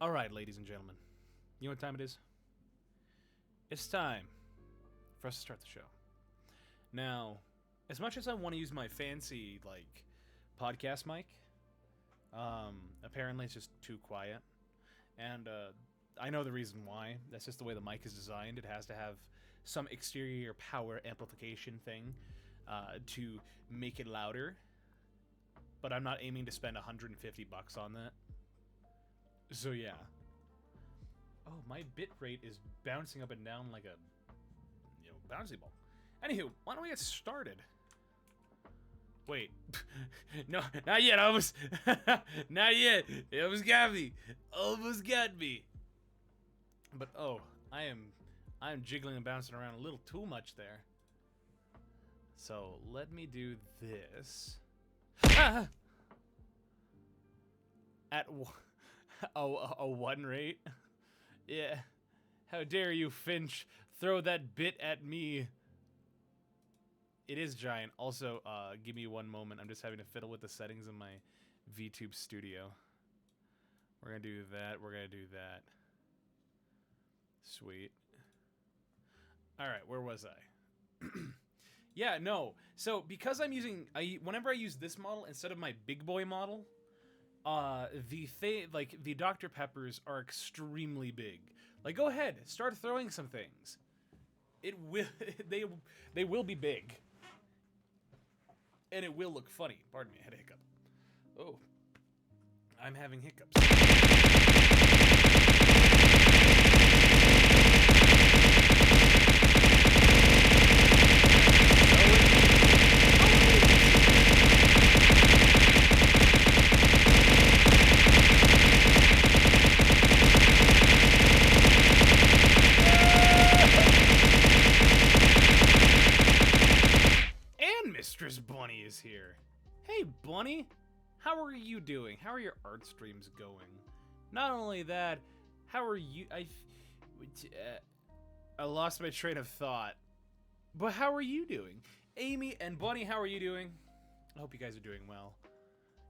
All right, ladies and gentlemen, you know what time it is? It's time for us to start the show. Now, as much as I want to use my fancy, podcast mic, apparently it's just too quiet. And I know the reason why. That's just the way the mic is designed. It has to have some exterior power amplification thing to make it louder. But I'm not aiming to spend $150 on that. So yeah. Oh, my bit rate is bouncing up and down like a, bouncy ball. Anywho, why don't we get started? Wait. No, not yet. Almost. Not yet. It almost got me. Almost got me. But oh, I am jiggling and bouncing around a little too much there. So let me do this. Ah! At a one rate. Yeah. How dare you, Finch, throw that bit at me. It is giant. Also, give me one moment. I'm just having to fiddle with the settings in my VTube studio. We're going to do that. We're going to do that. Sweet. All right, where was I? Yeah, no. So, because I'm using... whenever I use this model instead of my big boy model, the Dr. Peppers are extremely big. Like, go ahead, start throwing some things. It will... They will be big. And it will look funny. Pardon me, I had a hiccup. Oh. I'm having hiccups. Mistress Bunny is here. Hey, Bunny. How are you doing? How are your art streams going? Not only that, how are you... I lost my train of thought. But how are you doing? Amy and Bunny, how are you doing? I hope you guys are doing well.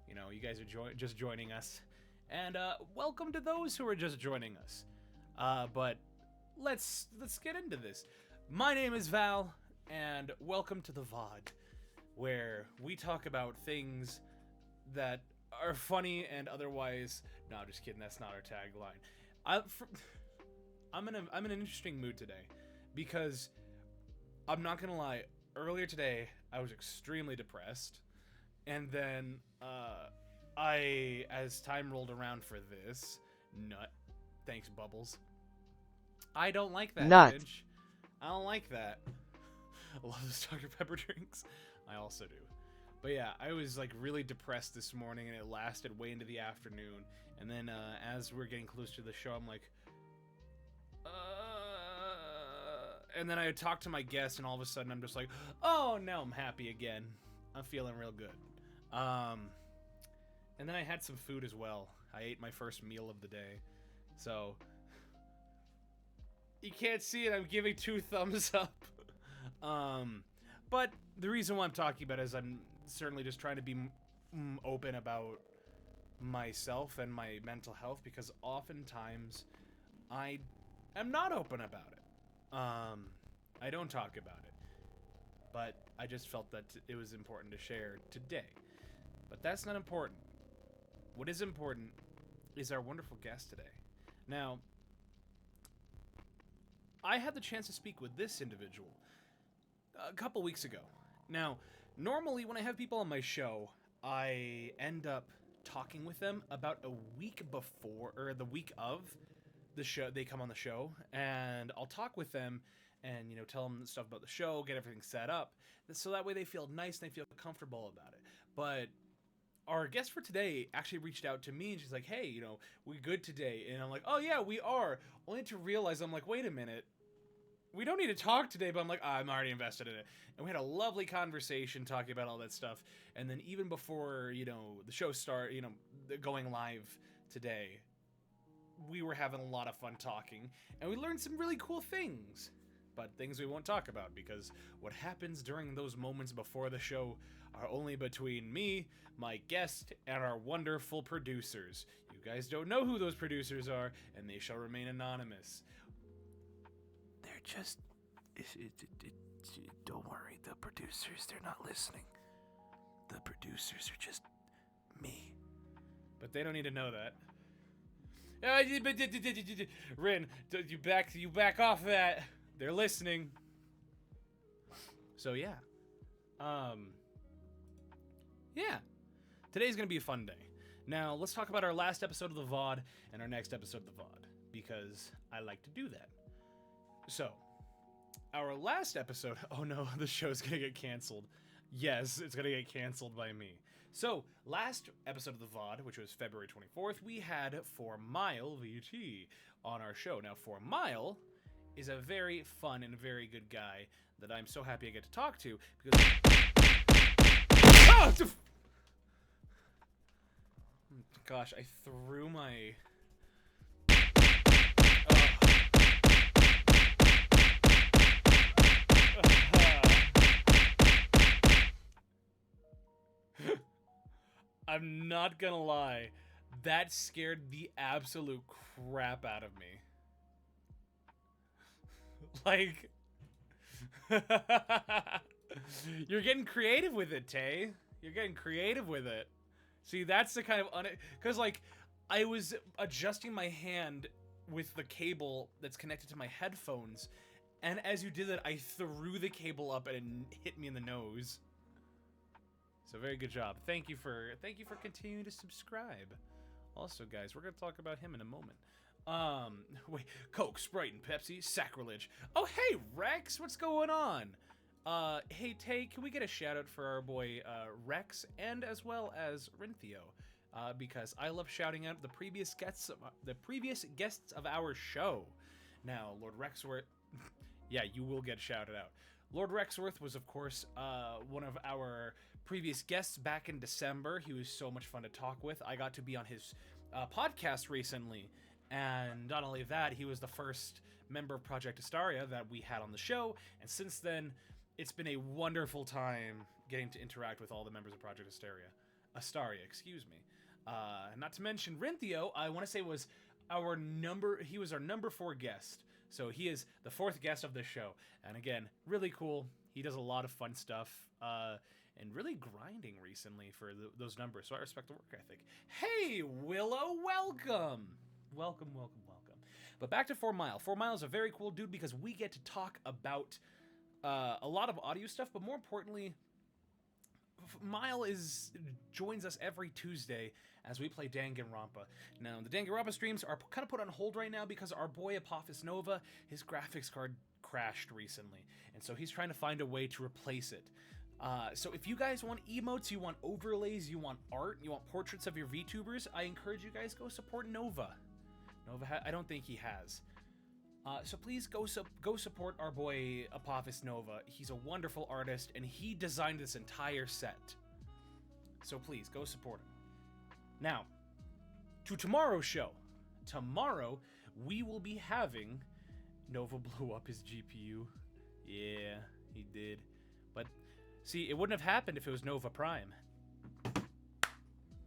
You know, you guys are just joining us. And welcome to those who are just joining us. But let's get into this. My name is Val, and welcome to the VOD, where we talk about things that are funny and otherwise... No, just kidding. That's not our tagline. I'm in an interesting mood today because I'm not gonna lie. Earlier today, I was extremely depressed, and then as time rolled around for this, thanks, Bubbles. I don't like that, Finch. I don't like that. I love those Dr. Pepper drinks. I also do. But yeah, I was really depressed this morning, and it lasted way into the afternoon. And then as we're getting close to the show, I'm like, and then I talked to my guest, and all of a sudden I'm just like, oh, now I'm happy again. I'm feeling real good. And then I had some food as well. I ate my first meal of the day. So you can't see it. I'm giving 2 thumbs up. But the reason why I'm talking about it is I'm certainly just trying to be open about myself and my mental health, because oftentimes I am not open about it. I don't talk about it. But I just felt that it was important to share today. But that's not important. What is important is our wonderful guest today. Now, I had the chance to speak with this individual a couple weeks ago. Now, normally when I have people on my show, I end up talking with them about a week before, or the week of the show. They come on the show, and I'll talk with them and, tell them stuff about the show, get everything set up, so that way they feel nice and they feel comfortable about it. But our guest for today actually reached out to me, and she's like, hey, we good today? And I'm like, oh yeah, we are. Only to realize, I'm like, wait a minute. We don't need to talk today, but I'm like, I'm already invested in it. And we had a lovely conversation talking about all that stuff. And then even before, the show going live today, we were having a lot of fun talking. And we learned some really cool things. But things we won't talk about, because what happens during those moments before the show are only between me, my guest, and our wonderful producers. You You guys don't know who those producers are, and they shall remain anonymous. They're just... don't worry, the producers, they're not listening. The producers are just me. But they don't need to know that. Rin, you back off that. They're listening. So yeah. Yeah. Today's gonna be a fun day. Now, let's talk about our last episode of the VOD and our next episode of the VOD, because I like to do that. So, our last episode... Oh no, the show's gonna get canceled. Yes, it's gonna get canceled by me. So, last episode of the VOD, which was February 24th, we had 4 Mile VT on our show. Now, 4 Mile is a very fun and very good guy that I'm so happy I get to talk to, because... Oh! Gosh, I threw my... I'm not gonna lie, that scared the absolute crap out of me. Like... You're getting creative with it, Tay. You're getting creative with it. See, that's the kind of... Because, like, I was adjusting my hand with the cable that's connected to my headphones, and as you did that, I threw the cable up and it hit me in the nose. So, very good job. Thank you for continuing to subscribe. Also, guys, we're going to talk about him in a moment. Wait, Coke, Sprite, and Pepsi, sacrilege. Oh, hey, Rex, what's going on? Hey, Tay, can we get a shout out for our boy, Rex, and as well as Rinthio? Because I love shouting out the previous guests of our show. Now, Lord Rexworth, yeah, you will get shouted out. Lord Rexworth was, of course, one of our previous guests back in December. He was so much fun to talk with. I got to be on his podcast recently, and not only that, he was the first member of Project Astaria that we had on the show, and since then, it's been a wonderful time getting to interact with all the members of Project Astaria, excuse me. Not to mention Rinthio, I want to say was he was our number 4 guest. So he is the 4th guest of this show. And again, really cool. He does a lot of fun stuff, and really grinding recently for those numbers. So I respect the work ethic. Hey, Willow, welcome. Welcome. But back to 4 Mile. 4 Mile is a very cool dude because we get to talk about a lot of audio stuff, but more importantly, Mile joins us every Tuesday as we play Danganronpa. Now, the Danganronpa streams are kind of put on hold right now because our boy Apophis Nova, his graphics card crashed recently, and so he's trying to find a way to replace it. So if you guys want emotes, you want overlays, you want art, you want portraits of your VTubers, I encourage you guys go support Nova. I don't think he has. So please go support our boy Apophis Nova. He's a wonderful artist, and he designed this entire set. So please, go support him. Now, to tomorrow's show. Tomorrow, we will be having... Nova blew up his GPU. Yeah, he did. But, see, it wouldn't have happened if it was Nova Prime.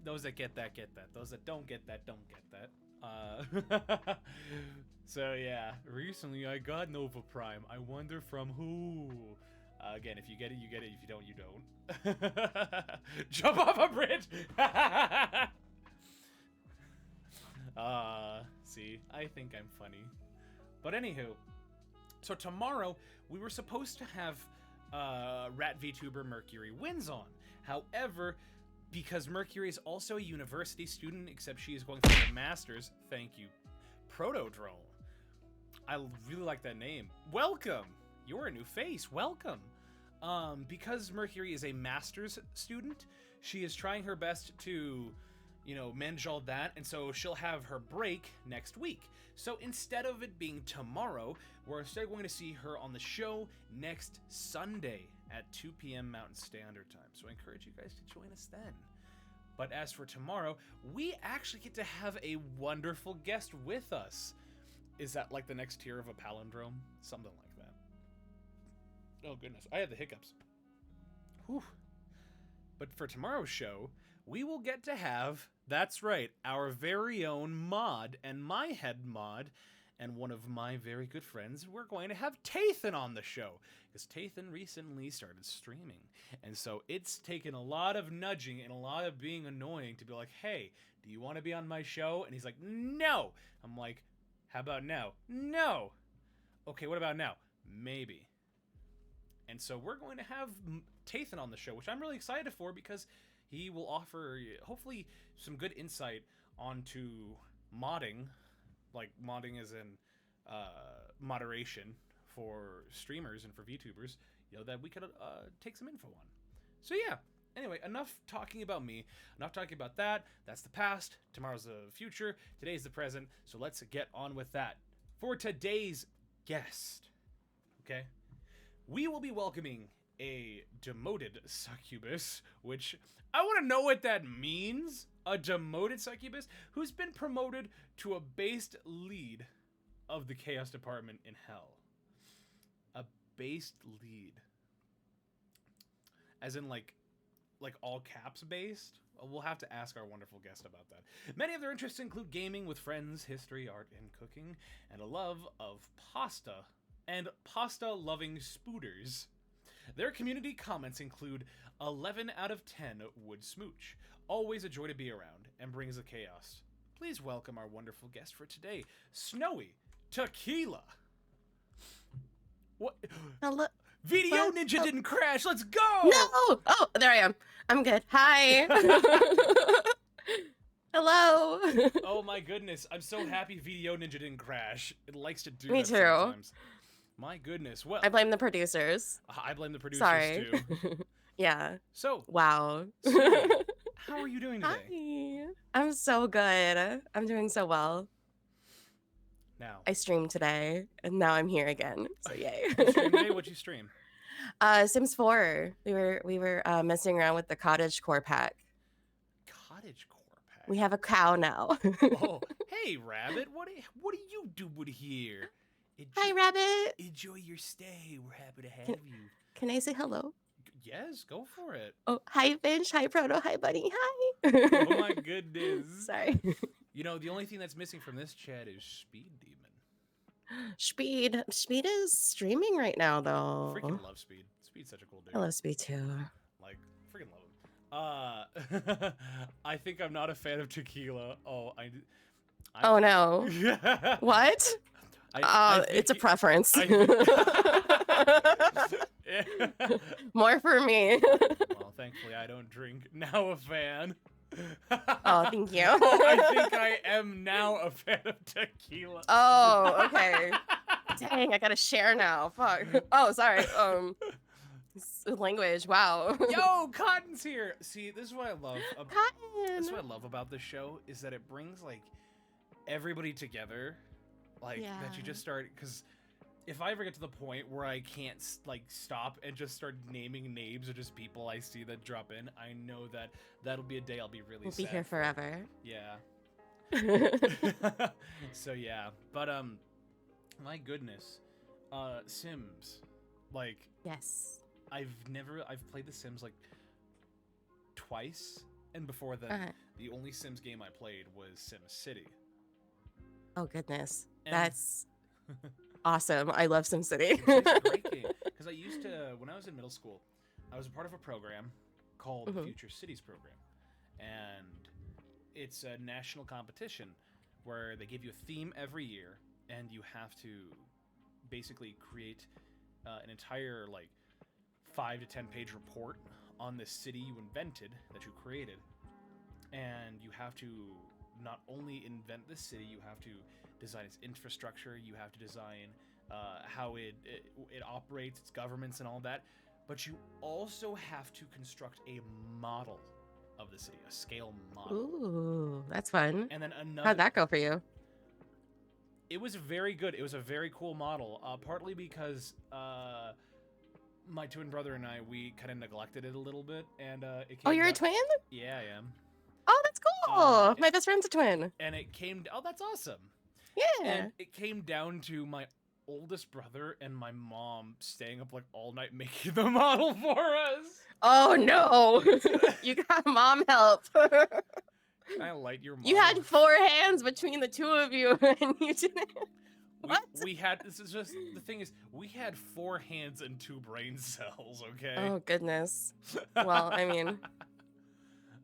Those that get that, get that. Those that don't get that, don't get that. So yeah, recently I got Nova Prime. I wonder from who? Again, if you get it, you get it. If you don't, you don't. Jump off a bridge! See, I think I'm funny. But anywho, so tomorrow we were supposed to have Rat VTuber Mercury Wins on. However, because Mercury is also a university student, except she is going for her master's, thank you, Protodrome. I really like that name. Welcome! You're a new face. Welcome! Because Mercury is a master's student, she is trying her best to, manage all that, and so she'll have her break next week. So instead of it being tomorrow, we're instead going to see her on the show next Sunday at 2 p.m. Mountain Standard Time. So I encourage you guys to join us then. But as for tomorrow, we actually get to have a wonderful guest with us. Is that like the next tier of a palindrome? Something like that. Oh goodness, I had the hiccups. Whew. But for tomorrow's show, we will get to have That's right, our very own mod and my head mod and one of my very good friends. We're going to have Tathan on the show because Tathan recently started streaming. And so it's taken a lot of nudging and a lot of being annoying to be like, hey, do you want to be on my show? And he's like, no. I'm like, how about now? No. Okay, what about now? Maybe. And so we're going to have Tathan on the show, which I'm really excited for because he will offer, hopefully, some good insight onto modding, like modding as in moderation for streamers and for VTubers, that we could take some info on. So yeah, anyway, enough talking about me, enough talking about that. That's the past, tomorrow's the future, today's the present, so let's get on with that. For today's guest, okay, we will be welcoming a demoted succubus, which I want to know what that means. A demoted succubus who's been promoted to a based lead of the Chaos Department in Hell. A based lead. As in like all caps based? We'll have to ask our wonderful guest about that. Many of their interests include gaming with friends, history, art, and cooking, and a love of pasta and pasta-loving spooders. Their community comments include 11 out of 10 would smooch. Always a joy to be around and brings the chaos. Please welcome our wonderful guest for today, Snowy Tequila. What? Hello. Video Ninja didn't crash. Let's go. No. Oh, there I am. I'm good. Hi. Hello. Oh my goodness. I'm so happy Video Ninja didn't crash. It likes to do Me that too. sometimes. My goodness. Well, I blame the producers. I blame the producers Sorry. too. Yeah. So, Wow. Snowy, how are you doing today? Hi. I'm so good. I'm doing so well. Now, I streamed today, and now I'm here again. So yay. you streamed today? What'd you stream? Sims 4. We were messing around with the cottage core pack. Cottage core pack. We have a cow now. Oh, hey Rabbit, what are you doing here? Hi, Rabbit. Enjoy your stay. We're happy to have you. Can I say hello? Yes, go for it. Oh, hi, Finch. Hi, Proto. Hi, Bunny. Hi. Oh my goodness. Sorry. You know, the only thing that's missing from this chat is Speed Demon. Speed is streaming right now, though. Freaking love Speed. Speed's such a cool dude. I love Speed too. Like, freaking love him. I think I'm not a fan of Tequila. Oh, Oh no. What? It's a preference. More for me. Well, thankfully I don't drink. Now a fan. Oh, thank you. I think I am now a fan of tequila. Oh, okay. Dang, I gotta share now. Fuck. Oh, sorry. Language. Wow. Yo, Cotton's here. See, this is what I love. Cotton. This is what I love about this show is that it brings like everybody together. Like that you just start, because if I ever get to the point where I can't like stop and just start naming names of just people I see that drop in, I know that that'll be a day I'll be really sad. We'll be here forever. Yeah. So yeah, but my goodness, Sims, like yes, I've played The Sims like twice, and before that, the only Sims game I played was Sim City. Oh goodness, And that's awesome. I love SimCity. It's a great game. Because I used to, when I was in middle school, I was a part of a program called the Future Cities Program. And it's a national competition where they give you a theme every year, and you have to basically create an entire, like, 5 to 10 page report on this city you invented, that you created. And you have to not only invent the city, you have to design its infrastructure, you have to design how it operates, its governments and all that, but you also have to construct a model of the city, a scale model. Ooh, that's fun. And then another... How'd that go for you? It was very good. It was a very cool model, partly because my twin brother and I, we kind of neglected it a little bit, and it came Oh, you're down... a twin? Yeah, I am. Oh, that's cool. My best friend's a twin. And it came... Oh, that's awesome. Yeah. And it came down to my oldest brother and my mom staying up like all night making the model for us. Oh no. You got mom help. Can I light your model? You had 4 hands between the two of you, and you didn't. What? We had, this is just, the thing is, we had 4 hands and 2 brain cells, okay? Oh, goodness. Well, I mean.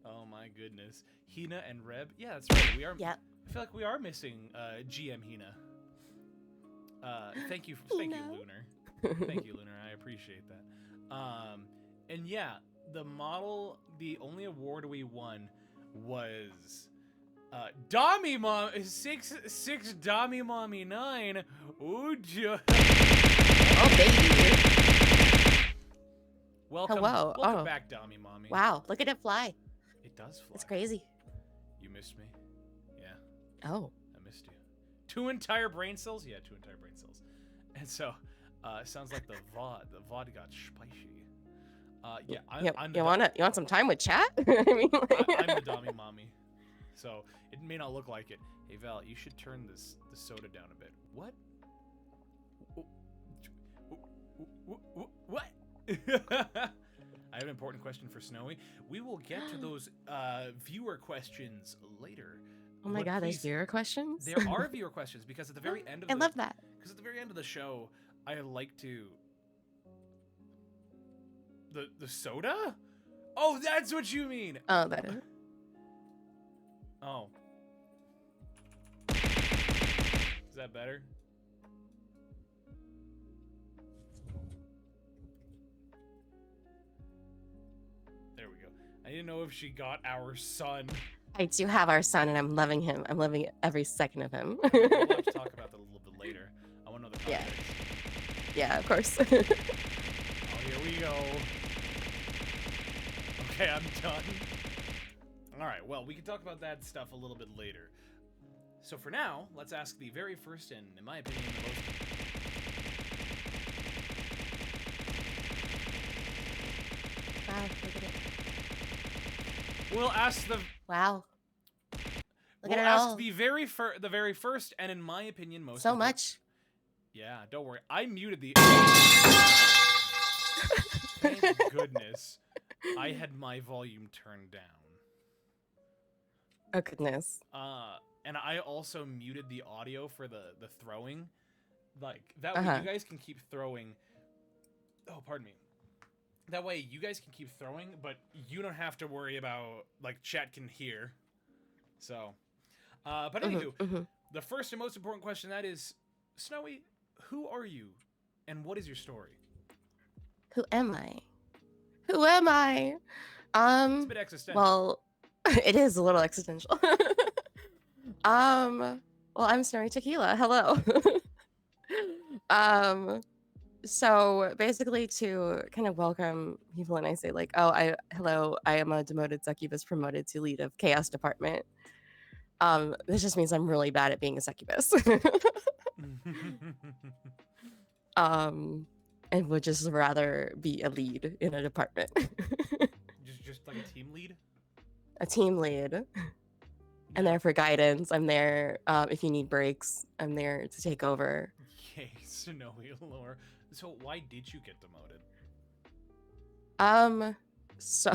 Oh my goodness. Hina and Reb? Yeah, that's right. We are. Yep. I feel like we are missing GM Hina. Thank you, Lunar. Thank you, Lunar. I appreciate that. And yeah, the model, the only award we won was Dami Mom 6 Dami Mommy 9. Ooh, Oh, baby. Welcome, Hello. welcome back, Dami Mommy. Wow, look at it fly. It does fly. It's crazy. You missed me. Yeah. Oh. I missed you. 2 entire brain cells? Yeah, 2 entire brain cells. And so, it sounds like the VOD. The VOD got spicy. Yeah, I'm you want some time with chat? I mean, I'm the Dami Mommy. So, it may not look like it. Hey, Val, you should turn the soda down a bit. What? What? I have an important question for Snowy. We will get to those viewer questions later. Oh my god, there's viewer questions? There are viewer questions because at the very end of I love that. Because at the very end of the show, I like to the soda? Oh, that's what you mean. Oh, that is. Oh. Is that better? There we go. I didn't know if she got our son. I do have our son, and I'm loving him. I'm loving every second of him. We'll have to talk about that a little bit later. I want to know the context. Yeah, of course. Oh, here we go. Okay, I'm done. Alright, well, we can talk about that stuff a little bit later. So for now, let's ask the very first and, in my opinion, the most... Wow, look at it. We'll ask the... Wow. Look we'll at it ask all. the very first, and in my opinion, most... So much. Yeah, don't worry. I muted the... Thank goodness. I had my volume turned down. Oh, goodness. And I also muted the audio for the throwing. Like, that way you guys can keep throwing... Oh, pardon me. That way you guys can keep throwing, but you don't have to worry about, like, chat can hear. So, but anywho, the first and most important question, that is, Snowy, who are you, and what is your story? Who am I? Who am I? It's a bit existential. Well, it is a little existential. Well, I'm Snowy Tequila. Hello. So basically to kind of welcome people, and I say like, oh, hello, I am a demoted succubus promoted to lead of chaos department. This just means I'm really bad at being a succubus. And would just rather be a lead in a department. just like a team lead? A team lead. I'm there for guidance. I'm there if you need breaks. I'm there to take over. Yay, Snowy lore. So why did you get demoted? So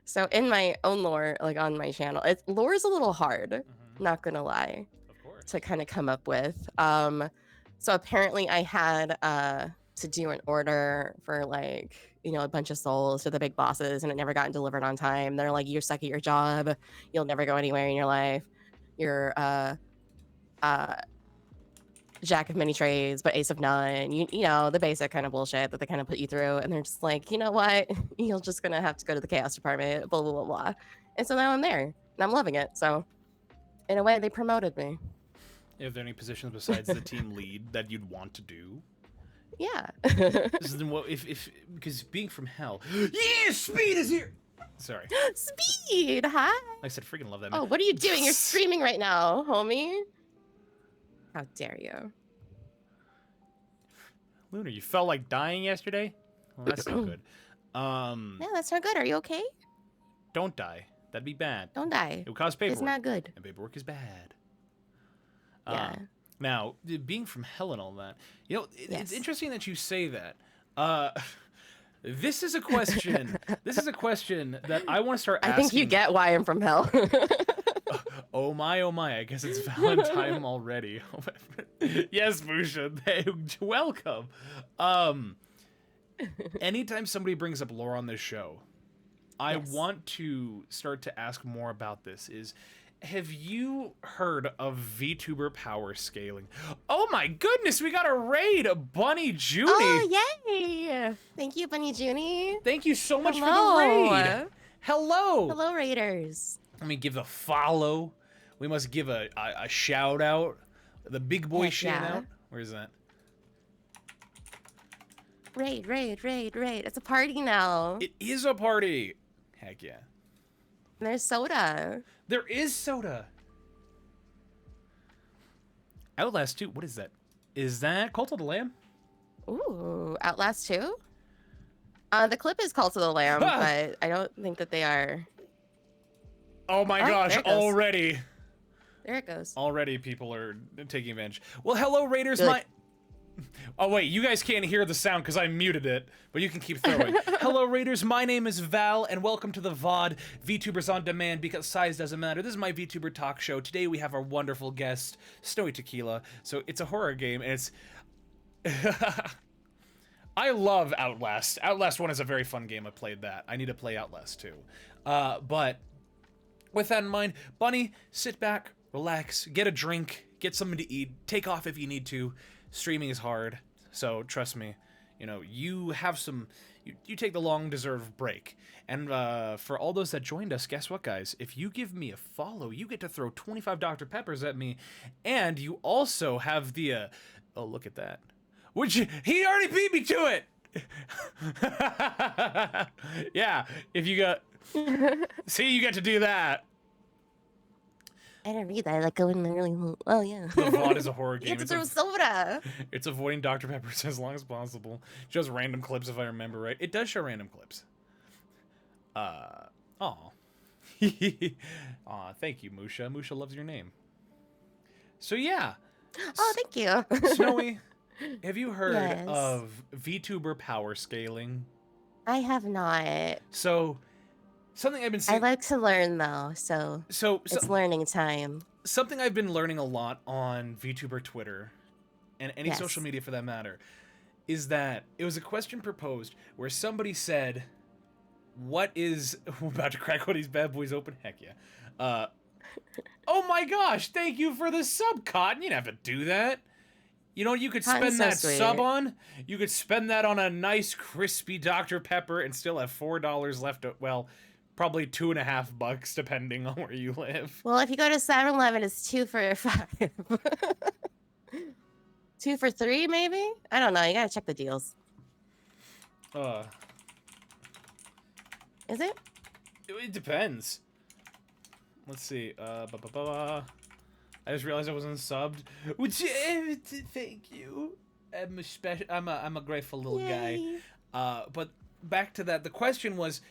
So in my own lore, like on my channel, lore is a little hard, not gonna lie, Of course. to kind of come up with. So apparently I had to do an order for like, you know, a bunch of souls to the big bosses, and it never got delivered on time. They're like, you're stuck at your job, you'll never go anywhere in your life. You're jack of many trades, but ace of none. You know, the basic kind of bullshit that they kind of put you through. And they're just like, you know what? You're just gonna have to go to the chaos department, blah, blah, blah, blah. And so now I'm there, and I'm loving it. So in a way, they promoted me. Are there any positions besides the team lead that you'd want to do? Yeah. This is what if because being from hell. Yeah, Speed is here. Sorry. Speed, hi. I said, freaking love that. Oh, what are you doing? You're screaming right now, homie. How dare you? Lunar, you felt like dying yesterday? Well, that's not good. No, that's not good. Are you okay? Don't die. That'd be bad. Don't die. It would cause paperwork. It's not good. And paperwork is bad. Yeah. Now, being from hell and all that, you know, it's Yes. interesting that you say that. This is a question. This is a question that I want to start I asking. think you get why I'm from hell. Oh my, oh my. I guess it's Valentine already. Yes, Musha. Welcome. Anytime somebody brings up lore on this show, I Yes. want to start to ask more about this. Have you heard of VTuber power scaling? Oh my goodness, we got a raid, Bunny Junie. Oh, yay! Thank you, Bunny Junie. Thank you so much for the Hello. raid. Hello. Hello, Raiders. Let me give a follow. We must give a shout out. The big boy Heck shout yeah. out. Where's that? Raid. It's a party now. It is a party. Heck yeah. There's soda. There is soda. Outlast 2. What is that? Is that Cult of the Lamb? Ooh, Outlast 2? The clip is Cult of the Lamb, but I don't think that they are. Oh my gosh, there it goes. already. There it goes. Already people are taking advantage. Well, hello, Raiders. Good. Oh, wait, you guys can't hear the sound because I muted it, but you can keep throwing. Hello, Raiders. My name is Val, and welcome to the VOD, VTubers on Demand, because size doesn't matter. This is my VTuber talk show. Today we have our wonderful guest, Snowy Tequila. So it's a horror game, and it's... I love Outlast. Outlast 1 is a very fun game. I played that. I need to play Outlast 2. But with that in mind, Bunny, sit back, relax, get a drink, get something to eat, take off if you need to. Streaming is hard, so trust me, you know, you have some, you take the long deserved break. And for all those that joined us, guess what, guys? If you give me a follow, you get to throw 25 Dr. Peppers at me, and you also have the, oh, look at that. He already beat me to it! Yeah, if you got, see, you get to do that. I didn't read that. I like going really. Oh yeah. The VOD is a horror game. You have to throw soda. It's avoiding Dr. Peppers as long as possible. Shows random clips if I remember right. It does show random clips. Aw. Aw, thank you, Musha. Musha loves your name. So yeah. Oh, thank you. Snowy, have you heard Yes. of VTuber power scaling? I have not. So something I've been seeing. I like to learn though, so it's learning time. Something I've been learning a lot on VTuber Twitter, and any Yes. social media for that matter, is that it was a question proposed where somebody said, what is... I'm about to crack one of these bad boys open? Heck yeah. Oh my gosh, thank you for the sub, Cotton. You didn't have to do that. You know what you could Cotton's spend so that sweet. sub on? You could spend that on a nice, crispy Dr. Pepper and still have $4 left. Well, probably $2.50 depending on where you live. Well, if you go to 7-Eleven, it's 2 for 5. 2 for 3, maybe? I don't know. You gotta check the deals. Is it? It depends. Let's see. I just realized I wasn't subbed. Thank you. I'm a grateful little Yay. guy. But back to that. The question was,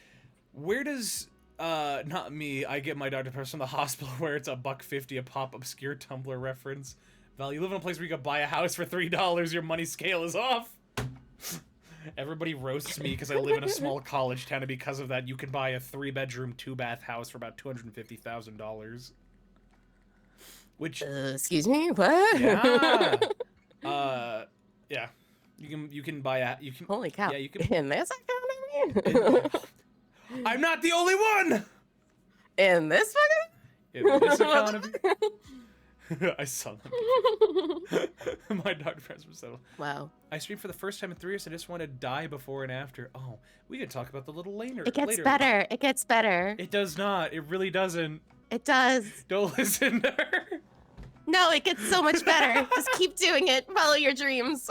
where does not me? I get my Dr. Pepper from the hospital where it's $1.50 a pop. Obscure Tumblr reference. Val, you live in a place where you can buy a house for $3. Your money scale is off. Everybody roasts me because I live in a small college town, and because of that, you can buy a 3-bedroom, 2-bath house for about $250,000. Which, Excuse me? What? yeah, yeah, you can buy a Holy cow. Yeah, you can. In this economy? I'm not the only one. In this fucking? In this economy. I saw them. My Dr. Pepper was settled. Wow. I streamed for the first time in 3 years. I just want to die before and after. Oh, we could talk about the little later. It gets better. It gets better. It does not. It really doesn't. It does. Don't listen to her. No, it gets so much better. Just keep doing it. Follow your dreams.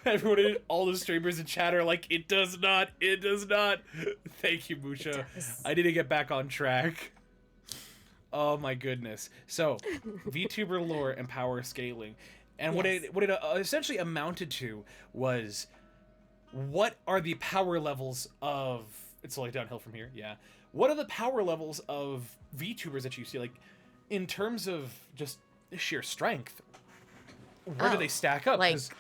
Everyone, all the streamers in chat are like, it does not. It does not. Thank you, Musha. I need to get back on track. Oh my goodness. So, VTuber lore and power scaling. And Yes. what it essentially amounted to was, what are the power levels of... It's like downhill from here, yeah. What are the power levels of VTubers that you see? Like, in terms of just sheer strength, where do they stack up? Like, 'Cause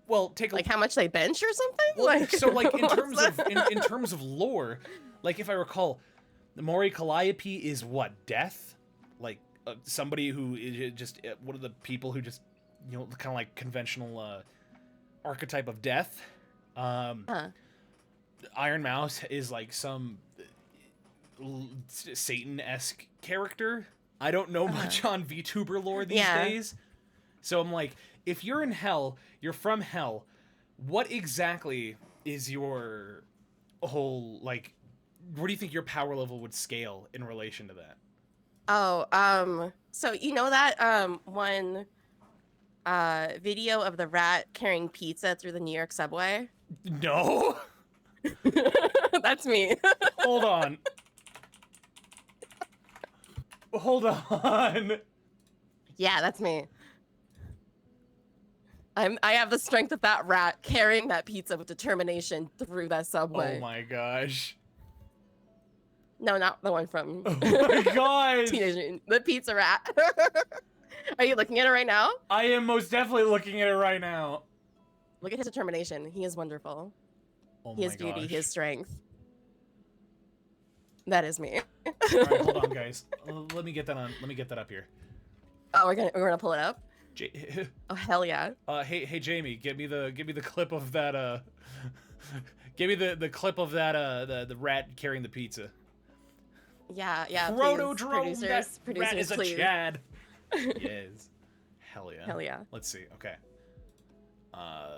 well, take a Like how much they bench or something? well, Like so like in what's terms of that? in terms of lore, like if I recall, the Mori Calliope is what, death, like somebody who is just one of the people who just kind of like conventional archetype of death. Huh. Iron Mouse is like some Satan-esque character. I don't know much on VTuber lore these Yeah. days. So I'm like, if you're in hell, you're from hell, what exactly is your whole, like, where do you think your power level would scale in relation to that? Oh, so you know that one video of the rat carrying pizza through the New York subway? No? That's me. Hold on. Hold on. Yeah, that's me. I have the strength of that rat carrying that pizza with determination through that subway. Oh my gosh. No, not the one from Oh my gosh. Teenage Mutant, the pizza rat. Are you looking at it right now? I am most definitely looking at it right now. Look at his determination. He is wonderful. Oh His my beauty, gosh. his strength. That is me. All right, hold on, guys. Let me get that on. Let me get that up here. Oh, we're gonna pull it up. Oh hell yeah. Hey Jamie, give me the clip of that give me the clip of that the rat carrying the pizza. Yeah, yeah. Protodrome, that Producers, rat is a please. Chad. Yes. Hell yeah. Hell yeah. Let's see. Okay.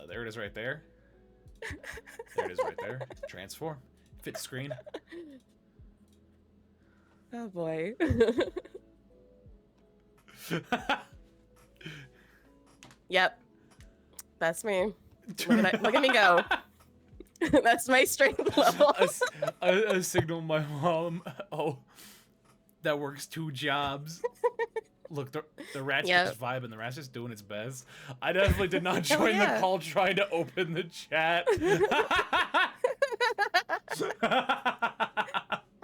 There it is right there. There it is right there. Transform. Fit screen. Oh boy. Yep. That's me. Look at me go. That's my strength level. A signal my mom. Oh, that works 2 jobs. Look, the rat's just vibing. The rat's just doing its best. I definitely did not join the call trying to open the chat.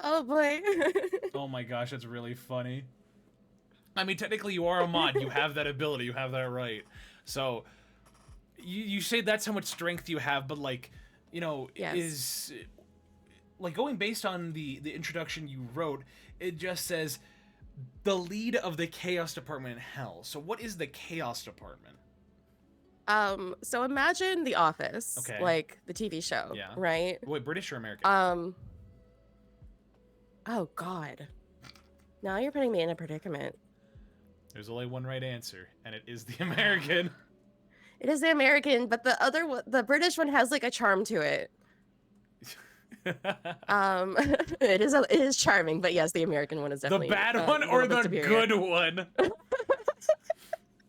Oh boy. Oh my gosh, that's really funny. I mean, technically you are a mod. You have that ability. You have that right. So, you say that's how much strength you have, but like, is like going based on the introduction you wrote, it just says the lead of the chaos department in hell. So what is the chaos department? So imagine The Office, Okay. like the TV show, Yeah. right? Wait, British or American? Oh god. Now you're putting me in a predicament. There's only one right answer, and it is the American. It is the American, but the British one has like a charm to it. It is charming, but yes, the American one is definitely the bad one or the superior. good one?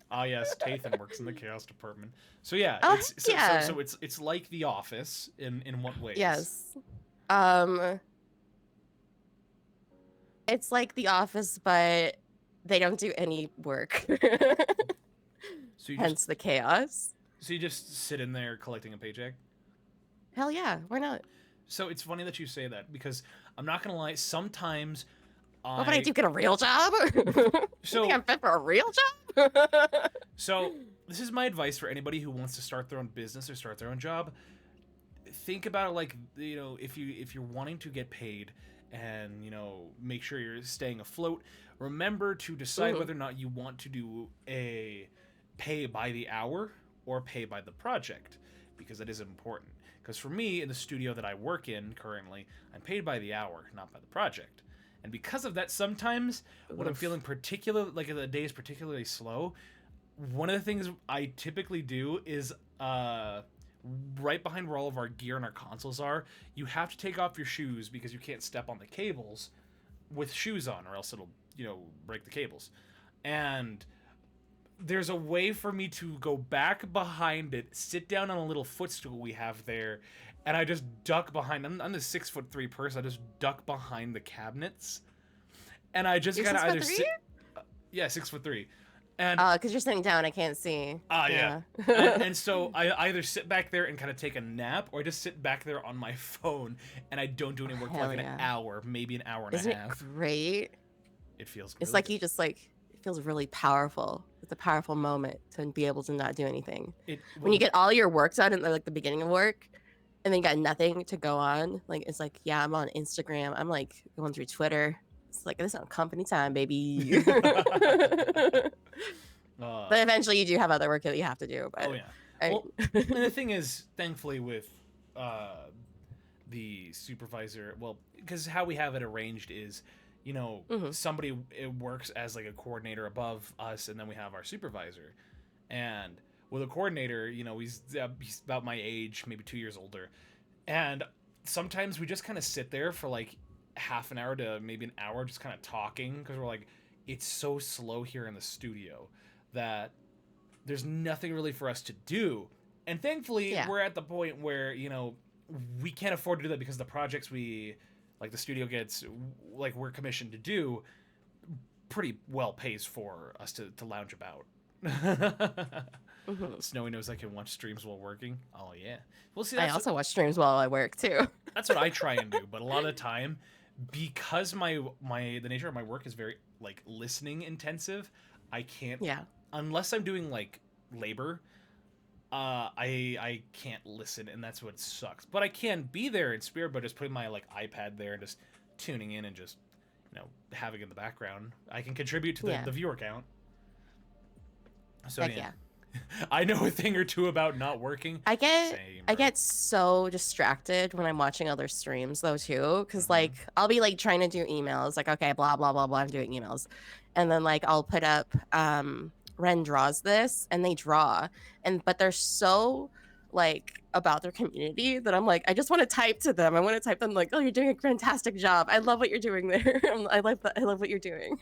Oh yes, Tathan works in the chaos department. So yeah, so it's like The Office in what ways? Yes. It's like The Office, but they don't do any work. So hence the chaos. So you just sit in there collecting a paycheck? Hell yeah, why not? So it's funny that you say that, because I'm not gonna lie, sometimes What would I do? Get a real job? So you think I'm fit for a real job? So this is my advice for anybody who wants to start their own business or start their own job. Think about it like, if you're wanting to get paid and, make sure you're staying afloat, remember to decide whether or not you want to do a pay by the hour or pay by the project, because that is important. Because for me, in the studio that I work in currently, I'm paid by the hour, not by the project. And because of that, sometimes when I'm feeling like the day is particularly slow, one of the things I typically do is right behind where all of our gear and our consoles are, you have to take off your shoes because you can't step on the cables with shoes on, or else it'll, break the cables. And there's a way for me to go back behind it, sit down on a little footstool we have there, and I just duck behind. I'm the 6'3" person. I just duck behind the cabinets, and I just gotta either sit. Yeah, 6'3", and because you're sitting down, I can't see. Yeah. and so I either sit back there and kind of take a nap, or I just sit back there on my phone and I don't do any work for like an hour, maybe an hour and a half. Isn't it great? It feels. It's like you just it feels really powerful. It's a powerful moment to be able to not do anything. It When you get all your work done in like the beginning of work, and then you got nothing to go on, like it's like, yeah, I'm on Instagram. I'm like going through Twitter. It's like this is company time, baby. But eventually, you do have other work that you have to do. But oh yeah. Well, and the thing is, thankfully, with the supervisor, well, because how we have it arranged is, you know, somebody works as like a coordinator above us, and then we have our supervisor. And with a coordinator, you know, he's about my age, maybe 2 years older, and sometimes we just kind of sit there for like half an hour to maybe an hour, just kind of talking, because we're like, it's so slow here in the studio that there's nothing really for us to do. And thankfully, we're at the point where, you know, we can't afford to do that because the projects we, like the studio gets, like we're commissioned to do, pretty well pays for us to lounge about. Snowy knows I can watch streams while working. Oh yeah. Well, see, I also watch streams while I work too. That's what I try and do, but a lot of the time, because the nature of my work is very like listening intensive, I can't. Yeah. Unless I'm doing like labor, I can't listen, and that's what sucks. But I can be there in spirit, but just putting my like iPad there and just tuning in and just, you know, having it in the background. I can contribute to the viewer count. So Heck yeah. I know a thing or two about not working. I get so distracted when I'm watching other streams though too, because like I'll be like trying to do emails, like okay, blah blah blah blah, I'm doing emails, and then like I'll put up Ren draws this, and they draw, but they're so like about their community that I'm like, I just want to type to them. I want to type them like, oh, you're doing a fantastic job. I love what you're doing there. I love what you're doing.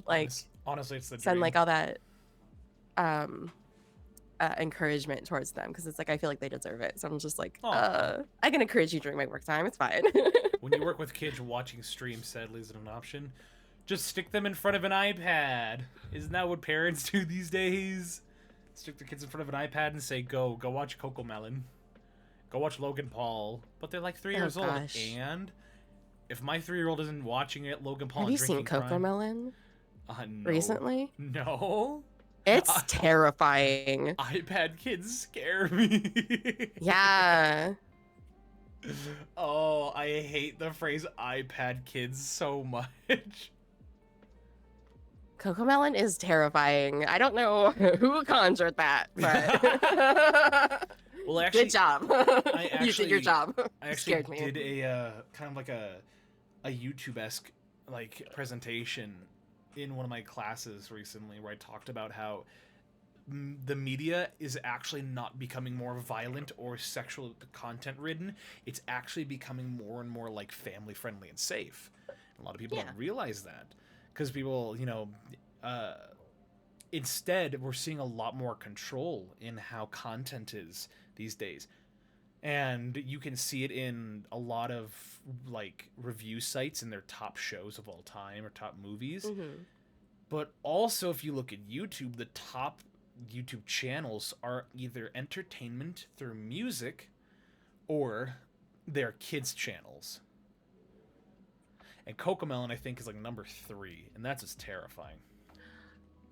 Like honestly, it's the dream. Send like all that encouragement towards them, because it's like I feel like they deserve it. So I'm just like, I can encourage you during my work time. It's fine. When you work with kids, watching streams sadly isn't an option. Just stick them in front of an iPad. Isn't that what parents do these days? Stick their kids in front of an iPad and say, go watch Cocomelon. Go watch Logan Paul. But they're like 3 years old. And if my 3-year-old isn't watching it, Logan Paul Have and you seen Cocomelon no. recently? No. It's terrifying. iPad kids scare me. Yeah. Oh, I hate the phrase iPad kids so much. Cocomelon is terrifying. I don't know who conjured that, but well, actually, good job. You did your job. I actually did a kind of like a YouTube-esque like presentation in one of my classes recently, where I talked about how the media is actually not becoming more violent or sexual content ridden. It's actually becoming more and more like family friendly and safe. A lot of people don't realize that, because people, you know, instead we're seeing a lot more control in how content is these days. And you can see it in a lot of like review sites and their top shows of all time or top movies. But also, if you look at YouTube, the top YouTube channels are either entertainment through music or they're kids channels. And Cocomelon, I think, is like number 3, and that's just terrifying.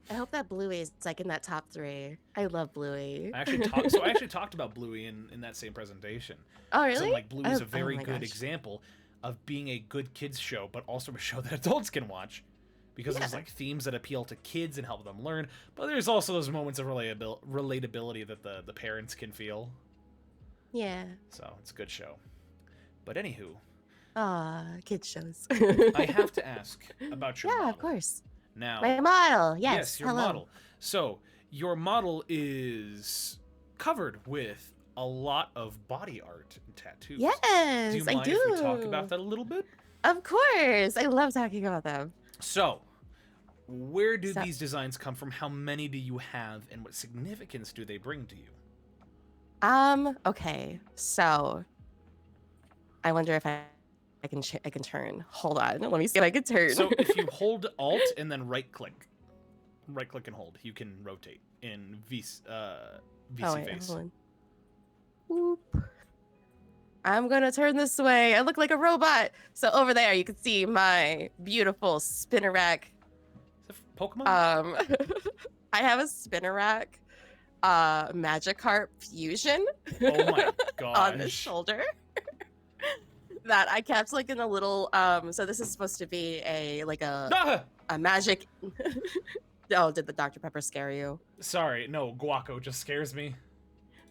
I hope that Bluey is like in that top 3. I love Bluey. I actually talked about Bluey in that same presentation. Oh, really? So like Bluey is a very good example of being a good kids show, but also a show that adults can watch, because there's like themes that appeal to kids and help them learn. But there's also those moments of relatability that the parents can feel. Yeah. So it's a good show. But anywho. Kids shows. I have to ask about your model. Yeah, of course. Now, my model, yes. Your model. So your model is covered with a lot of body art and tattoos. Yes, do you mind if we talk about that a little bit? Of course, I love talking about them. So, where do these designs come from? How many do you have, and what significance do they bring to you? Okay, so I wonder if I can turn. Hold on, let me see if I can turn. So if you hold Alt and then right click and hold, you can rotate in VC face. Hold on. Whoop. I'm gonna turn this way. I look like a robot. So over there, you can see my beautiful spinner rack. Is that Pokemon? I have a Spinnerack Magikarp Fusion Oh my on the gosh. shoulder that I kept like in a little so this is supposed to be a like Ah! a magic Oh, did the Dr. Pepper scare you? Sorry, no, Guaco just scares me.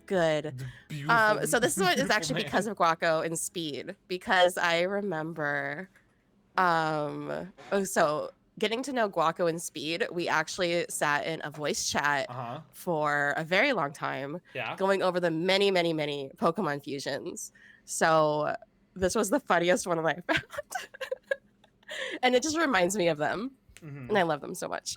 Good. The beautiful, So this one is beautiful actually man. because of Guaco and Speed, because I remember so getting to know Guaco and Speed, we actually sat in a voice chat Uh-huh. for a very long time, Yeah. going over the many, many, many Pokemon fusions. So this was the funniest one that I found. And it just reminds me of them. Mm-hmm. And I love them so much.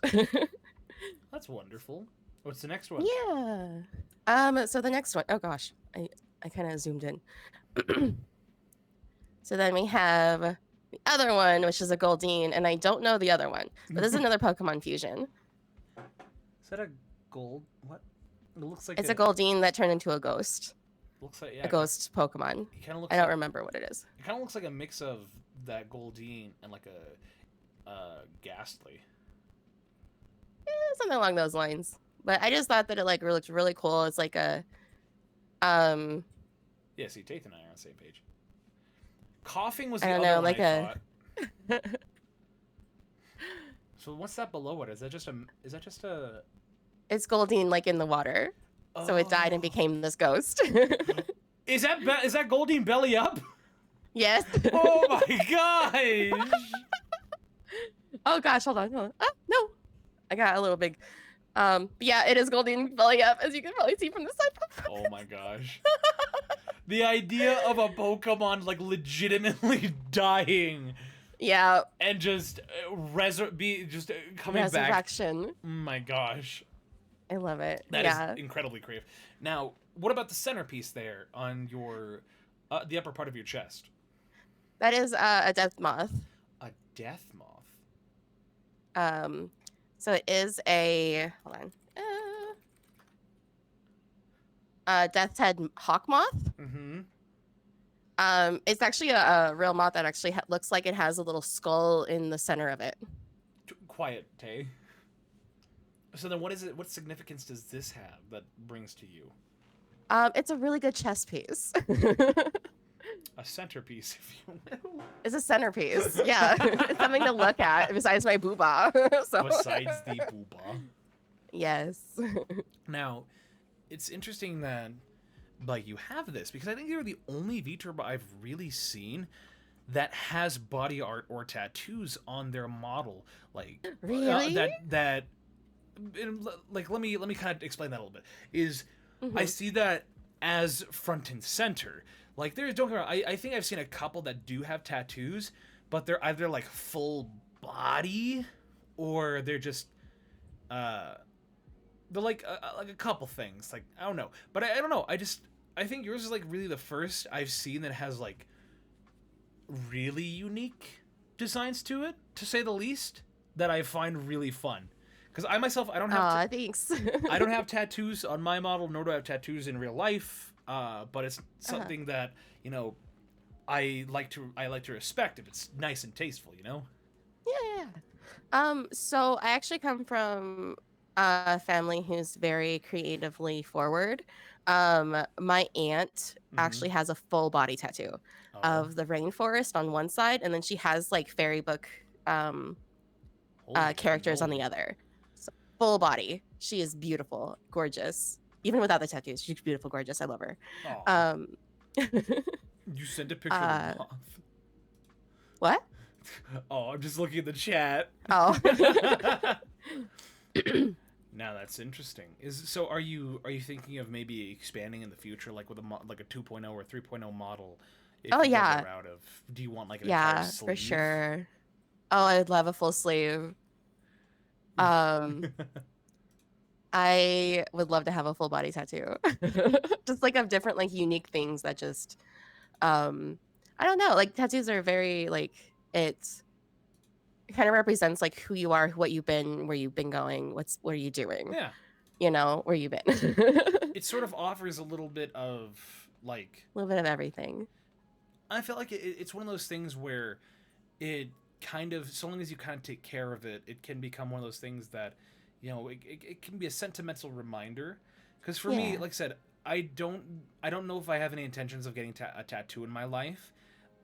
That's wonderful. What's the next one? Yeah. So the next one, oh gosh, I kind of zoomed in. So then we have the other one, which is a Goldeen, and I don't know the other one, but this is another Pokemon fusion. Is that a gold? What? It looks like It's a Goldeen that turned into a ghost. Looks like, yeah, A ghost Pokemon. It kind of looks. I don't like, remember what it is. It kind of looks like a mix of that Goldeen and like a Ghastly. Something along those lines. But I just thought that it like looked really cool. It's like a Yeah, see, Tate and I are on the same page. Coughing was I the don't other know, one like I thought. So what's that below it? Is that just a? It's Goldeen like in the water. Oh. So it died and became this ghost. Is that Goldeen belly up? Yes. Oh my gosh! Oh gosh, hold on. Oh, no. I got a little big. Yeah, it is Goldeen belly up, as you can probably see from the side. Oh my gosh. The idea of a Pokemon like legitimately dying. Yeah. And just coming back. Resurrection. My gosh. I love it. That is incredibly creative. Now, what about the centerpiece there on your the upper part of your chest? That is a death moth. A death moth. So it is a hold on. Death's Head hawk moth. Mm-hmm. It's actually a real moth that actually looks like it has a little skull in the center of it. Quiet, Tay. So then what is it? What significance does this have that brings to you? It's a really good chess piece. A centerpiece, if you will. It's a centerpiece. Yeah. It's something to look at besides my booba. So. Besides the booba. Yes. Now, it's interesting that like you have this, because I think you're the only VTurbo I've really seen that has body art or tattoos on their model. Like really? That like let me kind of explain that a little bit. I see that as front and center. Like don't get me wrong, I think I've seen a couple that do have tattoos, but they're either like full body or they're just they're like a couple things. Like I don't know. But I don't know. I think yours is like really the first I've seen that has like really unique designs to it, to say the least, that I find really fun. Because I myself, I don't have thanks. I don't have tattoos on my model, nor do I have tattoos in real life. But it's something that, you know, I like to respect if it's nice and tasteful, you know? Yeah. So I actually come from a family who's very creatively forward. My aunt actually has a full body tattoo of the rainforest on one side, and then she has like fairy book characters on the other. So full body. She is beautiful, gorgeous. Even without the tattoos, she's beautiful, gorgeous. I love her. You sent a picture of the moth. What? Oh, I'm just looking at the chat. Oh. Now that's interesting. Are you thinking of maybe expanding in the future, like with a 2.0 or 3.0 model? Oh yeah. Do you want like an entire sleeve? For sure. Oh, I would love a full sleeve. I would love to have a full body tattoo. Just like of different like unique things that just I don't know, like tattoos are very like it kind of represents like who you are, what you've been, where you've been going, what are you doing? Yeah. You know, where you've been. It sort of offers a little bit of like a little bit of everything. I feel like it's one of those things where it kind of, so long as you kind of take care of it, it can become one of those things that, you know, it can be a sentimental reminder. Because for me, Yeah. like I said, I don't know if I have any intentions of getting a tattoo in my life.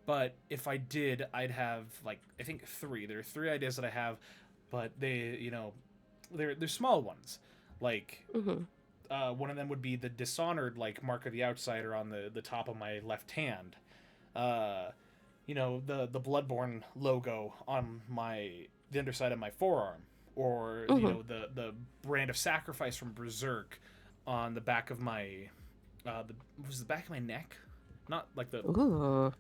But if I did, I'd have like I think three. There are three ideas that I have, but they, they're small ones. Like Hmm. one of them would be the Dishonored like mark of the outsider on the top of my left hand. Uh, the Bloodborne logo on the underside of my forearm, or Hmm. the brand of sacrifice from Berserk on the back of my was the back of my neck, not Ooh.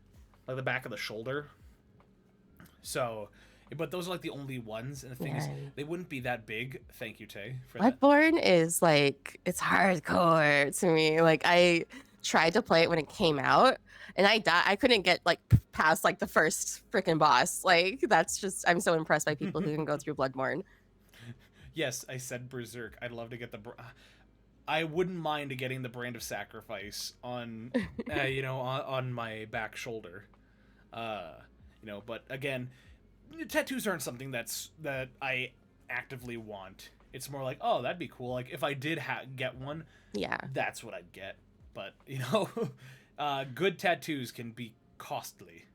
like the back of the shoulder. So, but those are like the only ones, and the thing is, Man. they wouldn't be that big. Thank you, Tay, for that. Bloodborne is like it's hardcore to me. Like I tried to play it when it came out and I died. I couldn't get like past like the first freaking boss. Like that's just I'm so impressed by people who can go through Bloodborne. Yes, I said Berserk. I'd love to get I wouldn't mind getting the brand of sacrifice on, on my back shoulder. Uh, but again, tattoos aren't something that I actively want. It's more like, oh, that'd be cool. Like if I did get one, Yeah. that's what I'd get. But good tattoos can be costly.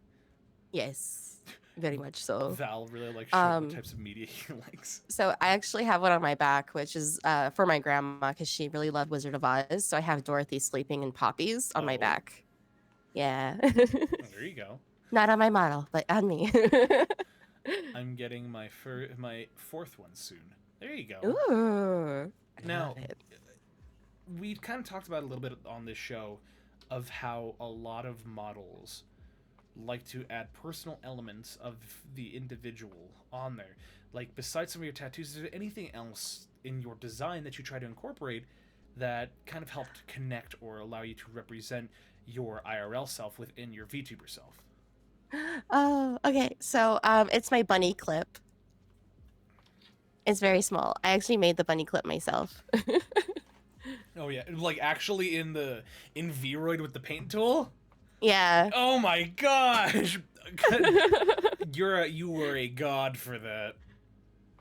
Yes. Very much so. Val really likes showing what Um types of media he likes. so I actually have one on my back, which is for my grandma because she really loved Wizard of Oz. So I have Dorothy sleeping in poppies on my Oh, back. Yeah. oh, there you go. Not on my model, but on me. I'm getting my fourth one soon. There you go. Ooh. I Now, love it. we kind of talked about a little bit on this show of how a lot of models like to add personal elements of the individual on there. Like, besides some of your tattoos, is there anything else in your design that you try to incorporate that kind of helped connect or allow you to represent your IRL self within your VTuber self? Oh, okay. So it's my bunny clip. It's very small. I actually made the bunny clip myself. Oh yeah, like actually in Vroid with the paint tool. Yeah. Oh my gosh, you were a god for that.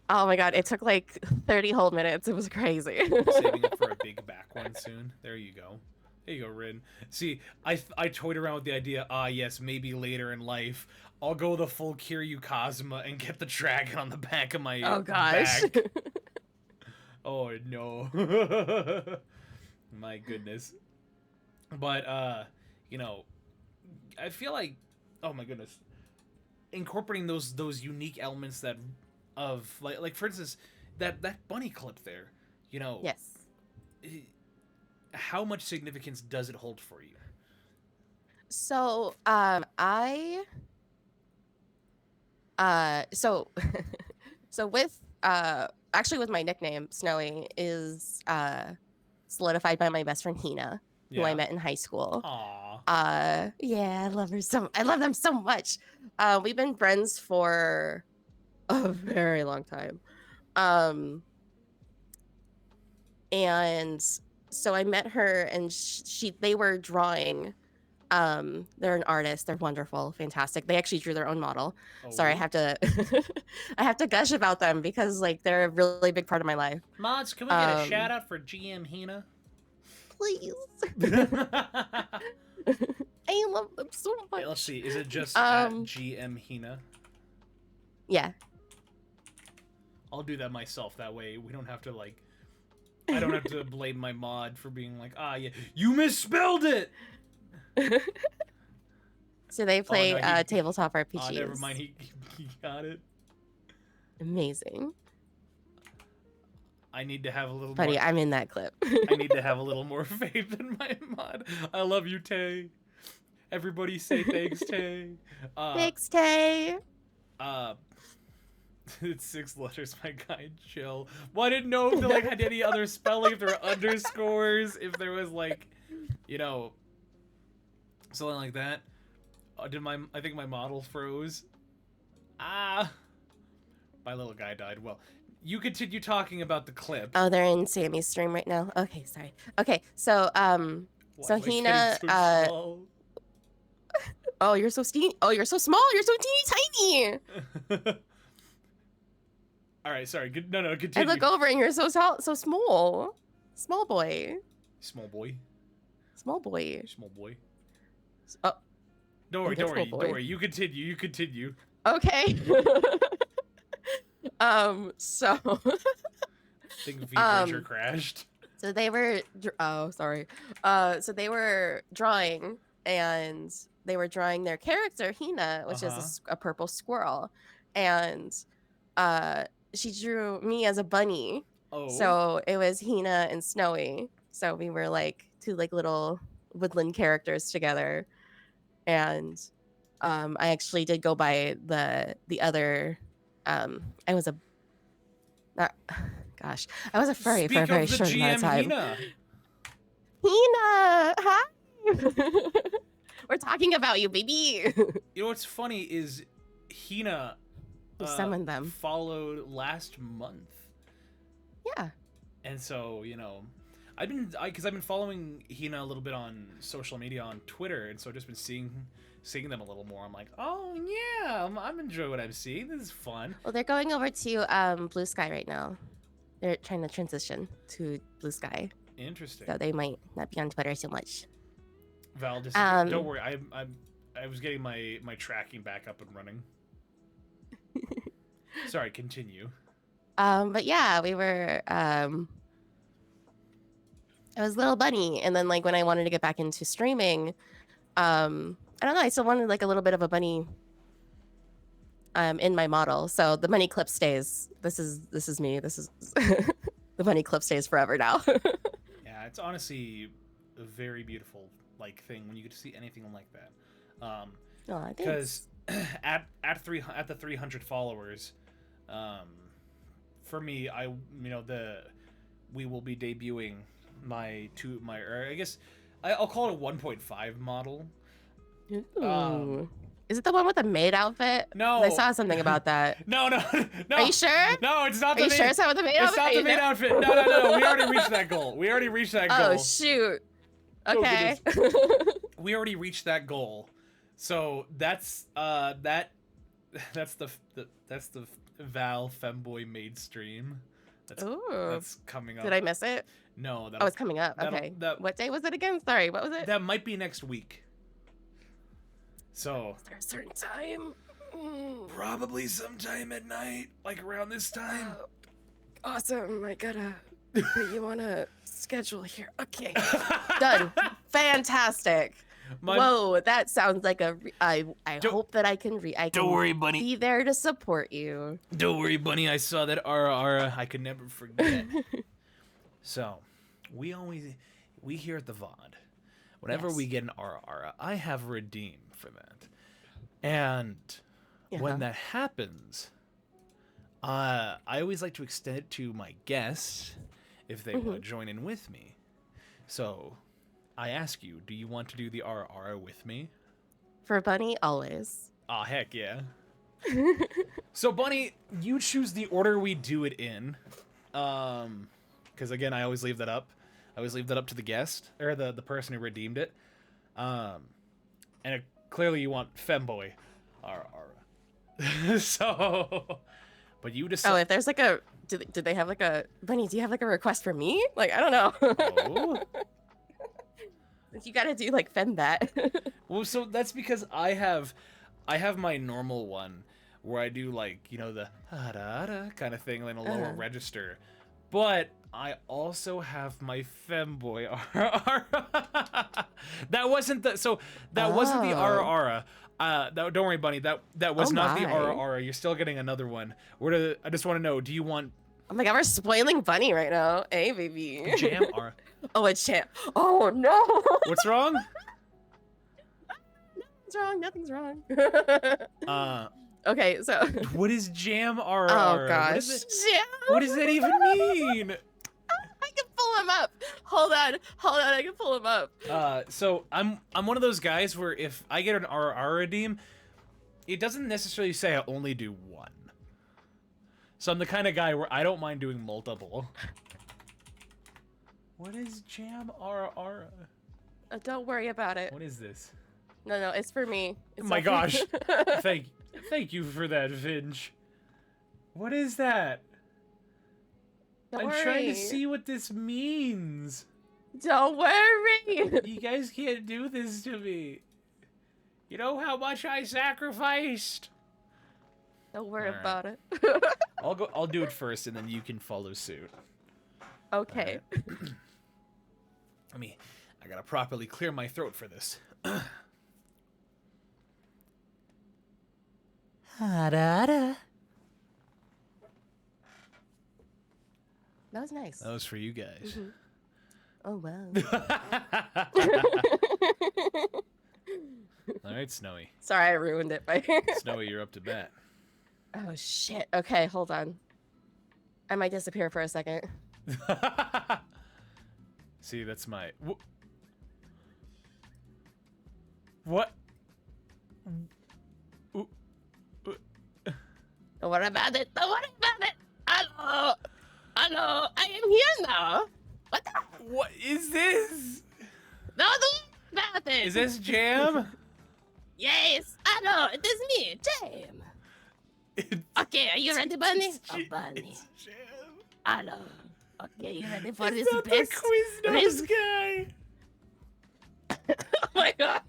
Oh my god, it took like 30 whole minutes. It was crazy. Saving up for a big back one soon. There you go. There you go, Rin. See, I toyed around with the idea. Yes, maybe later in life I'll go the full Kiryu Kazuma and get the dragon on the back of my Oh gosh. back. Oh no. My goodness. But I feel like, oh my goodness, incorporating those unique elements that of like for instance that bunny clip there, Yes. how much significance does it hold for you? So, I so so with actually with my nickname Snowy is solidified by my best friend Hina, who I Yeah. met in high school. Aw. Yeah, I love them so much. We've been friends for a very long time. And so I met her and they were drawing. They're an artist. They're wonderful, fantastic. They actually drew their own model. Sorry, I Oh. have to I have to gush about them because like they're a really big part of my life. Mods, can we get a shout out for GM Hina? Please. I love them so much. Hey, let's see. Is it just at GM Hina? Yeah. I'll do that myself. That way we don't have to I don't have to blame my mod for being like, yeah, you misspelled it. So they play no, tabletop RPGs. Never mind. He got it. Amazing. I need to have a little Buddy, more. I'm in that clip. I need to have a little more faith in my mod. I love you, Tay. Everybody say thanks, Tay. Thanks, Tay. It's 6 letters, my guy. Chill. Well, I didn't know if there had any other spelling, if there were underscores, if there was something like that. I think my model froze. My little guy died. Well, you continue talking about the clip. Oh, they're in Sammy's stream right now. Okay, sorry. Okay, so so Hina oh, you're so small. You're so teeny tiny. All right, sorry. No, I continue. look over and you're so tall, so small. Small boy. Small boy. Small boy. Small boy. Oh, Don't worry, okay, don't worry, small don't boy. worry. You continue. You continue. Okay. So. I think V-Bridger crashed. So they were. Oh, sorry. So they were drawing, and they were drawing their character Hina, which is a purple squirrel, and she drew me as a bunny. Oh. So it was Hina and Snowy. So we were like two like little woodland characters together, and I actually did go by the other. I was a. Gosh, I was a furry for a very short amount of time. Hina. Hina, hi. We're talking about you, baby. You know what's funny is Hina summoned them. Followed last month. Yeah. And so, you know, I've been following Hina a little bit on social media on Twitter, and so I've just been seeing them a little more. I'm like, oh yeah, I'm enjoying what I'm seeing. This is fun. Well, they're going over to Blue Sky right now. They're trying to transition to Blue Sky. Interesting. So they might not be on Twitter so much. Val, just don't worry. I was getting my tracking back up and running. Sorry, continue. But yeah, we were. I was Little Bunny, and then like when I wanted to get back into streaming, I don't know. I still wanted like a little bit of a bunny. In my model, so the bunny clip stays. This is me. This is the bunny clip stays forever now. Yeah, it's honestly a very beautiful like thing when you get to see anything like that. Because at the 300 followers, for me, we will be debuting I'll call it a 1.5 model. Is it the one with the maid outfit? No. I saw something about that. No. Are you sure? No, it's not the maid. Are you sure it's not with the maid outfit? It's not the maid outfit. No. We already reached that goal. Oh, shoot. Okay. We already reached that goal. So that's the Val Femboy maid stream. That's coming up. Did I miss it? No. It's coming up. Okay. What day was it again? Sorry, what was it? That might be next week. So. Is there a certain time? Probably sometime at night, like around this time. Awesome. I gotta put you on a schedule here. Okay. Done. Fantastic. Whoa, that sounds like I hope that I can don't worry, bunny. Be there to support you. Don't worry, bunny. I saw that Ara. I could never forget. So, we here at the VOD, whenever we get an Ara, I have redeemed for that. And when that happens, I always like to extend it to my guests if they want to join in with me. So, I ask you, do you want to do the RR with me? For Bunny, always. Aw, heck yeah. So, Bunny, you choose the order we do it in. Because, again, I always leave that up. I always leave that up to the guest, or the person who redeemed it. And clearly you want Femboy. RR. So, but you decide. Oh, if there's like a... Did they have like a... Bunny, do you have like a request for me? Like, I don't know. Oh. You gotta do like Fembat. Well, so that's because I have my normal one where I do like, you know, the da-da-da kind of thing in a lower register. But I also have my Femboy RR. That wasn't the wasn't the RR. Don't worry, Bunny. That was not the RR. You're still getting another one. I just want to know, do you want... Oh my god, we're spoiling Bunny right now. Hey, baby. Jam R. Oh, it's Jam. Oh, no. What's wrong? Nothing's wrong. Okay, so... What is Jam RR? Oh, gosh. What does that even mean? I can pull him up. Hold on. I can pull him up. So I'm one of those guys where if I get an RR redeem, it doesn't necessarily say I only do one. So I'm the kind of guy where I don't mind doing multiple. What is Jam RR? Don't worry about it. What is this? No, it's for me. It's oh my gosh. Thank you for that, Vinge. What is that? Don't I'm worry. trying to see what this means. Don't worry. You guys can't do this to me. You know how much I sacrificed? Don't worry Alright. about it. I'll do it first, and then you can follow suit. Okay. I gotta properly clear my throat for this. That was nice. That was for you guys. Mm-hmm. Oh, wow. All right, Snowy. Sorry, I ruined it by... Snowy, you're up to bat. Oh, shit. Okay, hold on. I might disappear for a second. See, that's my... What? Don't worry about it. Don't worry about it. Hello. Hello. I am here now. What the... What is this? No, don't worry about it. Is this Jam? Yes. Hello. It is me, Jam. Okay, are you ready, Bunny? Oh, Bunny. It's Jam. Hello. Okay, you ready for Is this that best? the Quiznos guy? Oh my god.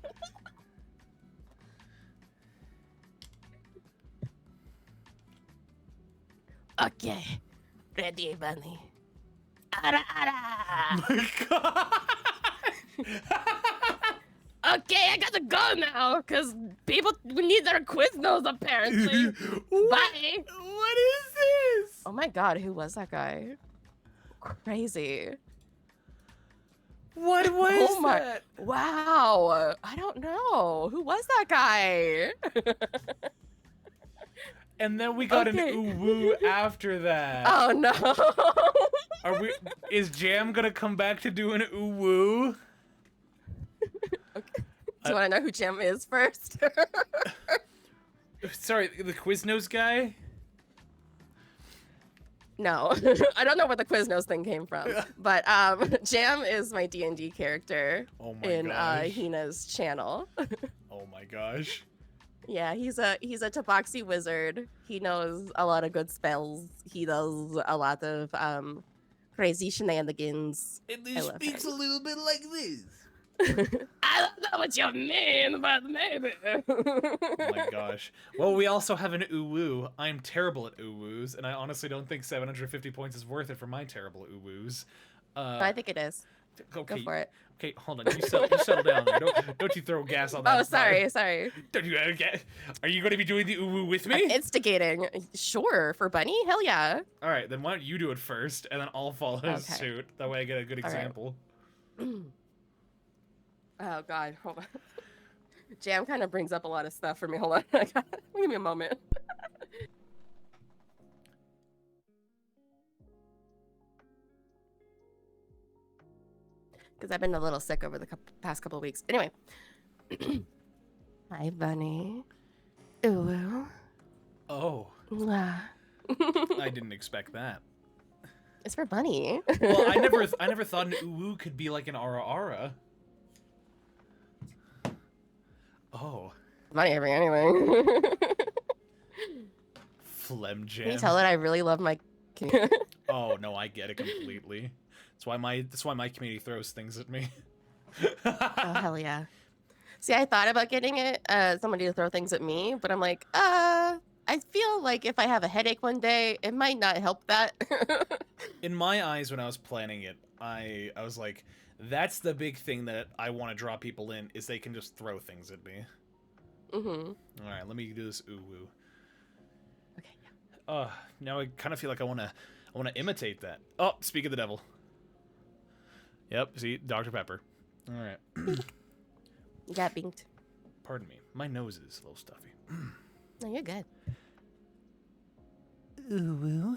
Okay, ready, Bunny. Ara, ara. My God. Okay, I gotta go now, because people need their Quiznos, apparently. What? Bye. What is this? Oh my god, who was that guy? Crazy. What was Oh my- that? Wow. I don't know. Who was that guy? And then we got Okay. an ooh-woo after that. Oh no. Is Jam gonna come back to do an ooh-woo? Okay. Do you want to know who Jim is first? Sorry, the Quiznos guy? No, I don't know where the Quiznos thing came from, but Jam is my D&D character Oh my in gosh. Hina's channel. Oh my gosh. Yeah, he's a Tabaxi wizard. He knows a lot of good spells. He does a lot of crazy shenanigans. And I love speaks a little bit like this. I don't know what you mean, but maybe. Oh my gosh. Well, we also have an ooh-woo. I'm terrible at ooh-woos, and I honestly don't think 750 points is worth it for my terrible ooh-woos. I think it is. Okay, Go for it. Okay, hold on. You settle down there. Don't you throw gas on that. Oh, sorry. Don't you get? Are you going to be doing the ooh-woo with me? I'm instigating. Sure, for Bunny? Hell yeah. All right, then why don't you do it first, and then I'll follow Okay. suit. That way I get a good All right. example. Oh god, hold on. Jam kind of brings up a lot of stuff for me. Hold on. Give me a moment. Because I've been a little sick over the past couple of weeks. Anyway. Hi, Bunny. Ooh. Oh, Mwah. I didn't expect that. It's for Bunny. Well, I never thought an ooh-woo could be like an ara-ara. Oh. Bunny every anyway. Phlegm Jam. Can you tell that I really love my community? Oh no, I get it completely. That's why my community throws things at me. Oh hell yeah. See, I thought about getting it, somebody to throw things at me, but I'm like, I feel like if I have a headache one day, it might not help that. In my eyes, when I was planning it, I was like, that's the big thing that I want to draw people in, is they can just throw things at me. Mm-hmm. All right, let me do this ooh-woo. Okay. Yeah. Now I kind of feel like I want to imitate that. Oh, speak of the devil. Yep, see, Dr. Pepper. All right. You got binked. Pardon me, my nose is a little stuffy. No, you're good. Ooh-woo.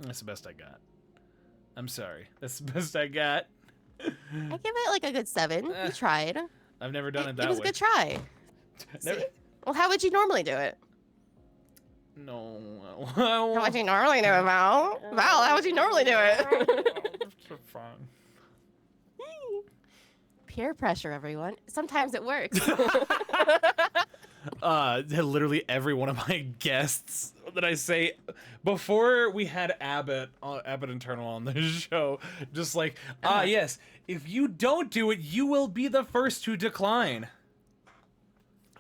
That's the best I got. I'm sorry. That's the best I got. I give it like a good 7. You tried. I've never done it that It was way. a good try. Never- See? Well, how would you normally do it? No. How would you normally do it, Val? Val, how would you normally do it? Fine. Peer pressure, everyone. Sometimes it works. Literally every one of my guests that I say before we had Abbott Internal on the show, just like, yes, if you don't do it, you will be the first to decline.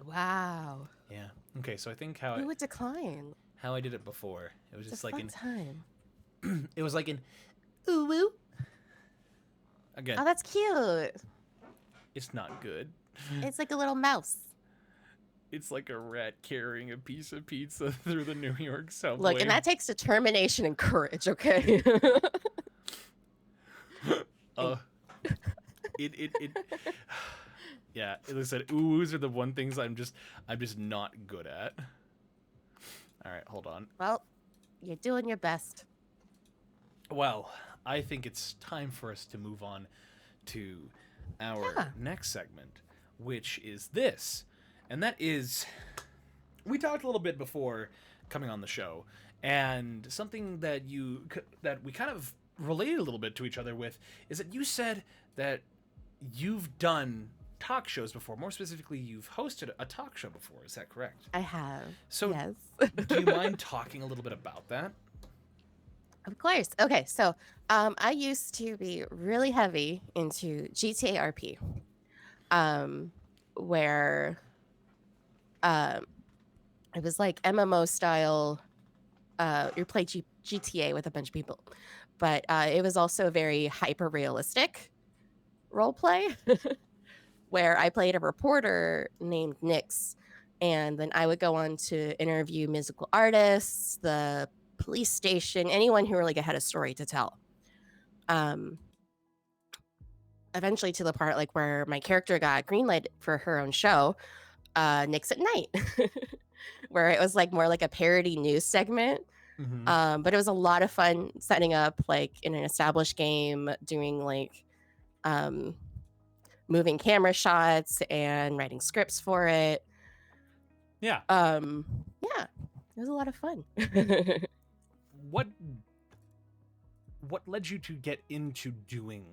Wow. Yeah. Okay, so I think Who would decline? how I did it before. It was just It's a like fun time. it was like an ooh woo. Again, Oh, that's cute. it's not good. It's like a little mouse. It's like a rat carrying a piece of pizza through the New York subway. Look, and that takes determination and courage, okay? Yeah, it looks like oohs are the one things I'm just not good at. All right, hold on. Well, you're doing your best. Well, I think it's time for us to move on to our next segment, which is this. And that is, we talked a little bit before coming on the show, and something that we kind of related a little bit to each other with is that you said that you've done talk shows before. More specifically, you've hosted a talk show before. Is that correct? I have. So, yes. Do you mind talking a little bit about that? Of course. Okay, so I used to be really heavy into GTA RP, where it was like MMO style. You play GTA with a bunch of people, but it was also very hyper realistic role play, where I played a reporter named Nyx, and then I would go on to interview musical artists, the police station, anyone who really had a story to tell. Eventually to the part like where my character got greenlit for her own show, Nyx at Night, where it was like more like a parody news segment. Mm-hmm. But it was a lot of fun setting up like in an established game, doing like moving camera shots and writing scripts for it. Yeah. Yeah, it was a lot of fun. What led you to get into doing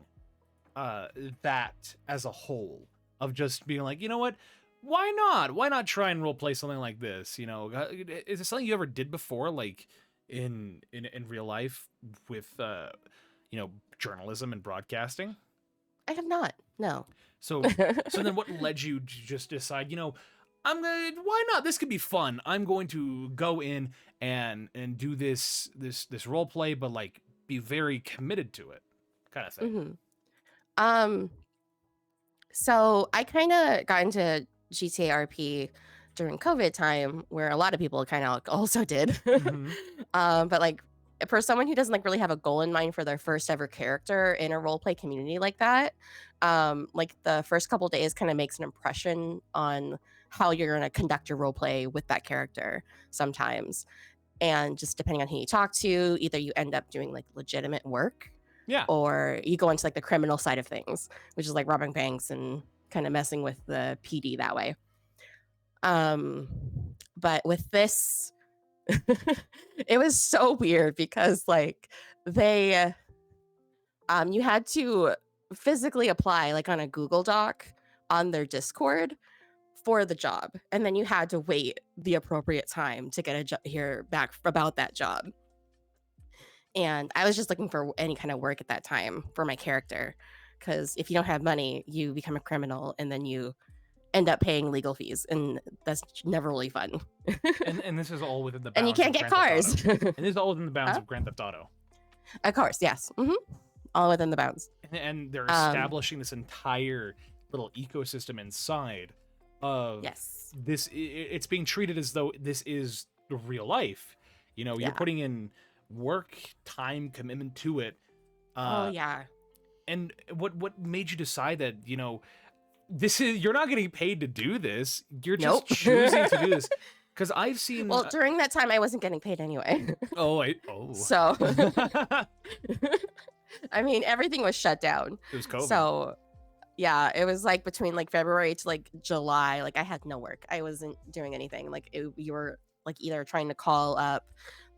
that as a whole, of just being like, you know what, why not try and role play something like this? You know, is it something you ever did before, like in real life with you know, journalism and broadcasting? I have not. No. So then what led you to just decide, you know, why not? This could be fun. I'm going to go in and do this role play, but like be very committed to it, kind of thing. Mm-hmm. So I kind of got into GTA RP during COVID time, where a lot of people kind of also did. Mm-hmm. But like for someone who doesn't like really have a goal in mind for their first ever character in a role play community like that, like the first couple days kind of makes an impression on how you're going to conduct your role play with that character sometimes. And just depending on who you talk to, either you end up doing like legitimate work, Yeah. or you go into like the criminal side of things, which is like robbing banks and kind of messing with the PD that way. But with this, it was so weird because like they you had to physically apply like on a Google Doc on their Discord for the job, and then you had to wait the appropriate time to get hear back about that job. And I was just looking for any kind of work at that time for my character, because if you don't have money, you become a criminal, and then you end up paying legal fees, and that's never really fun. and this is all within the bounds and you can't get cars. And this is all within the bounds of Grand Theft Auto. Of course, yes. All within the bounds. And they're establishing this entire little ecosystem inside of this. It's being treated as though this is real life. You know, you're putting in work, time, commitment to it. And what made you decide that, you know, this is, you're not getting paid to do this, you're just choosing to do this? Because I've seen, well, during that time I wasn't getting paid anyway. So I mean, everything was shut down. It was COVID. So yeah, it was like between like February to like July, like I had no work. I wasn't doing anything. Like you were like either trying to call up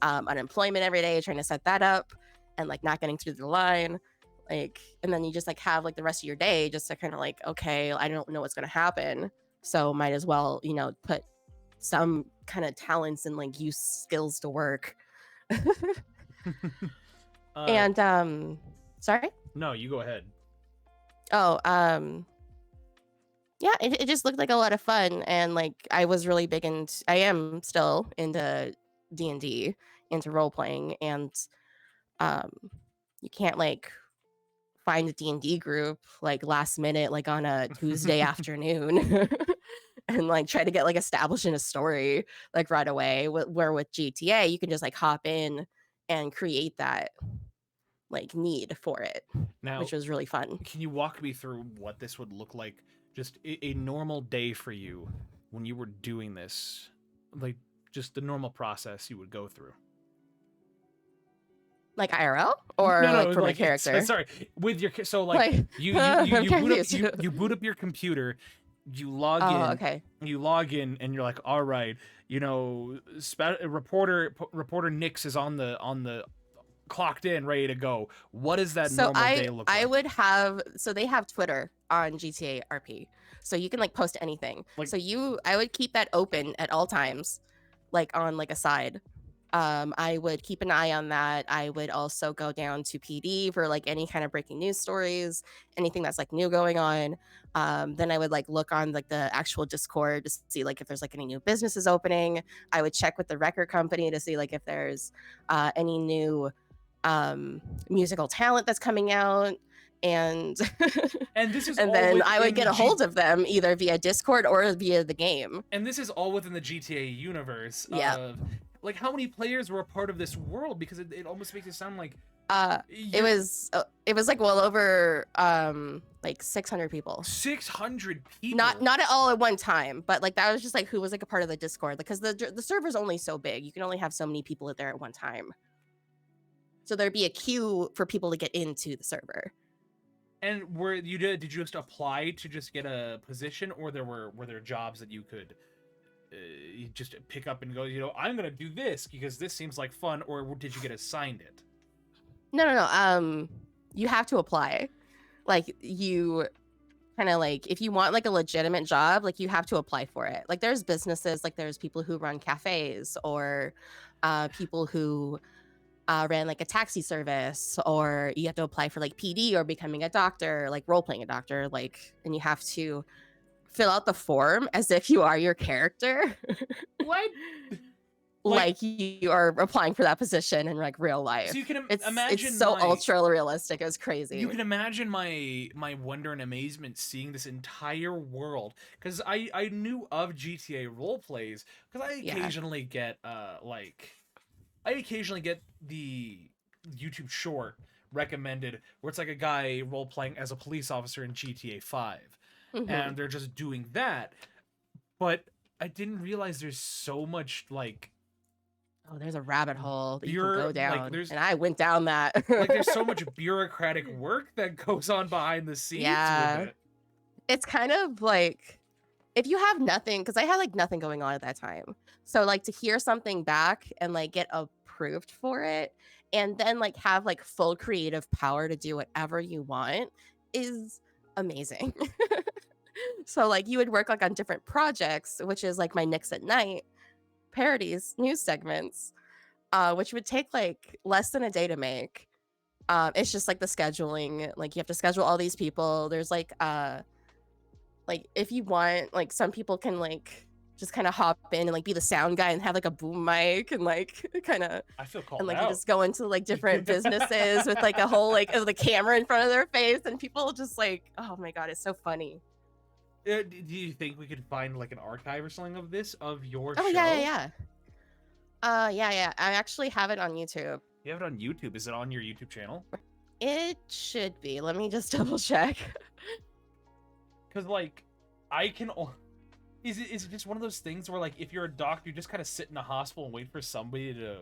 unemployment every day, trying to set that up, and like not getting through the line, like, and then you just like have like the rest of your day just to kind of like, okay, I don't know what's going to happen, so might as well, you know, put some kind of talents and like use skills to work. And sorry? No, you go ahead. Oh, yeah, it just looked like a lot of fun, and like I was really big into, I am still into D&D, into role playing, and um you can't like find a D&D group like last minute like on a Tuesday afternoon and like try to get like established in a story like right away. Where with GTA you can just like hop in and create that like need for it, Now, which was really fun. can you walk me through what this would look like? Just a normal day for you when you were doing this, like just the normal process you would go through. Like IRL or No, like for my like character? sorry, with your so Like I'm you boot up confused. you boot up your computer, you log Oh, in, okay. you log in, and you're like, all right, you know, reporter Nix is on the clocked in, ready to go. What does that So normal day look I like? would have, so they have Twitter on GTA RP. So you can like post anything. Like, So I would keep that open at all times, like on like a side. I would keep an eye on that. I would also go down to PD for like any kind of breaking news stories, anything that's like new going on. Then I would like look on like the actual Discord to see like if there's like any new businesses opening. I would check with the record company to see like if there's any new musical talent that's coming out, and and this is and all then I would within get the a hold of them either via Discord or via the game. and this is all within the GTA universe Yeah. of like how many players were a part of this world, because it almost makes it sound like It was like well over like 600 people. 600 people. Not at all at one time, but like that was just like who was like a part of the Discord, because the server's only so big. You can only have so many people there at one time. So there'd be a queue for people to get into the server. And did you just apply to just get a position, or were there jobs that you could you just pick up and go, you know, I'm gonna do this because this seems like fun, or did you get assigned it? No. You have to apply. Like you kind of like, if you want like a legitimate job, like you have to apply for it. Like there's businesses, like there's people who run cafes, or people who ran like a taxi service, or you have to apply for like PD or becoming a doctor, like role playing a doctor, like, and you have to fill out the form as if you are your character. What? Like you are applying for that position in like real life. So you can It's so ultra realistic. It was crazy. You can imagine my wonder and amazement seeing this entire world, because I knew of GTA role plays because I occasionally get I occasionally get the YouTube short recommended where it's like a guy role playing as a police officer in GTA 5, and they're just doing that. But I didn't realize there's so much like, oh, there's a rabbit hole that you can go down, like, and I went down that. Like there's so much bureaucratic work that goes on behind the scenes with it. It's kind of like, if you have nothing, because I had like nothing going on at that time. So like to hear something back and like get approved for it, and then like have like full creative power to do whatever you want is amazing. So like you would work like on different projects, which is like my Nix at Night parodies, news segments, which would take like less than a day to make. It's just like the scheduling, like you have to schedule all these people. There's like if you want, like some people can like just kind of hop in and like be the sound guy and have like a boom mic and like kind of, I feel called and like out. you just go into like different businesses with like a whole like the camera in front of their face, and people just like, oh my god, it's so funny. Do you think we could find like an archive or something of this, of your show? Oh yeah. I actually have it on YouTube. You have it on YouTube. Is it on your YouTube channel? It should be. Let me just double check. Because like, I can. Is it just one of those things where like if you're a doctor, you just kind of sit in a hospital and wait for somebody to,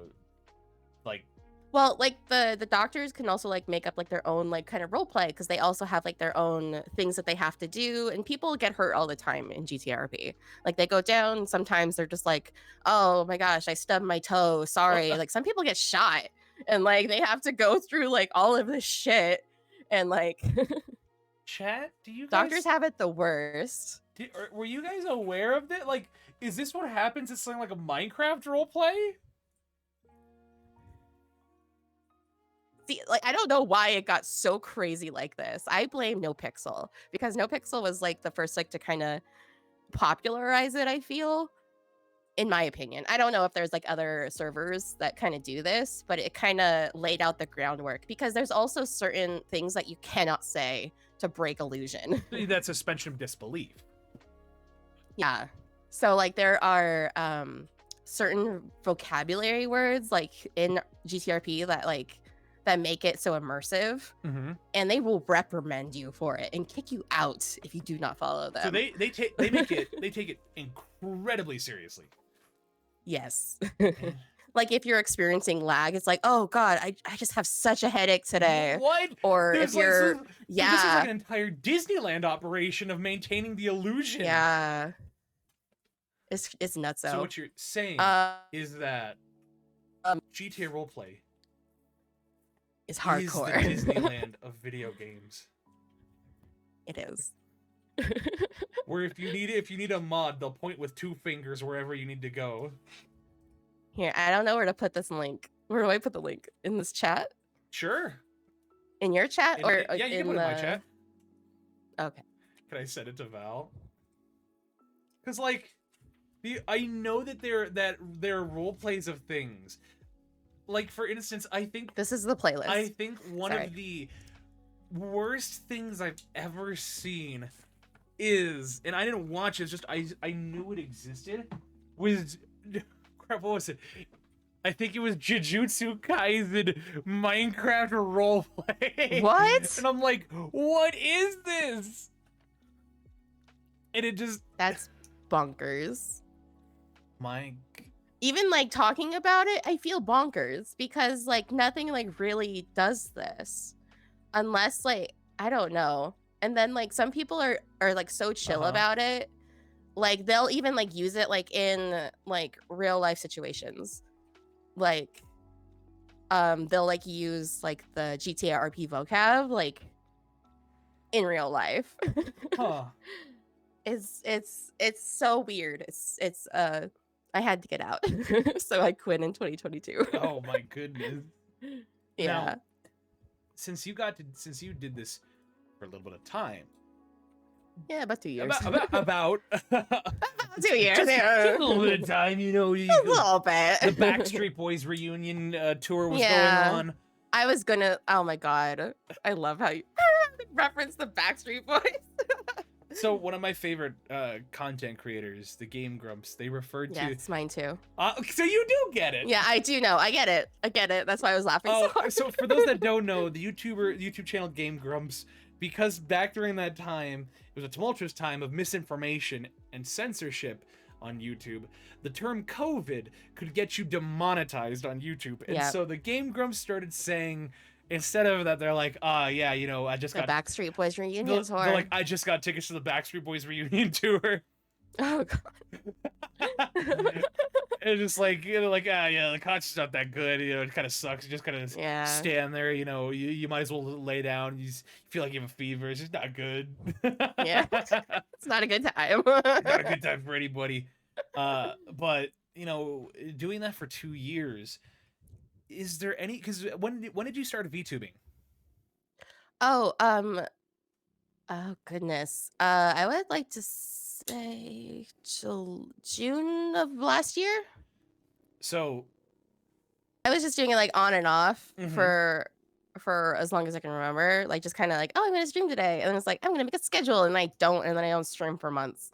like. Well, like the doctors can also like make up like their own like kind of role play, because they also have like their own things that they have to do, and people get hurt all the time in GTRP. Like they go down, sometimes they're just like, oh my gosh, I stubbed my toe, sorry. Like some people get shot, and like they have to go through like all of this shit, and like Chat, do you guys... doctors have it the worst. Were you guys aware of it? Like, is this what happens at something like a Minecraft roleplay? See, like, I don't know why it got so crazy like this. I blame NoPixel because NoPixel was like the first like to kind of popularize it, I feel, in my opinion. I don't know if there's like other servers that kind of do this, but it kind of laid out the groundwork because there's also certain things that you cannot say to break illusion. That suspension of disbelief. Yeah. So like there are certain vocabulary words like in GTRP that make it so immersive, and they will reprimand you for it and kick you out if you do not follow them. So they take it incredibly seriously. Yes. Like if you're experiencing lag, it's like, oh god, I just have such a headache today. What? Or if you're this is like an entire Disneyland operation of maintaining the illusion. Yeah. It's nuts. So what you're saying is that GTA roleplay is hardcore. Is the Disneyland of video games. It is. Where if you need a mod, they'll point with 2 fingers wherever you need to go. Here, I don't know where to put this link. Where do I put the link? In this chat? Sure. In your chat or yeah, you can put it in my chat. Okay. Can I send it to Val? Because like, I know that there are role plays of things. Like for instance, I think this is the playlist. I think one of the worst things I've ever seen is, and I didn't watch it, it's just I knew it existed, was crap, what was it? I think it was Jujutsu Kaisen Minecraft roleplay. What? And I'm like, what is this? And it just... That's bonkers. Even like talking about it, I feel bonkers because like nothing like really does this. Unless like, I don't know. And then like some people are like so chill about it. Like they'll even like use it like in like real life situations. Like they'll like use like the GTA RP vocab like in real life. It's so weird. It's I had to get out. So I quit in 2022. Oh my goodness. Yeah. Now, since you did this for a little bit of time. Yeah, about 2 years. About 2 years. Just a little bit of time, you know. A little bit. The Backstreet Boys reunion tour was going on. I was gonna. Oh my god, I love how you reference the Backstreet Boys. So one of my favorite content creators, the Game Grumps, they referred to... Yeah, it's mine too. So you do get it. Yeah, I do know. I get it. That's why I was laughing so hard. So for those that don't know, the YouTube channel Game Grumps, because back during that time, it was a tumultuous time of misinformation and censorship on YouTube, the term COVID could get you demonetized on YouTube. And so the Game Grumps started saying... Instead of that, they're like, yeah, you know, I just got... The Backstreet Boys reunion tour. They're like, I just got tickets to the Backstreet Boys reunion tour. Oh, God. And just like, you know, like, yeah, the concert's not that good. You know, it kind of sucks. You just kind of stand there, you know, you might as well lay down. You feel like you have a fever. It's just not good. Yeah. It's not a good time. Not a good time for anybody. But, you know, doing that for 2 years... Is there any... Because when did you start VTubing? Oh, goodness. I would like to say June of last year. So... I was just doing it like on and off for as long as I can remember. Like just kind of like, oh, I'm going to stream today. And then it's like, I'm going to make a schedule. And I don't. And then I don't stream for months.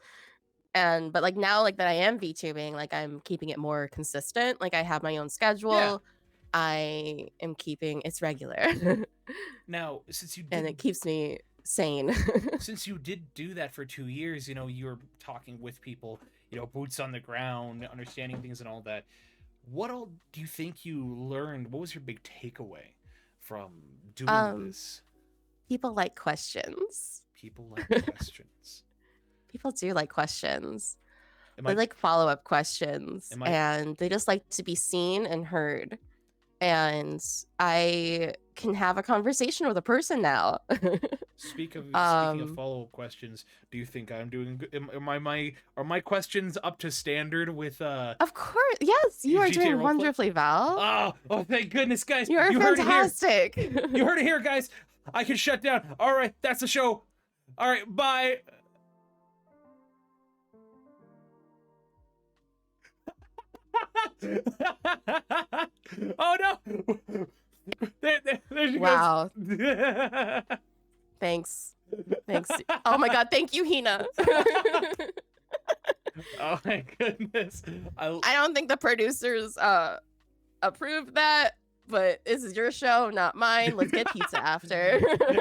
But like now like that I am VTubing, like I'm keeping it more consistent. Like I have my own schedule. Yeah. I am keeping it's regular. Now, since you did, and it keeps me sane. Since you did do that for 2 years, you know, you were talking with people, you know, boots on the ground, understanding things and all that. What all do you think you learned? What was your big takeaway from doing this? People like questions. People like questions. People do like questions. They like follow-up questions, and they just like to be seen and heard. And I can have a conversation with a person now. Speaking of um, follow-up questions, do you think I'm doing good? Are my questions up to standard with of course, yes, you are GTA doing roleplay? wonderfully, Val. Oh, thank goodness, guys! You are You heard it here. fantastic. You heard it here, guys. I can shut down. All right, that's the show. All right, bye. Oh no! There she Wow. goes. Thanks. Thanks. Oh my god, thank you, Hina. Oh my goodness. I don't think the producers approved that, but this is your show, not mine. Let's get pizza after.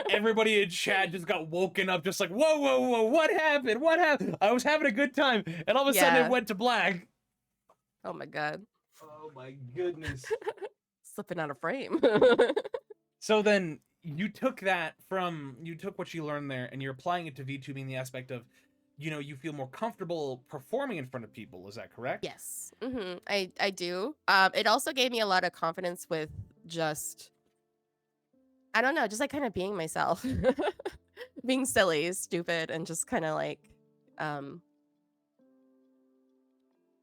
Everybody in chat just got woken up, just like, whoa, whoa, whoa, what happened? What happened? I was having a good time, and all of a sudden Yeah. it went to black. Oh my god. Oh my goodness. Slipping out of frame. So then you took what you learned there and you're applying it to VTubing, the aspect of, you feel more comfortable performing in front of people. Is that correct? Yes. I do. It also gave me a lot of confidence with just, I don't know, just like kind of being myself. Being silly, stupid, and just kind of like, um,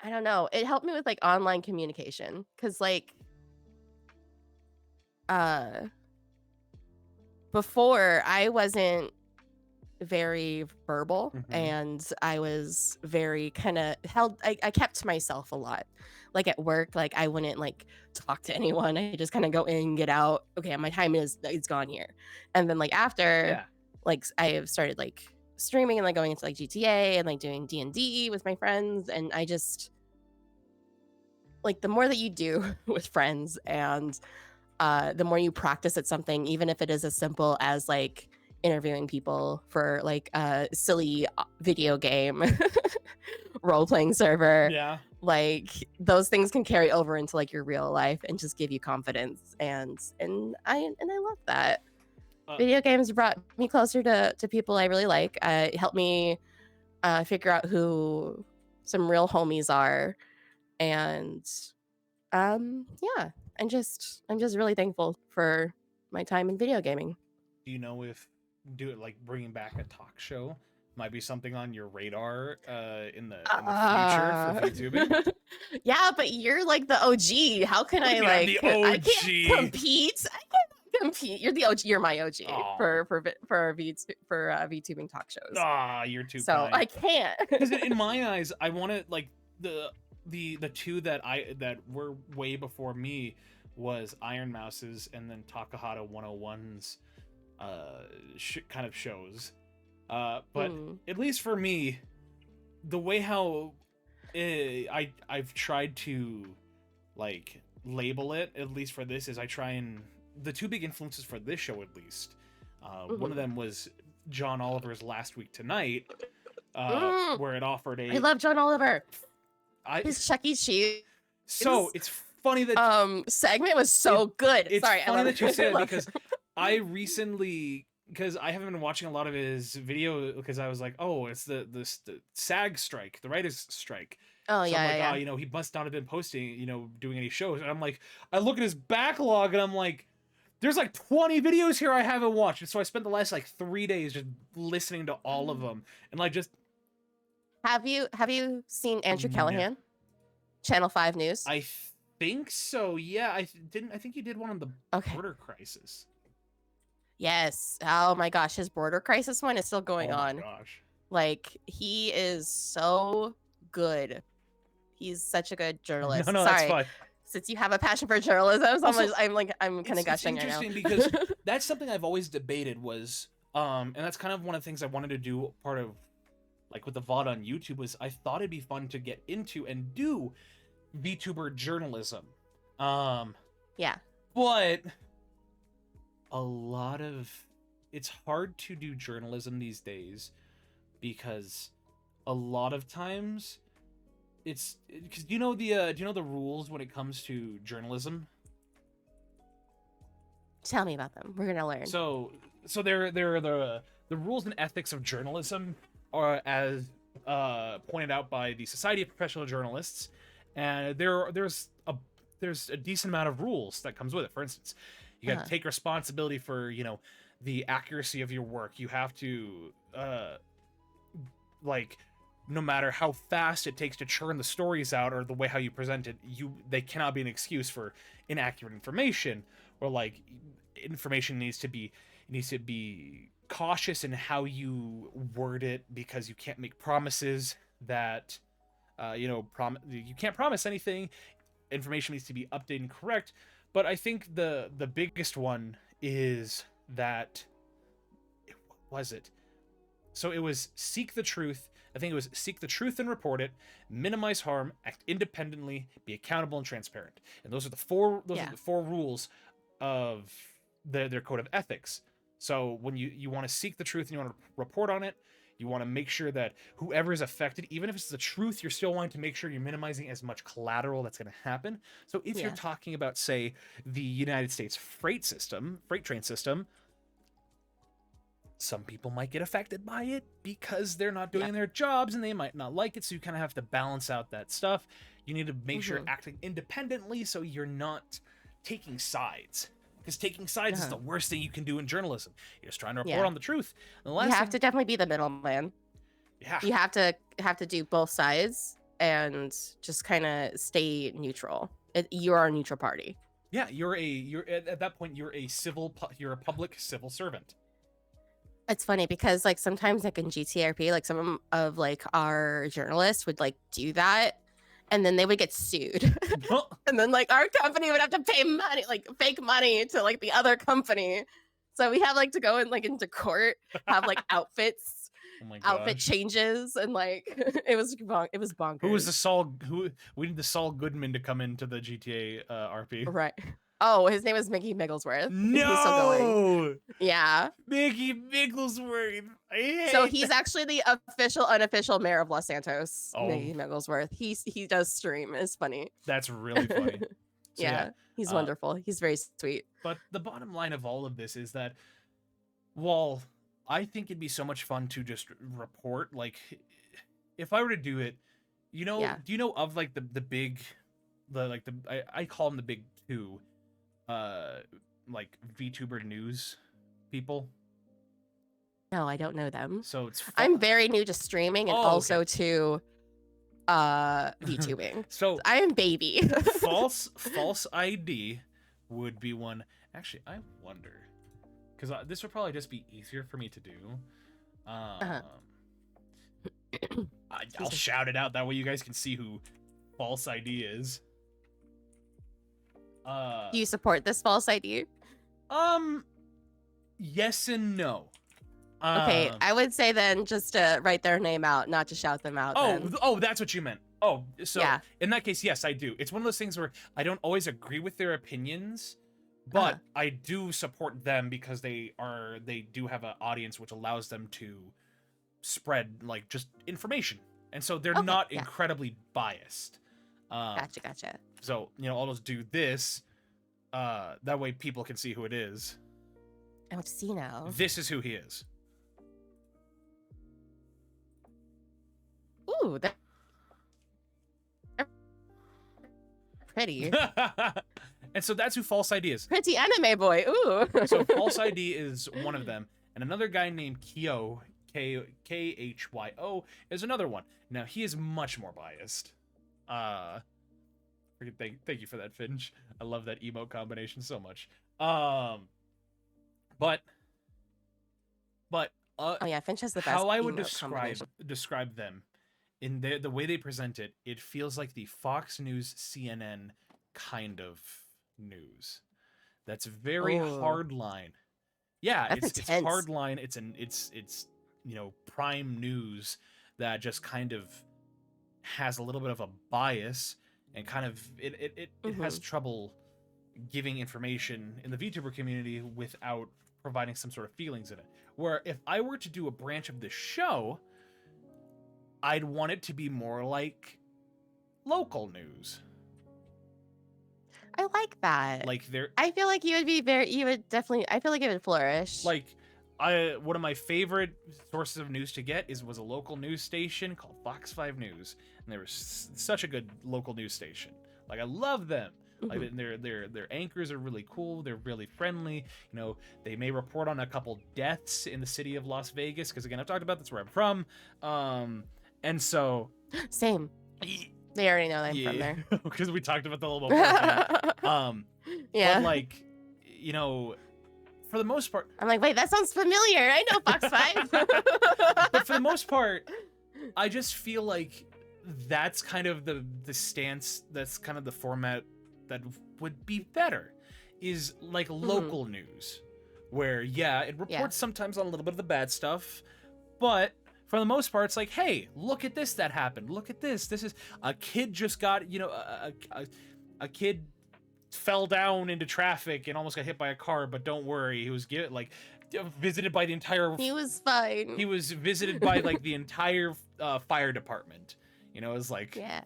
I don't know. It helped me with like online communication. Cause like, uh, before I wasn't very verbal and I was very kind of I kept to myself a lot. Like at work, like I wouldn't like talk to anyone. I just kind of go in, get out. Okay, my time it's gone here. And then like after, Yeah. like I have started like streaming and like going into like GTA and like doing D&D with my friends, and I just like the more that you do with friends and the more you practice at something, even if it is as simple as like interviewing people for like a silly video game role-playing server, Yeah. like those things can carry over into like your real life and just give you confidence, and I love that. Video games brought me closer to people I really like. It helped me figure out who some real homies are, and yeah, I'm just really thankful for my time in video gaming. Do you know if bringing back a talk show might be something on your radar in the future for VTubing? Yeah, but you're like the OG. How can I like? The OG. I can't compete. I can't compete. You're the OG. You're my OG for VTubing talk shows. You're too so kind. I can't. Because in my eyes, I want to like the two that were way before me was Iron Mouse's and then Takahata 101's kind of shows. But at least for me, the way how I've tried to like label it, at least for this, is I try and the two big influences for this show at least. One of them was John Oliver's Last Week Tonight, where it offered a. I love John Oliver. His Chuck E. Cheese. So it's funny that segment was so good. It's Sorry, funny that you say that because I recently, because I haven't been watching a lot of his video because I was like, oh, it's the SAG strike, the writers strike. Oh, so yeah, I'm like, yeah. Oh, he must not have been posting, doing any shows. And I'm like, I look at his backlog and I'm like, there's like 20 videos here I haven't watched. And so I spent the last like 3 days just listening to all of them and like just. Have you seen Andrew Callahan? Channel 5 News? I think so. Yeah, I think he did one on the border crisis. Yes. Oh my gosh, his border crisis one is still going on. Oh my gosh. Like he is so good. He's such a good journalist. No, Sorry. that's fine. Since you have a passion for journalism, Also, I'm kind of gushing right now. It's interesting because that's something I've always debated was, and that's kind of one of the things I wanted to do part of, like with the VOD on YouTube, was I thought it'd be fun to get into and do VTuber journalism. Yeah. But it's hard to do journalism these days because a lot of times it's because do you know the rules when it comes to journalism? Tell me about them. We're gonna learn. So there are the rules and ethics of journalism are as pointed out by the Society of Professional Journalists, and there's a decent amount of rules that comes with it. For instance, You got to take responsibility for, the accuracy of your work. You have to, like, no matter how fast it takes to churn the stories out or the way how you present it, they cannot be an excuse for inaccurate information, or like information needs to be cautious in how you word it, because you can't make promises that you can't promise anything. Information needs to be updated and correct. But I think the biggest one is that, what was it? So it was seek the truth. I think it was seek the truth and report it, minimize harm, act independently, be accountable and transparent. And those are the four rules of their code of ethics. So when you want to seek the truth and you want to report on it, you want to make sure that whoever is affected, even if it's the truth, you're still wanting to make sure you're minimizing as much collateral that's going to happen. So if you're talking about, say, the United States freight train system, some people might get affected by it because they're not doing their jobs and they might not like it. So you kind of have to balance out that stuff. You need to make sure you're acting independently so you're not taking sides. Because taking sides is the worst thing you can do in journalism. You're just trying to report on the truth. And the you have to definitely be the middleman. Yeah. You have to do both sides and just kind of stay neutral. You are a neutral party. Yeah, you're at that point you're a public civil servant. It's funny because like sometimes like in GTRP, like some of like our journalists would like do that, and then they would get sued. And then like our company would have to pay money, like fake money, to like the other company. So we have like to go in like into court, have like outfits, outfit changes, and like it was bonkers. Who was we need the Saul Goodman to come into the GTA RP. Right. Oh, his name was Mickey Migglesworth. No! He's still going. Yeah. Mickey Migglesworth. So he's actually the unofficial mayor of Los Santos. Oh. Mickey Migglesworth. He does stream. It's funny. That's really funny. So, yeah, he's wonderful. He's very sweet. But the bottom line of all of this is that, while I think it'd be so much fun to just report, like, if I were to do it, do you know of like the big, I call them the big two, like VTuber news people? No, I don't know them. So it's I'm very new to streaming and also to VTubing. So I am baby. false ID would be one. Actually, I wonder, because this would probably just be easier for me to do. I'll shout it out, that way you guys can see who false ID is. Do you support this false ID? Yes and no. Okay, I would say then just to write their name out, not to shout them out. Oh, that's what you meant. Oh, so in that case, yes, I do. It's one of those things where I don't always agree with their opinions, but I do support them because they do have an audience which allows them to spread like just information, and so they're not incredibly biased. Gotcha. So I'll just do this. That way people can see who it is. I want to see now. This is who he is. Ooh, that's pretty. And so that's who false ID is. Pretty anime boy. Ooh. So false ID is one of them, and another guy named Kyo, Khyo, is another one. Now he is much more biased. Thank you for that, Finch. I love that emote combination so much. But oh yeah, Finch has the best. How I would describe them in the way they present it, it feels like the Fox News, CNN kind of news. That's very hardline. Yeah, it's hardline. It's prime news that just kind of has a little bit of a bias, and kind of it has trouble giving information in the VTuber community without providing some sort of feelings in it. Where if I were to do a branch of this show, I'd want it to be more like local news. I like that. Like I feel like I feel like it would flourish. Like one of my favorite sources of news to get was a local news station called Fox 5 News, and they were such a good local news station. Like I love them. Like Mhm. their anchors are really cool. They're really friendly. You know, they may report on a couple deaths in the city of Las Vegas because again, I've talked about that's where I'm from. And so Same. They already know I'm from yeah, there. because we talked about the little thing. But Yeah. like, you know, for the most part, I'm like, wait, that sounds familiar. I know Fox 5. but for the most part, I just feel like that's kind of the stance, that's kind of the format that would be better, is like local news, where yeah, it reports sometimes on a little bit of the bad stuff, but for the most part, it's like, hey, look at this that happened. Look at this. This is a kid just got, you know, a kid fell down into traffic and almost got hit by a car, but don't worry, he was visited by the entire. He was fine. He was visited by like the entire fire department. You know, it's like, yeah.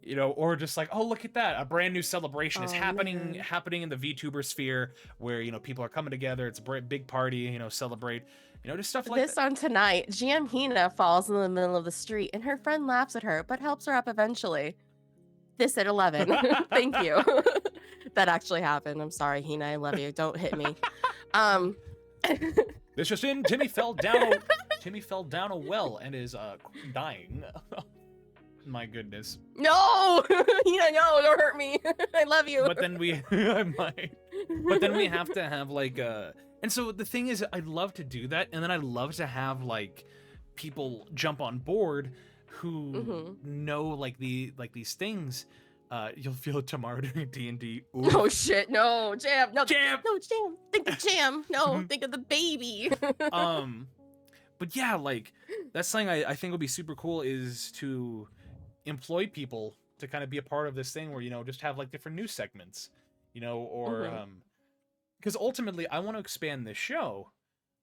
you know, or just like, oh, look at that, a brand new celebration is happening Man. in the VTuber sphere, where, you know, people are coming together. It's a big party, you know, celebrate, you know, just stuff like This that. on tonight, GM Hina falls in the middle of the street and her friend laughs at her but helps her up eventually. This at 11. Thank you. That actually happened. I'm sorry, Hina. I love you. Don't hit me. This just in, Timmy fell down a well and is dying. My goodness. No! Hina, no, don't hurt me. I love you. But then we I might. But then we have to have like and so the thing is, I'd love to do that, and then I'd love to have like people jump on board who know like these things. You'll feel it tomorrow during D&D. Oh shit, no, Jam, no, Jam! no, Jam, think of Jam, no, think of the baby. But yeah, like that's something I think would be super cool, is to employ people to kind of be a part of this thing where, you know, just have like different news segments, you know, or because ultimately I want to expand this show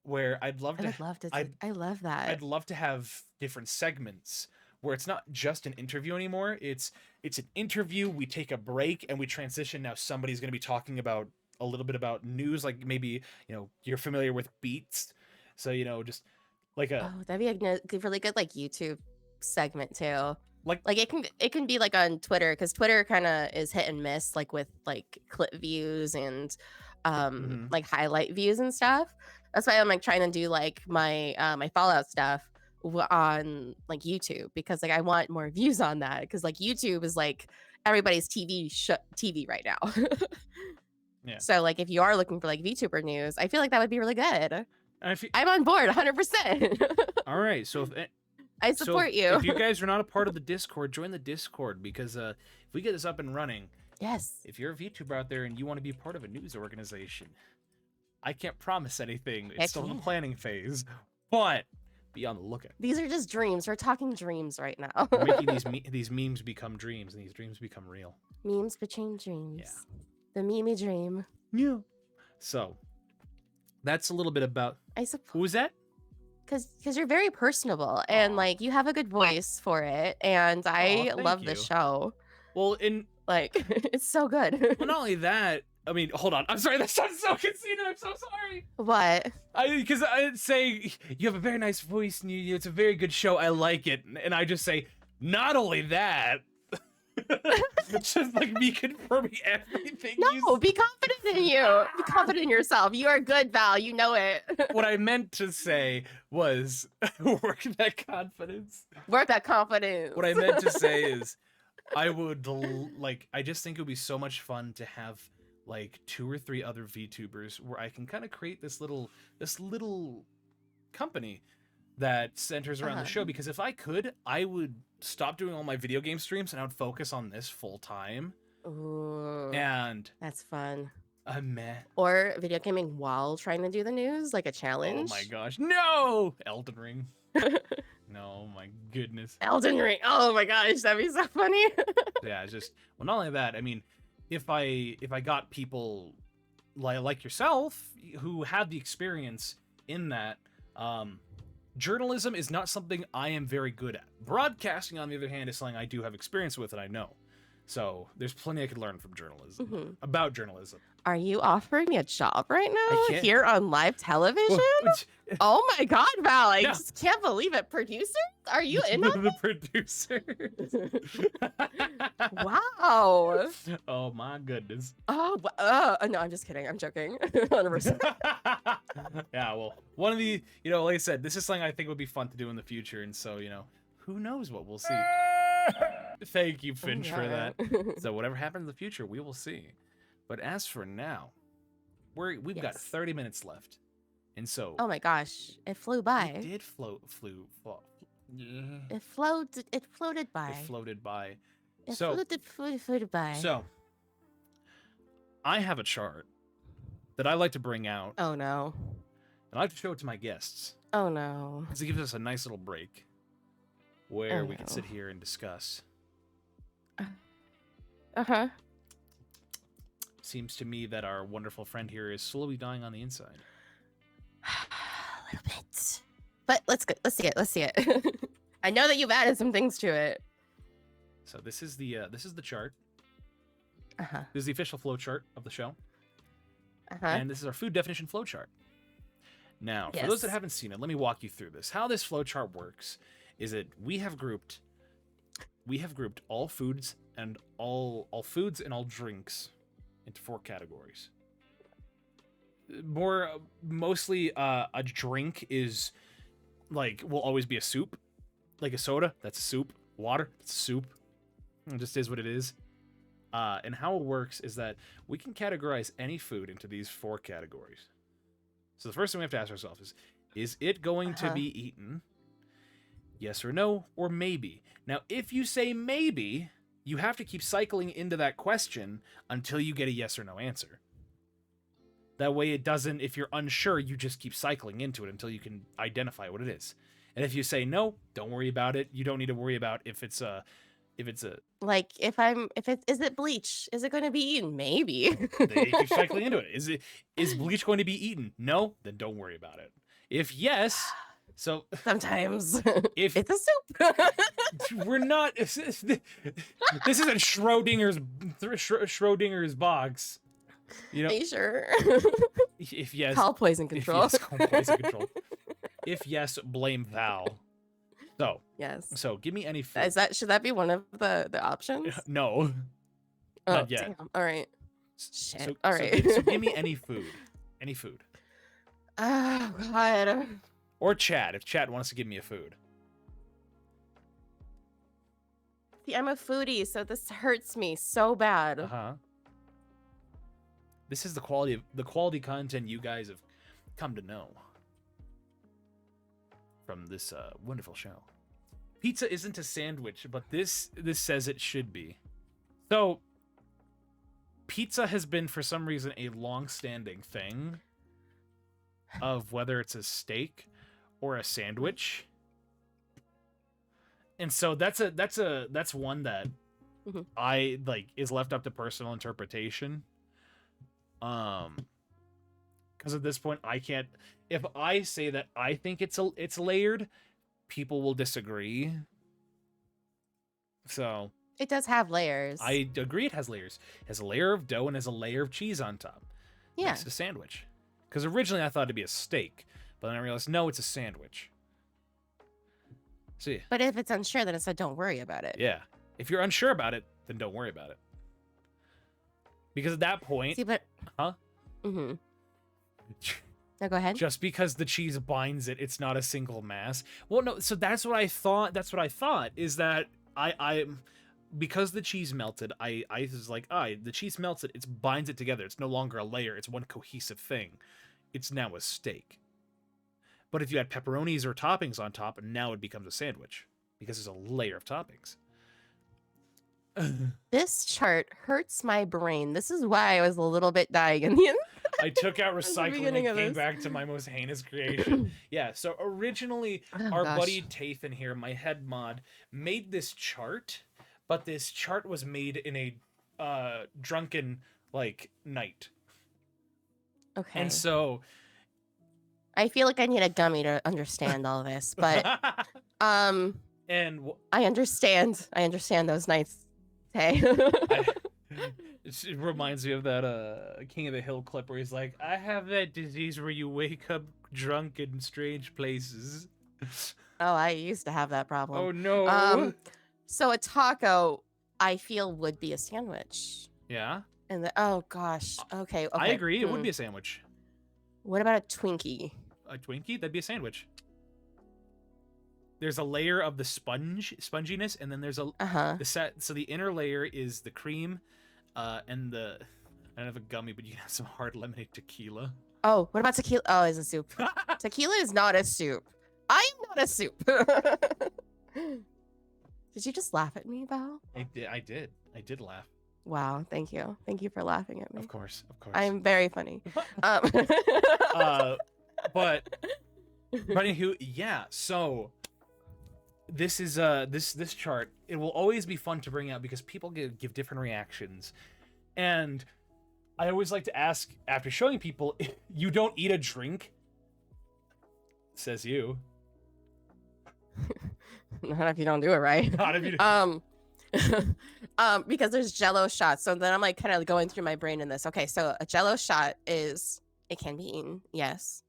where I'd love to. I love that. I'd love to have different segments where it's not just an interview anymore. It's an interview. We take a break and we transition. Now somebody's going to be talking about a little bit about news, like maybe, you know, you're familiar with beats, so, you know, just like a that'd be a really good like YouTube segment too. like it can be like on Twitter, because Twitter kind of is hit and miss, like with like clip views and like highlight views and stuff. That's why I'm like trying to do like my my Fallout stuff on like YouTube, because like I want more views on that, because like YouTube is like everybody's TV right now. Yeah. So like if you are looking for like VTuber news, I feel like that would be really good. I'm on board 100%. All right, so I support you. If you guys are not a part of the Discord, join the Discord, because if we get this up and running, yes, if you're a VTuber out there and you want to be part of a news organization, I can't promise anything. It's still in the planning phase, but be on the lookout. These are just dreams. We're talking dreams right now. We're making these memes become dreams, and these dreams become real. Memes between dreams. Yeah. The Mimi dream. Yeah. So that's a little bit about. Who was that? Because you're very personable and like you have a good voice for it, and I love the show. Well, like it's so good. Well, not only that. I mean, hold on. I'm sorry. That sounds so conceited. I'm so sorry. What? Because I say you have a very nice voice and it's a very good show. I like it, and I just say, not only that. It's just like me confirming everything. No, be confident in you. Be confident in yourself. You are good, Val. You know it. What I meant to say was work that confidence. Work that confidence. What I meant to say is, I would like. I just think it would be so much fun to have like 2 or 3 other VTubers where I can kind of create this little company that centers around the show, because if I could, I would stop doing all my video game streams and I would focus on this full time. Ooh, and that's fun. Meh. Or video gaming while trying to do the news, like a challenge. Oh my gosh, no! Elden Ring. No, my goodness. Elden Ring. Oh my gosh, that'd be so funny. Yeah, it's just, well, not only that, I mean, if I got people like yourself who have the experience in that, journalism is not something I am very good at. Broadcasting, on the other hand, is something I do have experience with and I know. So there's plenty I could learn from journalism, Mhm. about journalism. Are you offering me a job right I now can't. here on live television? Oh my God, Val! I No. just can't believe it. Producers, are you in on The producers. Wow. Oh my goodness. Oh, no, I'm just kidding. I'm joking. 100%. Yeah, well, one of the, you know, like I said, this is something I think would be fun to do in the future, and so, you know, who knows what we'll see. Thank you, Finch, for that. So whatever happens in the future, we will see. But as for now, we've got 30 minutes left, and so. Oh my gosh, it flew by. It did It floated. It floated by. It floated by. It So floated by. So I have a chart that I like to bring out. Oh no. And I like to show it to my guests. Oh no. Because it gives us a nice little break where we can no. sit here and discuss. Uh-huh. Seems to me that our wonderful friend here is slowly dying on the inside. A little bit. But let's see it. Let's see it. I know that you've added some things to it. So this is the chart. Uh-huh. This is the official flow chart of the show. Uh-huh. And this is our food definition flow chart. Now, for those that haven't seen it, let me walk you through this. How this flow chart works is that we have grouped all foods and all foods and all drinks into 4 categories. Mostly a drink is like will always be a soup, like a soda, that's a soup. Water, it's a soup. It just is what it is. And how it works is that we can categorize any food into these 4 categories. So the first thing we have to ask ourselves is it going to be eaten? Yes or no, or maybe. Now, if you say maybe, you have to keep cycling into that question until you get a yes or no answer. That way it doesn't, if you're unsure, you just keep cycling into it until you can identify what it is. And if you say no, don't worry about it. You don't need to worry about if it's a like is it bleach? Is it going to be eaten? Maybe. They keep cycling into it. Is bleach going to be eaten? No, then don't worry about it. If yes, so sometimes if it's a soup. We're not. This isn't Schrodinger's box. You know. Are you sure? If yes, call poison control. If yes, call poison control. If yes, blame Val. So yes. So give me any food. Should that be one of the options? No. Not yet. Damn. All right. Shit. So, all right. So give me any food. Any food. Oh God. Or Chad, if Chad wants to give me a food. See, I'm a foodie, so this hurts me so bad. Uh-huh. This is the quality content you guys have come to know from this wonderful show. Pizza isn't a sandwich, but this says it should be. So, pizza has been, for some reason, a long-standing thing of whether it's a steak or a sandwich. And so that's one that I like is left up to personal interpretation. Because at this point I can't, if I say that I think it's layered, people will disagree. So it does have layers. I agree it has layers. It has a layer of dough and has a layer of cheese on top. Yeah. It's a sandwich. Because originally I thought it'd be a steak, but then I realized no, it's a sandwich. See. But if it's unsure, then it said don't worry about it. Yeah. If you're unsure about it, then don't worry about it. Because at that point, see, but huh? Mm-hmm. No, go ahead. Just because the cheese binds it, it's not a single mass. Well, no. So that's what I thought. That's what I thought is that I because the cheese melted, I was like, the cheese melts it. It binds it together. It's no longer a layer. It's one cohesive thing. It's now a steak. But if you add pepperonis or toppings on top, now it becomes a sandwich because there's a layer of toppings. This chart hurts my brain. This is why I was a little bit dying in the end. I took out recycling and came back to my most heinous creation. Yeah, so originally our buddy Tathan here, my head mod, made this chart, but this chart was made in a drunken night. Okay. And so I feel like I need a gummy to understand all this, but and I understand those nights okay. It reminds me of that King of the Hill clip where he's like, I have that disease where you wake up drunk in strange places. Oh, I used to have that problem. Oh no. So a taco, I feel, would be a sandwich. Yeah, And oh gosh, okay, okay. I agree. It would be a sandwich. What about a Twinkie? A Twinkie? That'd be a sandwich. There's a layer of the sponginess, and then there's the set. So the inner layer is the cream, and I don't have a gummy, but you can have some hard lemonade tequila. Oh, what about tequila? Oh, it's a soup. Tequila is not a soup. I'm not a soup. Did you just laugh at me, Val? I did laugh. Wow, thank you. Thank you for laughing at me. Of course. I'm very funny. But anywho, yeah. So this is this chart. It will always be fun to bring out because people give different reactions, and I always like to ask after showing people, you don't eat a drink? Says you. Not if you don't do it right. Not if you don't. Because there's Jello shots. So then I'm like kind of going through my brain in this. Okay, so a Jello shot it can be eaten. Yes.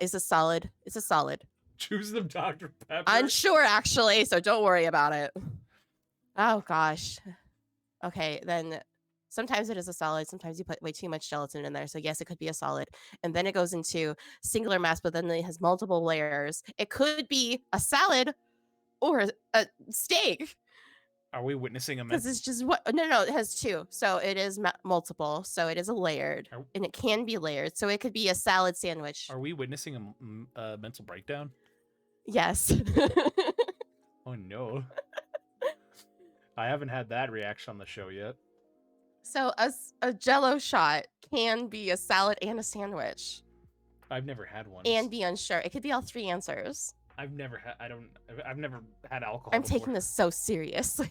Is a solid. It's a solid. Choose the Dr. Pepper. Unsure actually, so don't worry about it. Oh gosh. Okay, then sometimes it is a solid. Sometimes you put way too much gelatin in there. So yes, it could be a solid. And then it goes into singular mass, but then it has multiple layers. It could be a salad or a steak. Are we witnessing a Because it's just what? No, it has two. So it is multiple. So it is a layered, and it can be layered. So it could be a salad sandwich. Are we witnessing a mental breakdown? Yes. Oh no. I haven't had that reaction on the show yet. So a Jello shot can be a salad and a sandwich. I've never had one. And be unsure. It could be all three answers. I've never had alcohol. I'm taking this so seriously.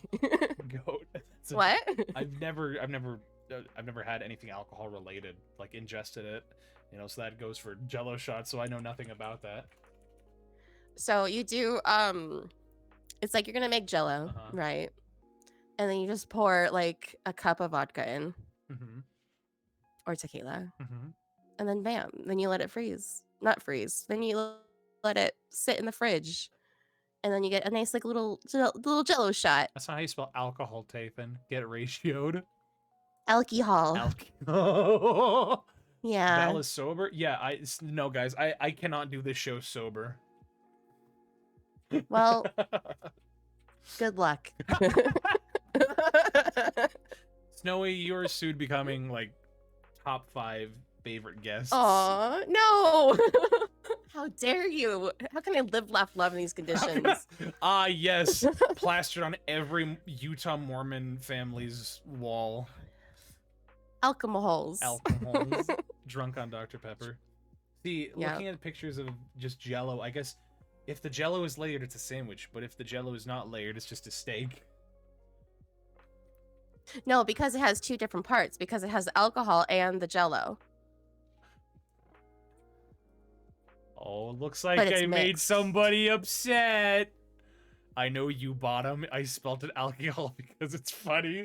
Goat. What? I've never had anything alcohol related, like ingested it, so that goes for Jello shots, so I know nothing about that. So you do it's like you're gonna make Jello, right? And then you just pour like a cup of vodka in. Or tequila. And then bam, then you let it freeze. Not freeze. Then you let it sit in the fridge, and then you get a nice like little Jello shot. That's not how you spell alcohol, Tathan. Get it ratioed. Alcohol. Yeah. Val is sober. Yeah, no guys, I cannot do this show sober. Well, good luck. Snowy, you're soon becoming like top 5 favorite guests. Oh no. How dare you? How can I live, laugh, love in these conditions? Yes. Plastered on every Utah Mormon family's wall. Alcohols. Drunk on Dr. Pepper. See, looking at pictures of just Jello, I guess if the Jello is layered, it's a sandwich. But if the Jello is not layered, it's just a steak. No, because it has two different parts. Because it has the alcohol and the Jello. Oh, looks like I made somebody upset. I know you bottom. I spelled it alcohol because it's funny.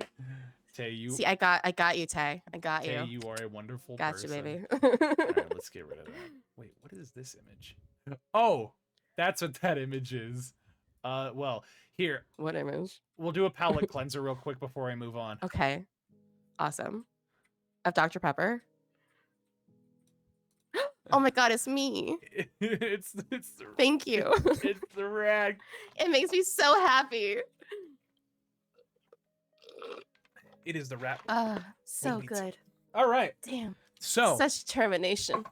Tay, you. See, I got you, Tay. I got Tay, you. You are a wonderful person. Got you, baby. Alright, let's get rid of that. Wait, what is this image? Oh, that's what that image is. Well, here. What image? We'll do a palate cleanser real quick before I move on. Okay. Awesome. Of Dr. Pepper. Oh my god, it's me. Thank you. It's the rag. It makes me so happy. It is the rat. So good. All right. Damn. So such determination.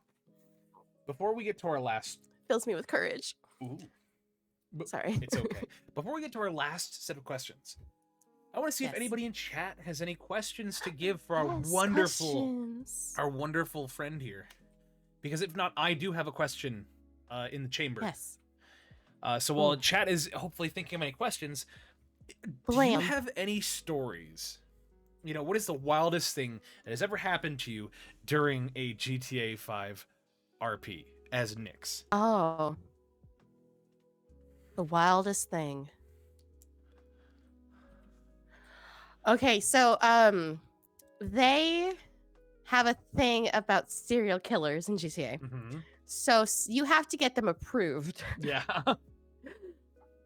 Before we get to our last, fills me with courage. Ooh. Sorry. It's okay. Before we get to our last set of questions, I want to see if anybody in chat has any questions to give for our wonderful friend here. Because if not, I do have a question in the chamber. Yes. So while chat is hopefully thinking of any questions, do you have any stories? What is the wildest thing that has ever happened to you during a GTA 5 RP as Nyx? Oh. The wildest thing. Okay, so they have a thing about serial killers in GTA. Mm-hmm. So you have to get them approved. Yeah.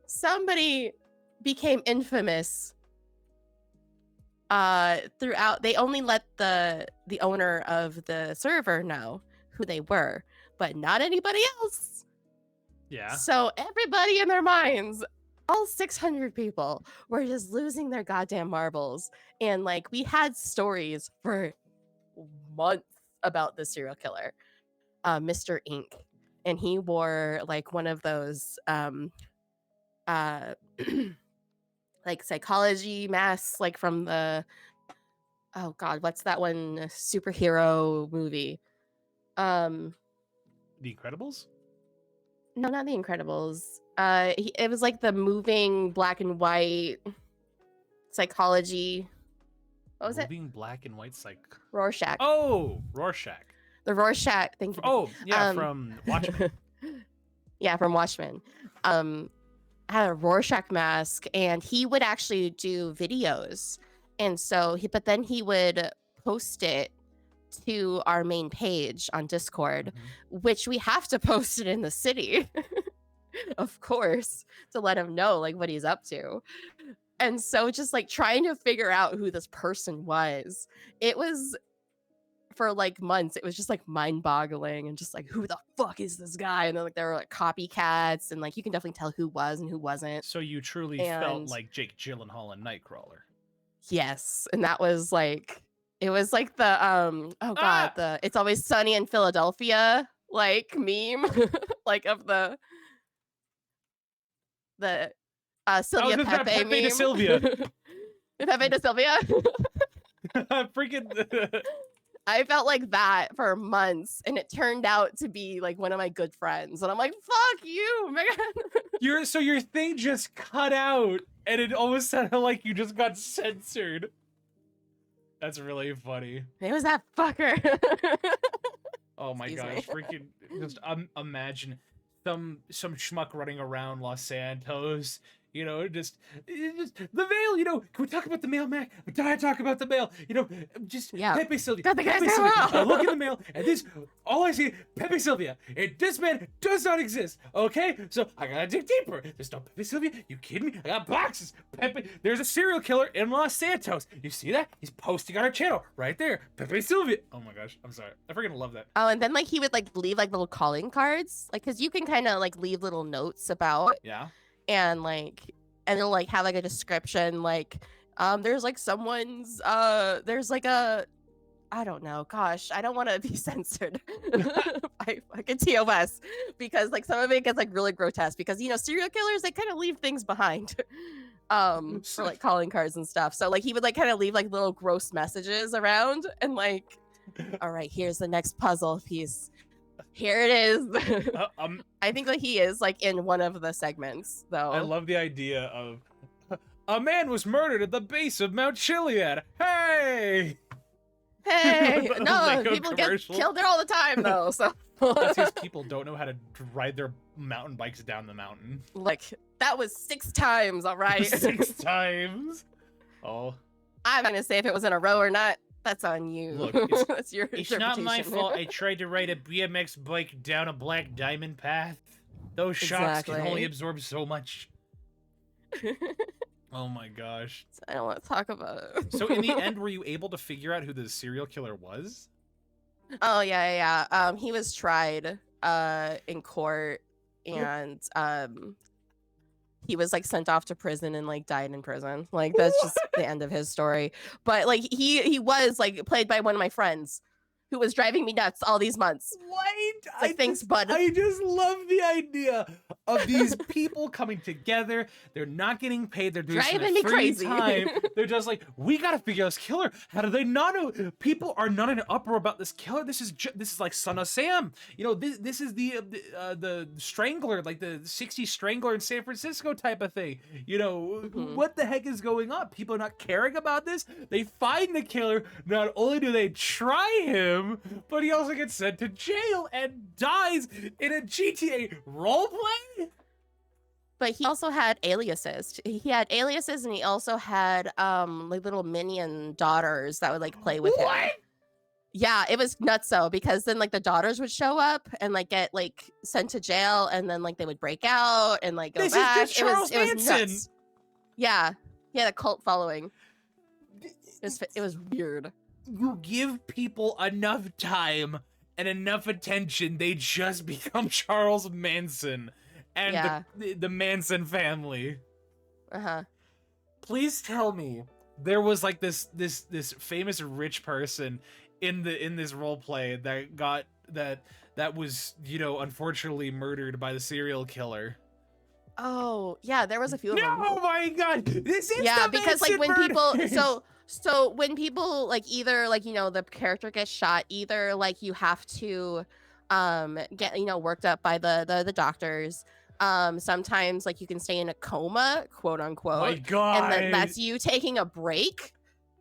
Somebody became infamous throughout. They only let the owner of the server know who they were, but not anybody else. Yeah. So everybody in their minds, all 600 people, were just losing their goddamn marbles. And like we had stories for months about this serial killer, Mr. Ink. And he wore like one of those uh like psychology masks, like from the, oh god, what's that one superhero movie? The Incredibles? No, not The Incredibles. It was like the moving black and white psychology. What was it? Moving black and white psych. Rorschach. Oh, Rorschach. The Rorschach. Thank you. Oh, yeah, from Watchmen. Yeah, from Watchmen. Had a Rorschach mask, and he would actually do videos, and so but then he would post it to our main page on Discord, which we have to post it in the city, of course, to let him know like what he's up to. And so just like trying to figure out who this person was, it was for like months, it was just like mind-boggling and just like, who the fuck is this guy? And then like there were like copycats, and like you can definitely tell who was and who wasn't. So you truly felt like Jake Gyllenhaal and Nightcrawler. Yes, and that was like, it was like the the It's Always Sunny in Philadelphia like meme, like of the Sylvia Pepe Pepe meme. to Sylvia. Pepe to Sylvia. Freaking. I felt like that for months, and it turned out to be like one of my good friends, and I'm like, fuck you, man. Your thing just cut out, and it almost sounded like you just got censored. That's really funny. It was that fucker. Oh my gosh, freaking just imagine some schmuck running around Los Santos, you know, just the mail, you know, can we talk about the mail, Mac? Did I talk about the mail? You know, just Pepe Sylvia. Pepe Sylvia. I look in the mail, and this, all I see, Pepe Sylvia. And this man does not exist, okay? So I gotta dig deeper. There's no Pepe Sylvia. You kidding me? I got boxes. Pepe, there's a serial killer in Los Santos. You see that? He's posting on our channel right there. Pepe Sylvia. Oh my gosh, I'm sorry. I freaking love that. Oh, and then like he would like leave like little calling cards, like because you can kind of like leave little notes about. Yeah. And it'll like have like a description, like there's like someone's there's like a, I don't know, gosh, I don't want to be censored by fucking TOS, because like some of it gets like really grotesque, because you know serial killers, they kind of leave things behind for like calling cards and stuff. So like he would like kind of leave like little gross messages around, and like, all right, here's the next puzzle piece. Here it is. I think that he is like in one of the segments, though. I love the idea of a man was murdered at the base of Mount Chiliad. Hey! Hey! No, people get killed there all the time, though. So that's because people don't know how to ride their mountain bikes down the mountain. Like, that was 6 times, all right? 6 times? Oh. I'm gonna say if it was in a row or not. That's on you. Look, that's your it's not my fault I tried to ride a BMX bike down a black diamond path. Those shocks can only absorb so much. Oh my gosh. I don't want to talk about it. So in the end, were you able to figure out who the serial killer was? Oh, yeah. He was tried in court, and he was like sent off to prison and like died in prison. Like that's just the end of his story. But like he was like played by one of my friends who was driving me nuts all these months. What? Like, thanks, bud. I just love the idea of these people coming together. They're not getting paid. They're doing driving me crazy. Time. They're just like, we gotta figure out this killer. How do they not know? People are not in an uproar about this killer. This is like Son of Sam. You know, this is the Strangler, like the 60s Strangler in San Francisco type of thing. You know, what the heck is going on? People are not caring about this. They find the killer. Not only do they try him, but he also gets sent to jail and dies in a GTA roleplay? But he also had aliases. He had aliases, and he also had like little minion daughters that would like play with him. What? Yeah, it was nutso because then like the daughters would show up and like get like sent to jail, and then like they would break out and like go This back. is just Charles it was Manson. nuts. Yeah, he had a cult following. It was weird. You give people enough time and enough attention, they just become Charles Manson and Yeah. the Manson family. Uh-huh. Please tell me there was like this famous rich person in this role play that was, you know, unfortunately murdered by the serial killer. Oh, yeah, there was a few of them. Oh my god. This is Yeah, the because like Manson when people murders! so when people like either like, you know, the character gets shot, either like you have to get, you know, worked up by the doctors. Sometimes like you can stay in a coma, quote unquote. My god. And then that's you taking a break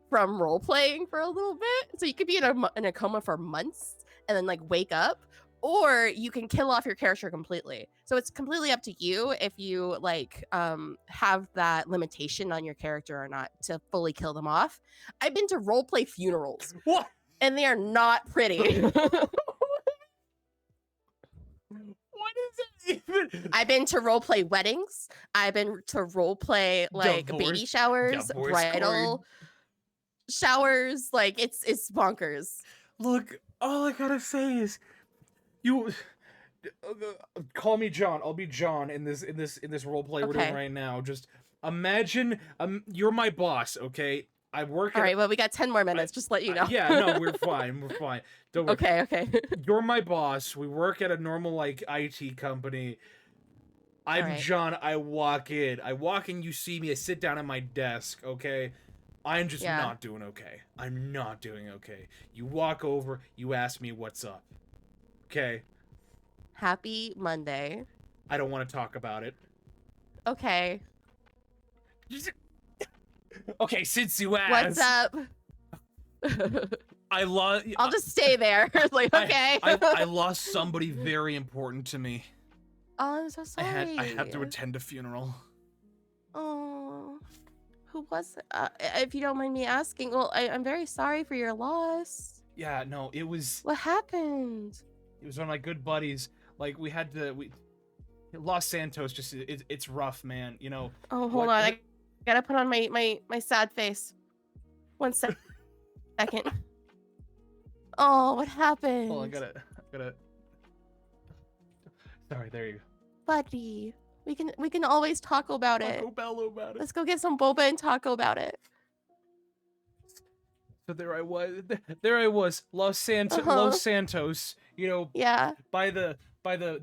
from role playing for a little bit. So you could be in a coma for months and then like wake up, or you can kill off your character completely. So it's completely up to you if you like have that limitation on your character or not to fully kill them off. I've been to role play funerals. What? And they are not pretty. What is it even? I've been to role play weddings. I've been to role play like baby showers, bridal showers. Like it's bonkers. Look, all I gotta say is, you call me John. I'll be John in this roleplay we're doing right now. Just imagine, you're my boss, okay? I work. All right. Well, we got 10 more minutes. Just let you know. Yeah, no, we're fine. We're fine. Don't worry. Okay. You're my boss. We work at a normal like IT company. I'm right. John. I walk in. You see me. I sit down at my desk. Okay. I'm just not doing okay. I'm not doing okay. You walk over. You ask me what's up. Okay. Happy Monday. I don't want to talk about it. Okay. Okay, since you asked. What's up? I'll just stay there. Like, okay. I lost somebody very important to me. Oh, I'm so sorry. I had to attend a funeral. Oh, who was it? If you don't mind me asking, well, I'm very sorry for your loss. Yeah, no, it was. What happened? It was one of my good buddies. Like we Los Santos. Just it's rough, man. You know. Oh, hold on. I gotta put on my sad face. 1 second. Oh, what happened? Oh, I gotta. Sorry, there you go. Buddy, we can always talk about it. Taco Bell about it. Let's go get some boba and taco about it. So there I was, Los Santos. You know. Yeah. By the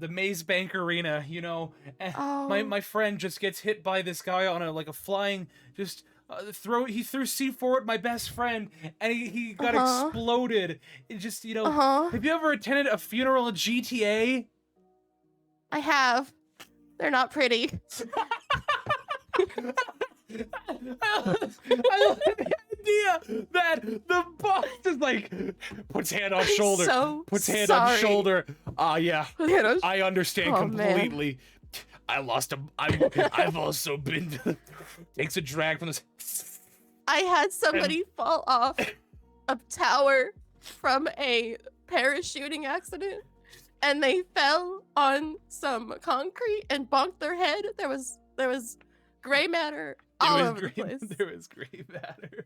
Maze Bank Arena, you know. Oh. My friend just gets hit by this guy on a flying just. He threw C4 at my best friend, and he got exploded. It just, you know. Have you ever attended a funeral at GTA? I have. They're not pretty. I love the idea that the boss is like puts hand on shoulder, on shoulder. Yeah, I understand completely. Man. I lost him. I've also been takes a drag from this. I had somebody fall off a tower from a parachuting accident, and they fell on some concrete and bonked their head. There was gray matter all over the place. There was gray matter.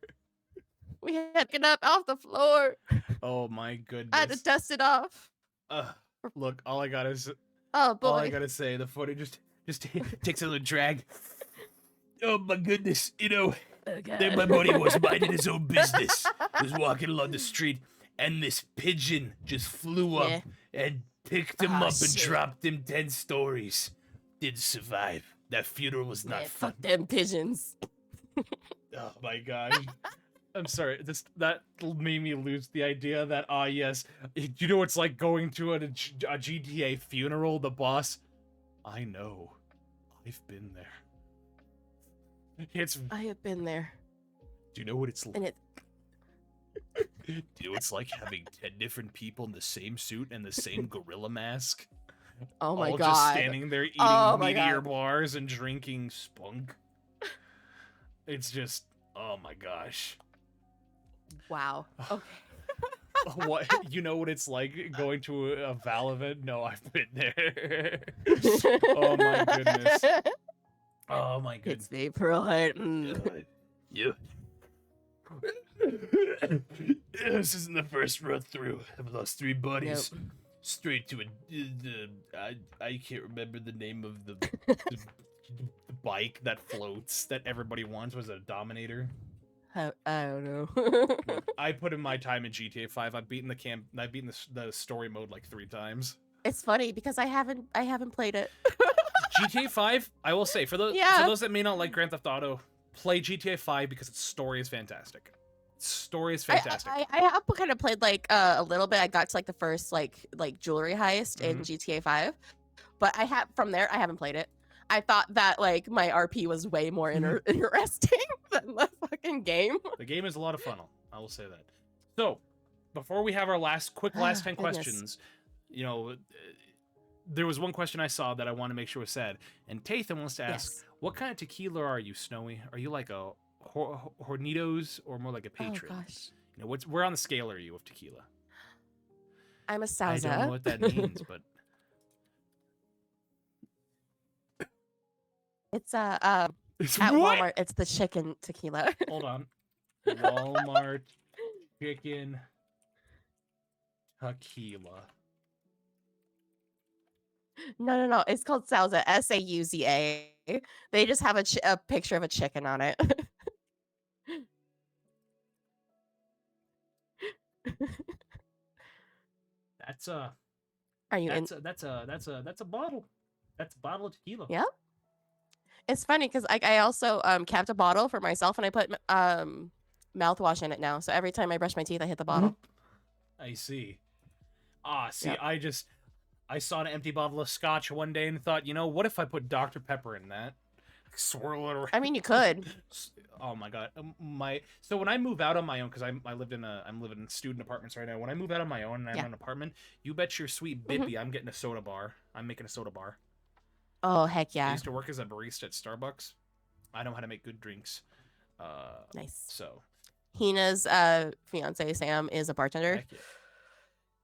We had to get up off the floor. Oh my goodness! I had to dust it off. Look, all I gotta say. Oh boy! All I gotta say, the footage just takes a little drag. Oh my goodness! You know, then my buddy was minding his own business. Was walking along the street, and this pigeon just flew up and picked him up and dropped him 10 stories. Didn't survive. That funeral was not fun. Fuck them pigeons. Oh my gosh. I'm sorry. That made me lose the idea that yes, you know, it's like going to a GTA funeral. The boss. I know. I've been there. I have been there. Do you know what it's like? And Do you know what it's like having 10 different people in the same suit and the same gorilla mask? Oh my all god. just standing there eating Oh my meteor god. bars and drinking spunk. It's just, oh my gosh. Wow. Okay. What, you know what it's like going to a Val event? No, I've been there. Oh my goodness. Oh my goodness. It's Vaporite. Yeah. This isn't the first run through. I've lost 3 buddies. Nope. Straight to I can't remember the name of the bike that floats that everybody wants. Was it a Dominator? I don't know. I put in my time in GTA 5. I've beaten the story mode like 3 times. It's funny because I haven't played it. GTA 5, I will say, for those that may not like Grand Theft Auto, play GTA 5 because its story is fantastic. Story is fantastic. I have kind of played like a little bit. I got to like the first like jewelry heist in GTA 5, but I haven't played it. I thought that like my RP was way more interesting than the fucking game. The game is a lot of fun. I will say that. So, before we have our last 10 Goodness. questions, you know, there was one question I saw that I want to make sure was said, and Tathan wants to ask, what kind of tequila are you, Snowy? Are you like a Hornitos or more like a Patron? Oh gosh. You know, where on the scale are you of tequila? I'm a Sauza. I don't know what that means, but it's it's at what? Walmart. It's the chicken tequila. Hold on. Walmart chicken tequila. No. It's called Sauza. Sauza. They just have a picture of a chicken on it. That's a Are you that's a bottle. That's a bottle of tequila. Yep. It's funny because I also capped a bottle for myself and I put mouthwash in it now. So every time I brush my teeth, I hit the bottle. I see. See, Yep. I saw an empty bottle of scotch one day and thought, you know, what if I put Dr. Pepper in that? Swirl it around. I mean, you could. Oh my god. So when I move out on my own, because I'm living in student apartments right now. When I move out on my own and I'm in an apartment, you bet your sweet Bippy I'm getting a soda bar. I'm making a soda bar. Oh heck I yeah! used to work as a barista at Starbucks. I know how to make good drinks. Nice. So Hina's fiance Sam is a bartender. heck yeah.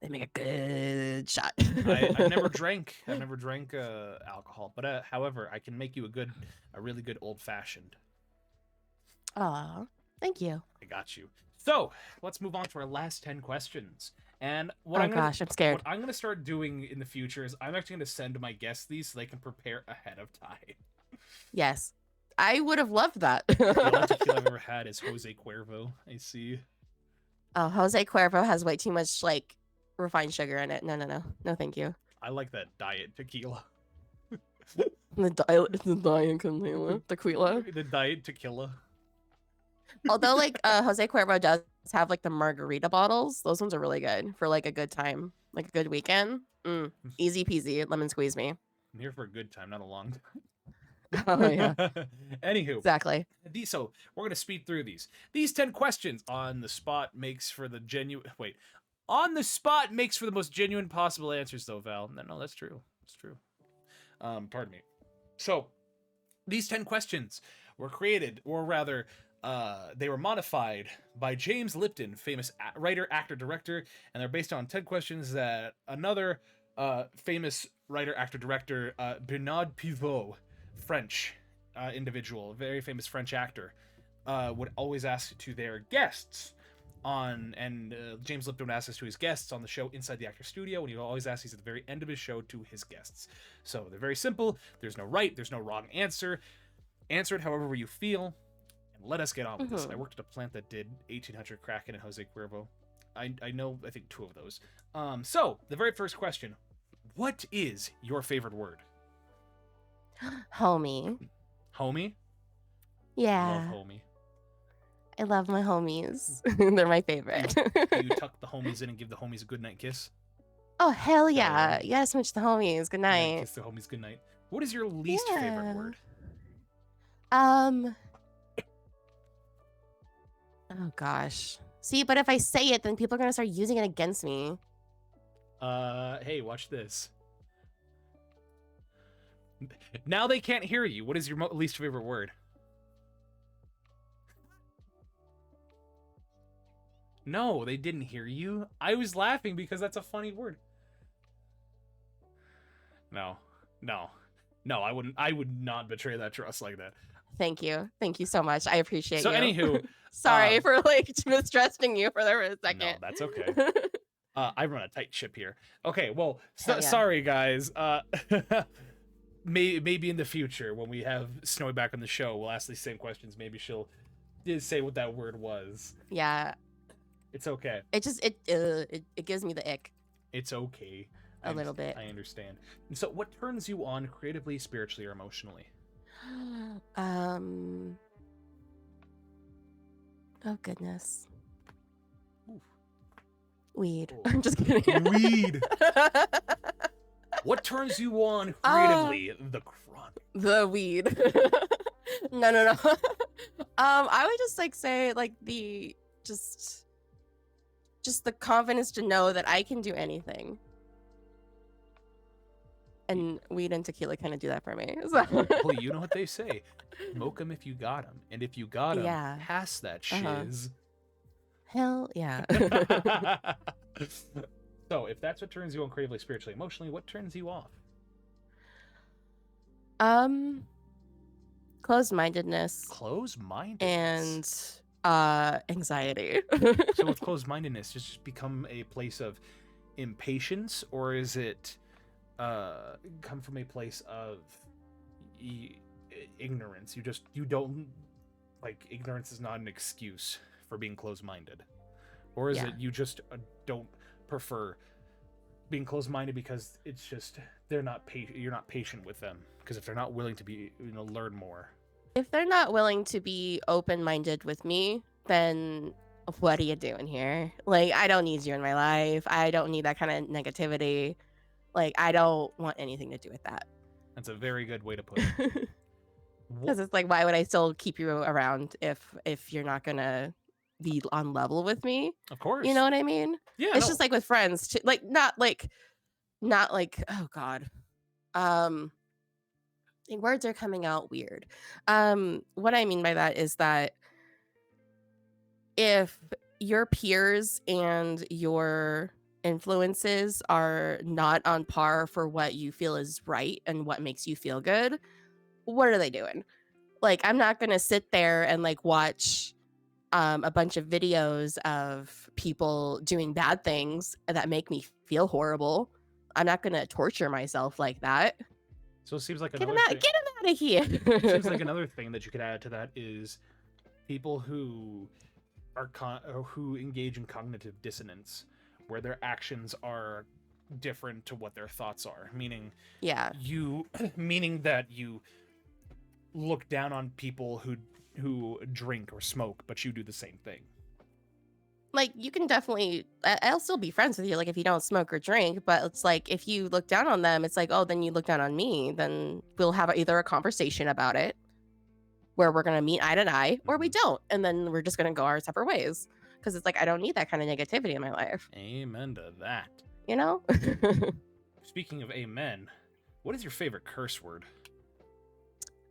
They make a good shot. I've never drank alcohol, but however, I can make you a really good old fashioned. Aw, thank you. I got you. So let's move on to our last 10 questions. And I'm scared. What I'm gonna start doing in the future is I'm actually gonna send my guests these so they can prepare ahead of time. Yes, I would have loved that. The only tequila I've ever had is Jose Cuervo. I see. Oh, Jose Cuervo has way too much like refined sugar in it. No, thank you. I like that diet tequila. The diet tequila. Tequila. The diet tequila. Although like Jose Cuervo does have like the margarita bottles. Those ones are really good for like a good time, like a good weekend. Easy peasy, lemon squeeze me. I'm here for a good time, not a long time. Oh yeah. Anywho, Exactly. So we're gonna speed through these. These 10 questions on the spot makes for the genuine. Wait, on the spot makes for the most genuine possible answers, though, Val. No, that's true. That's true. Pardon me. So these 10 questions were created, or rather, they were modified by James Lipton, famous writer, actor, director, and they're based on 10 questions that another famous writer, actor, director, Bernard Pivot, French individual, very famous French actor, would always ask to their guests James Lipton would ask this to his guests on the show Inside the Actor Studio, and he would always ask these at the very end of his show to his guests. So they're very simple. There's no right, there's no wrong answer. Answer it however you feel. Let us get on with this. I worked at a plant that did 1800 Kraken and Jose Cuervo. I know, I think 2 of those. So, the very first question. What is your favorite word? Homie. Homie? Yeah. Love homie. I love my homies. They're my favorite. Do you tuck the homies in and give the homies a goodnight kiss? Oh, hell yeah. Yes, smooch the homies. Good night. Kiss the homies goodnight. What is your least favorite word? Oh gosh. See, but if I say it, then people are gonna start using it against me. Hey, watch this. Now they can't hear you. What is your least favorite word? No, they didn't hear you. I was laughing because that's a funny word. No, no, no. I would not betray that trust like that. Thank you so much. I appreciate So you. anywho, sorry for like mistrusting you for a second. No, that's okay. I run a tight ship here. Okay, well, Yeah. sorry guys. Maybe in the future when we have Snowy back on the show, we'll ask these same questions. Maybe she'll say what that word was. Yeah. It's okay. It just it gives me the ick. It's okay. A little bit. I understand. And so, what turns you on creatively, spiritually, or emotionally? Oh goodness. Oof. Weed. Oh. I'm just kidding. Weed. What turns you on creatively? The chronic. The weed. No. I would just like say like the just the confidence to know that I can do anything. And weed and tequila kind of do that for me. So. Well, you know what they say. Smoke 'em if you got 'em. And if you got 'em, Yeah. pass that shiz. Hell yeah. So, if that's what turns you on creatively, spiritually, emotionally, what turns you off? Closed-mindedness. Closed-mindedness. And anxiety. So with closed-mindedness, does it just become a place of impatience, or is it come from a place of ignorance? You don't like, ignorance is not an excuse for being closed-minded, or is it you just don't prefer being closed-minded because it's just you're not patient with them, because if they're not willing to be learn more. If they're not willing to be open-minded with me, then what are you doing here? Like, I don't need you in my life. I don't need that kind of negativity. Like, I don't want anything to do with that. That's a very good way to put it. Because it's like, why would I still keep you around if you're not gonna be on level with me? Of course. You know what I mean? Yeah. It's just like with friends too. Like, not like oh god. Words are coming out weird. What I mean by that is that if your peers and your influences are not on par for what you feel is right and what makes you feel good, what are they doing? Like, I'm not gonna sit there and like watch a bunch of videos of people doing bad things that make me feel horrible. I'm not gonna torture myself like that. So it seems like get him out of here. It seems like another thing that you could add to that is people who are who engage in cognitive dissonance, where their actions are different to what their thoughts are. Meaning that you look down on people who drink or smoke, but you do the same thing. Like, you can definitely, I'll still be friends with you, like, if you don't smoke or drink, but it's like, if you look down on them, it's like, oh, then you look down on me, then we'll have either a conversation about it, where we're going to meet eye to eye, or we don't, and then we're just going to go our separate ways, because it's like, I don't need that kind of negativity in my life. Amen to that. You know? Speaking of amen, what is your favorite curse word?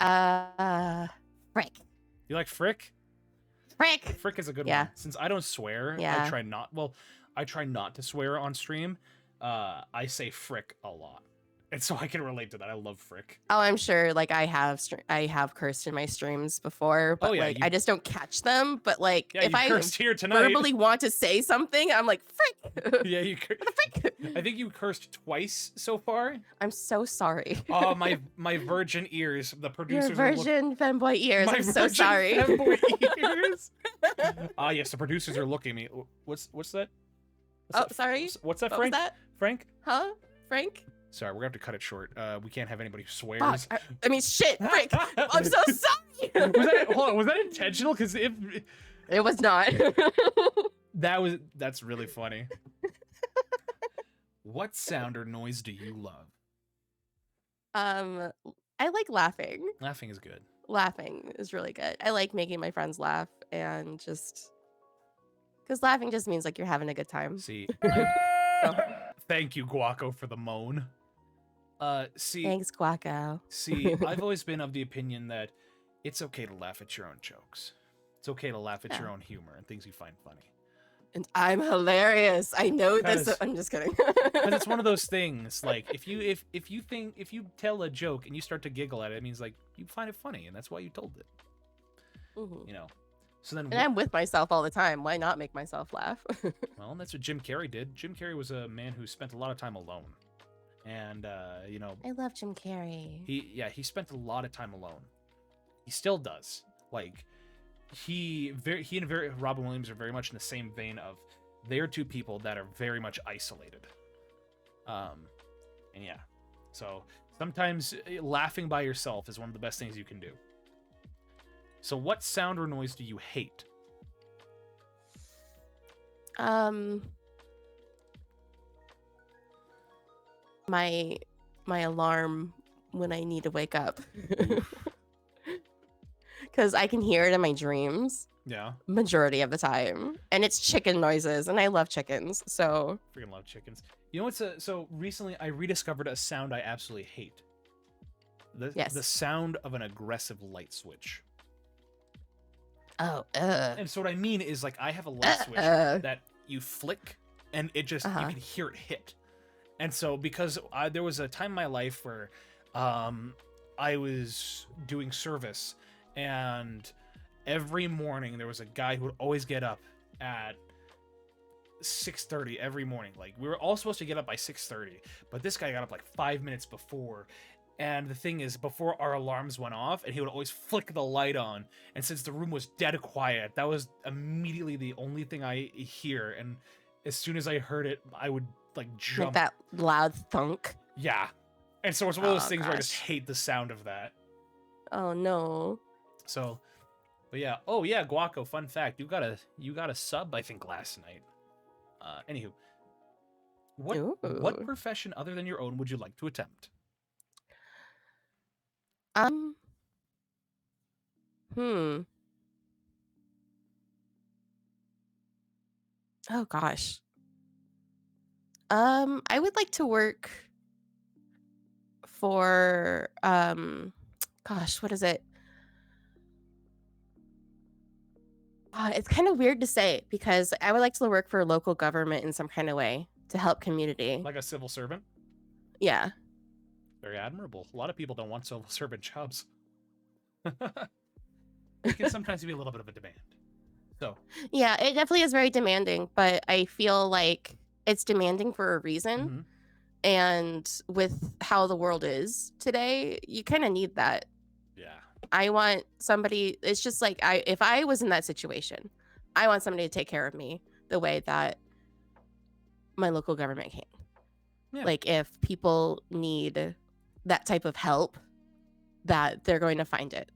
Frick. You like frick? Frick is a good one. Since I don't swear, I try not to swear on stream. I say frick a lot, and so I can relate to that. I love frick. Oh, I'm sure. Like, I have cursed in my streams before, but I just don't catch them. But like, if I cursed here tonight, verbally want to say something, I'm like, frick. Yeah, you. Frick. I think you cursed twice so far. I'm so sorry. Oh, my virgin ears. The producers. Your virgin femboy ears. I'm so sorry. Femboy ears. Yes, the producers are looking at me. What's that? Sorry. What's that, what Frank? Was that? Frank? Huh? Frank? Sorry, we're gonna have to cut it short. We can't have anybody who swears. Fuck. I mean, shit, Frank. I'm so sorry. Was that intentional? Because if it was not. That's really funny. What sound or noise do you love? I like laughing. Laughing is good. Laughing is really good. I like making my friends laugh, and just because laughing just means like you're having a good time. See, thank you, Guaco, for the moan. See, Thanks, Guaco. I've always been of the opinion that it's okay to laugh at your own jokes. It's okay to laugh at Yeah. your own humor and things you find funny. And I'm hilarious. I know this. Because I'm just kidding. it's one of those things. Like if you tell a joke and you start to giggle at it, it means like you find it funny, and that's why you told it. Mhm. You know. So then, And I'm with myself all the time. Why not make myself laugh? well, that's what Jim Carrey did. Jim Carrey was a man who spent a lot of time alone, and you know, I love Jim Carrey. he spent a lot of time alone. He still does. Like he and Robin Williams are very much in the same vein of they're two people that are very much isolated. And yeah, so sometimes laughing by yourself is one of the best things you can do. So what sound or noise do you hate? My alarm when I need to wake up. Because I can hear it in my dreams Yeah, majority of the time. And it's chicken noises, and I love chickens, so... freaking love chickens. You know what's so recently I rediscovered a sound I absolutely hate. The sound of an aggressive light switch. Oh, And so what I mean is like I have a light switch that you flick and it just you can hear it hit. And so because there was a time in my life where I was doing service, and every morning there was a guy who would always get up at 6:30 every morning. Like we were all supposed to get up by 6:30, but this guy got up like 5 minutes before. And the thing is, before our alarms went off, and he would always flick the light on. And since the room was dead quiet, that was immediately the only thing I hear. And as soon as I heard it, I would like jump. Like that loud thunk. Yeah. And so it's one of those things where I just hate the sound of that. Oh no. So, but yeah. Oh yeah, Guaco. Fun fact: you got a sub, I think, last night. Anywho, what profession other than your own would you like to attempt? Oh gosh. I would like to work for gosh, what is it? It's kind of weird to say because I would like to work for local government in some kind of way to help community. Like a civil servant? Yeah. Very admirable. A lot of people don't want civil servant jobs. It can sometimes be a little bit of a demand. So yeah, it definitely is very demanding, but I feel like it's demanding for a reason. Mm-hmm. And with how the world is today, you kind of need that. Yeah. I want somebody, it's just like if I was in that situation, I want somebody to take care of me the way that my local government can. Yeah. Like if people need that type of help, that they're going to find it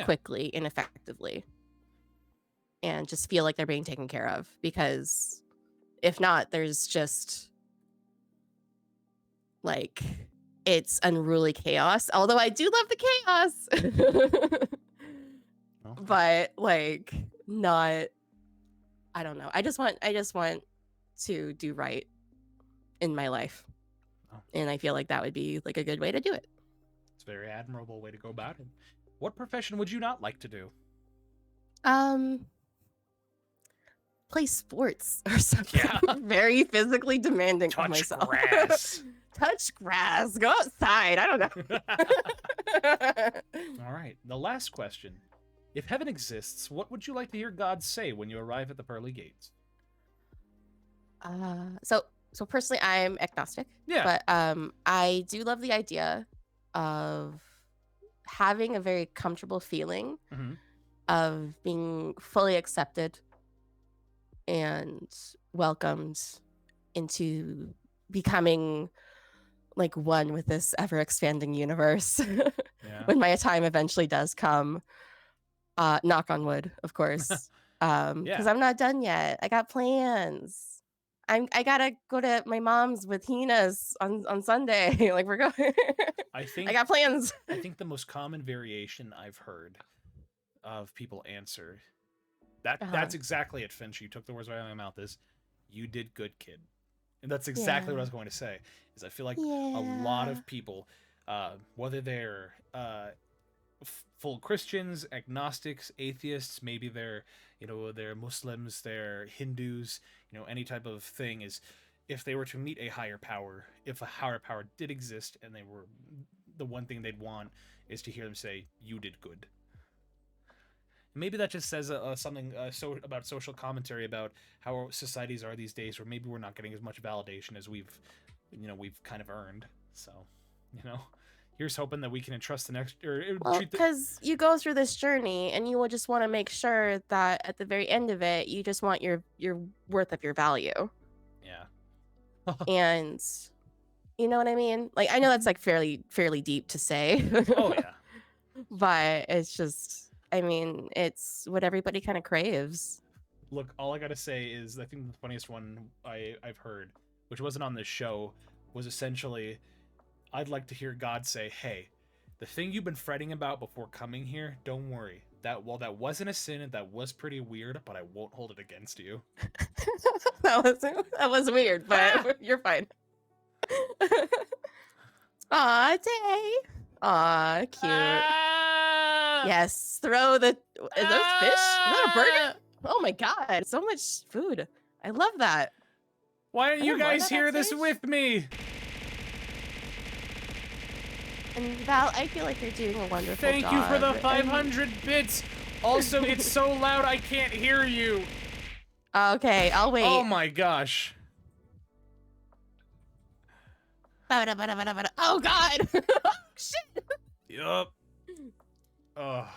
quickly and effectively. And just feel like they're being taken care of, because if not, there's just like it's unruly chaos. Although I do love the chaos, but like not. I don't know. I just want to do right in my life, and I feel like that would be like a good way to do it. It's a very admirable way to go about it. What profession would you not like to do? Play sports or something. Yeah. Very physically demanding of myself. Touch grass. Touch grass. Go outside. I don't know. All right. The last question. If heaven exists, what would you like to hear God say when you arrive at the pearly gates? So personally, I'm agnostic. Yeah. But I do love the idea of having a very comfortable feeling of being fully accepted and welcomed into becoming like one with this ever-expanding universe. When my time eventually does come. Knock on wood, of course. Because I'm not done yet. I got plans. I gotta go to my mom's with Hina's on Sunday. Like we're going. I got plans. I think the most common variation I've heard of people answer that's exactly it, Finch. You took the words right out of my mouth. Is you did good, kid. And that's exactly what I Yeah. was going to say. Is I feel like a Yeah. lot of people, whether they're full Christians, agnostics, atheists, maybe they're they're Muslims, they're Hindus, any type of thing, is if they were to meet a higher power, if a higher power did exist, and they were the one thing they'd want is to hear them say, "You did good." Maybe that just says something about social commentary about how our societies are these days, where maybe we're not getting as much validation as we've kind of earned. So, here's hoping that we can entrust the next Well, treat the. because you go through this journey and you will just want to make sure that at the very end of it, you just want your worth of your value. Yeah. And you know what I mean? Like, I know that's like fairly deep to say. Oh yeah. But it's just, I mean, it's what everybody kind of craves. Look, all I gotta say is I think the funniest one I've heard, which wasn't on this show, was essentially, I'd like to hear God say, "Hey, the thing you've been fretting about before coming here, don't worry. That wasn't a sin, and that was pretty weird, but I won't hold it against you." that was weird, but you're fine. Aw, Tay. Aw, cute. Yes, throw the. Is those fish? Is that a burger? Oh my god, so much food. I love that. Why don't Are you there more guys at that hear this stage? with me? And Val, I feel like you're doing a wonderful Thank job. you for the And- 500 bits. Also, it's so loud I can't hear you. Okay, I'll wait. Oh my gosh. Oh god! Shit! Yup. Oh.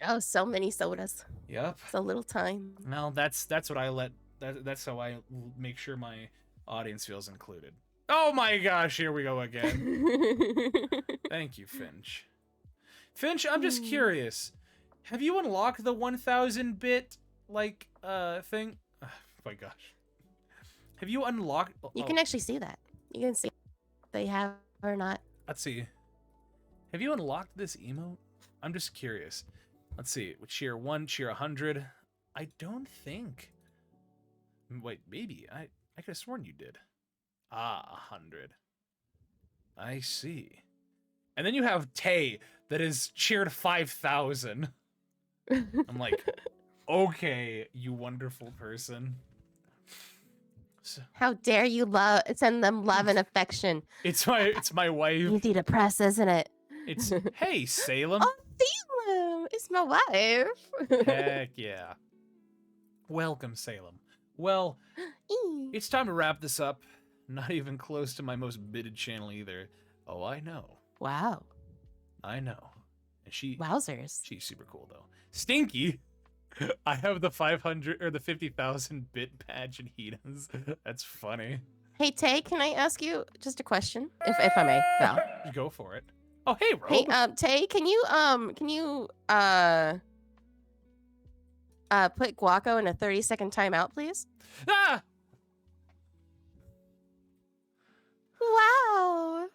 Oh, so many sodas. Yup. So little time. No, that's what I let. That's how I make sure my audience feels included. Oh my gosh, here we go again. Thank you, Finch. Finch, I'm just curious. Have you unlocked the 1,000-bit thing? Oh my gosh. Have you unlocked? You can actually see that. You can see if they have or not. Let's see. Have you unlocked this emote? I'm just curious. Let's see. Cheer 1, cheer 100. I don't think. Wait, maybe. I could have sworn you did. Ah, 100. I see. And then you have Tay that is cheered 5,000. I'm like, okay, you wonderful person. So, How dare you send them love and affection? it's my wife. Easy to press, isn't it? It's hey Salem. Oh, Salem! It's my wife. Heck yeah. Welcome, Salem. Well, it's time to wrap this up. Not even close to my most bidded channel either. Oh, I know. Wow. I know. And Wowzers. she's super cool though. Stinky. I have the 500 or the 50,000 bit badge and he does. That's funny. Hey Tay, can I ask you just a question, if I may? Val. Go for it. Oh, hey, Rob. Hey, Tay, can you put Guaco in a 30-second timeout, please? Ah! Wow.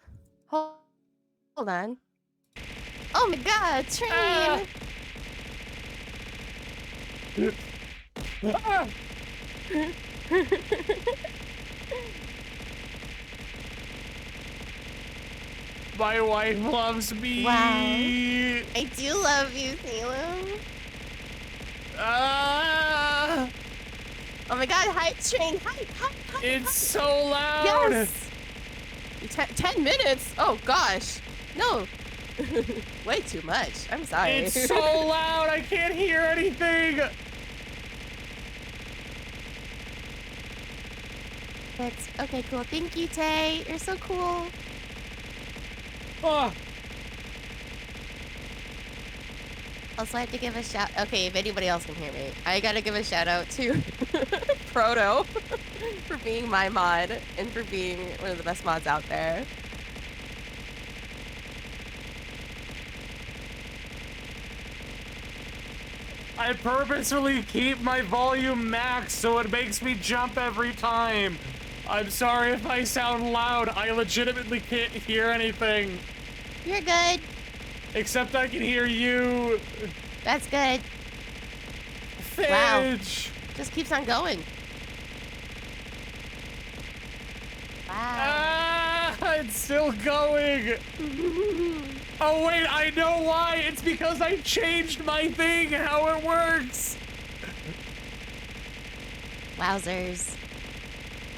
Hold on. Oh my god, train. Ah! My wife loves me. Wow. I do love you, Salem. Ah! Oh my god, hype train, hype. It's so loud. Yes. 10 minutes? Oh gosh. No. Way too much. I'm sorry. It's so loud. I can't hear anything. That's okay, cool. Thank you, Tay. You're so cool. Oh. Also, I have to give a shout. Okay, if anybody else can hear me, I gotta give a shout out to Proto for being my mod and for being one of the best mods out there. I purposefully keep my volume max so it makes me jump every time. I'm sorry if I sound loud. I legitimately can't hear anything. You're good. Except I can hear you. That's good. Fidge. Just keeps on going. It's still going. Oh wait, I know why. It's because I changed my thing, how it works. Wowzers.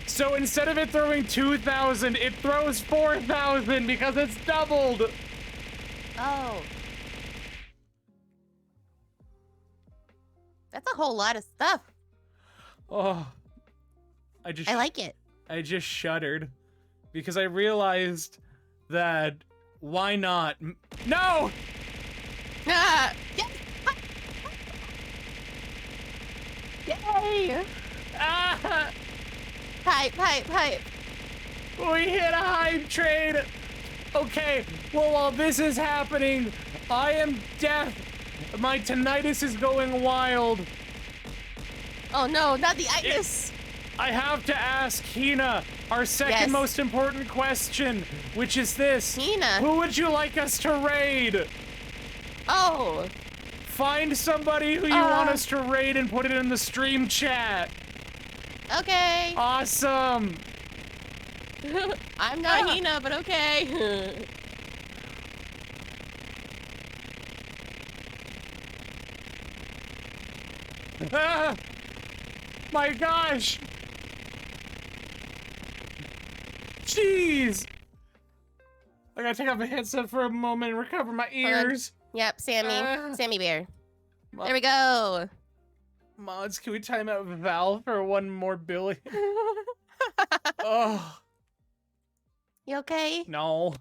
So instead of it throwing 2,000, it throws 4,000 because it's doubled. Oh. That's a whole lot of stuff. Oh, I like it. I just shuddered because I realized that why not? No! Ah! Yay! Ah! Hype. We hit a hype train. Okay, well, while this is happening, I am deaf. My tinnitus is going wild. Oh no, not the itis. I have to ask Hina our second most important question, which is this. Hina. Who would you like us to raid? Oh. Find somebody who you want us to raid and put it in the stream chat. Okay. Awesome. I'm not Hina, but okay. Ah! My gosh! Jeez! I gotta take off my headset for a moment and recover my ears. Yep, Sammy Bear. There we go. Mods, can we time out Val for 1 more billion? Oh. You okay? No.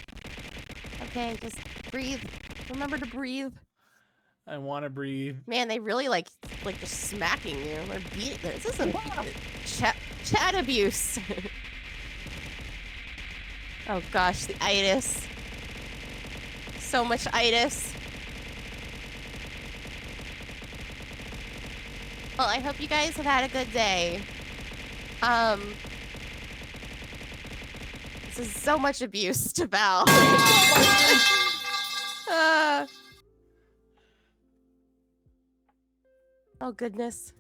Okay, just breathe. Remember to breathe. I want to breathe. Man, they really like just smacking you. They're beating. This is a chat abuse. Oh gosh, the itis. So much itis. Well, I hope you guys have had a good day. This is so much abuse to Val. Oh goodness.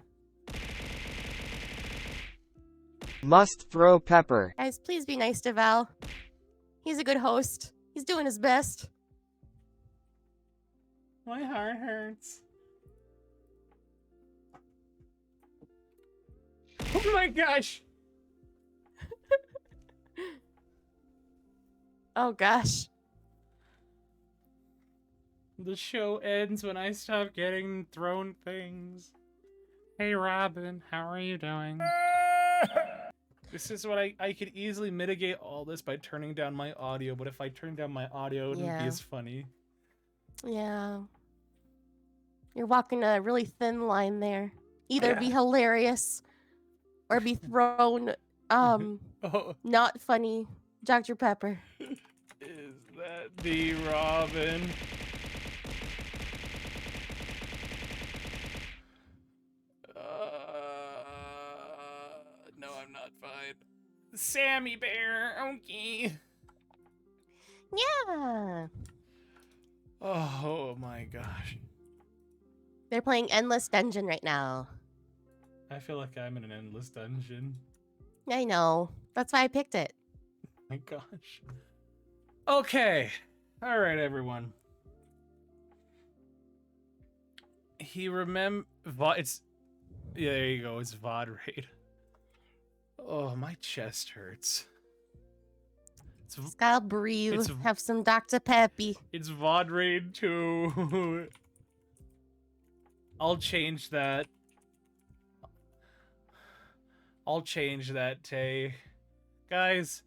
Must throw pepper. Guys, please be nice to Val. He's a good host. He's doing his best. My heart hurts. Oh my gosh. Oh gosh. The show ends when I stop getting thrown things. Hey Robin, how are you doing? This is what I could easily mitigate all this by turning down my audio, but if I turn down my audio, it wouldn't be as funny. Yeah. You're walking a really thin line there. Either be hilarious or be thrown not funny. Dr. Pepper. Is that the Robin? No, I'm not fine. Sammy Bear, okay. Yeah. Oh my gosh. They're playing Endless Dungeon right now. I feel like I'm in an endless dungeon. I know. That's why I picked it. My gosh. Okay. All right, everyone. It's yeah, there you go. It's VOD raid. Oh, my chest hurts. Just gotta breathe. Have some Dr. Peppy. It's VOD raid 2. I'll change that. Tay. Guys,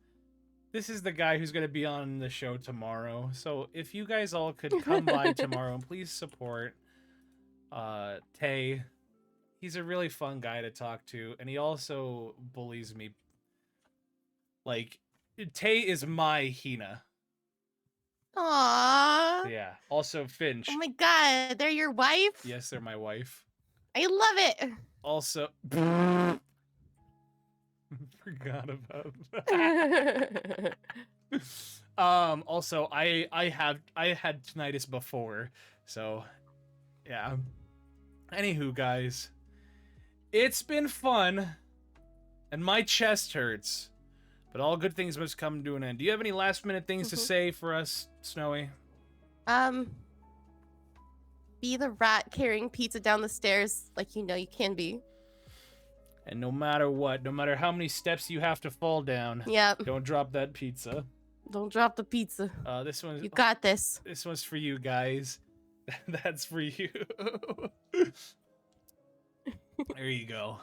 this is the guy who's going to be on the show tomorrow. So if you guys all could come by tomorrow and please support Tay. He's a really fun guy to talk to, and he also bullies me. Like, Tay is my Hina. Aww. Yeah. Also, Finch. Oh my god, they're your wife? Yes, they're my wife. I love it. Also, forgot about that. Also, I had tinnitus before, so yeah. Anywho, guys, it's been fun, and my chest hurts. But all good things must come to an end. Do you have any last minute things to say for us, Snowy? Be the rat carrying pizza down the stairs like you know you can be. And no matter what, no matter how many steps you have to fall down, Yep. don't drop that pizza. Don't drop the pizza. This one's You got this. This one's for you guys. That's for you. There you go.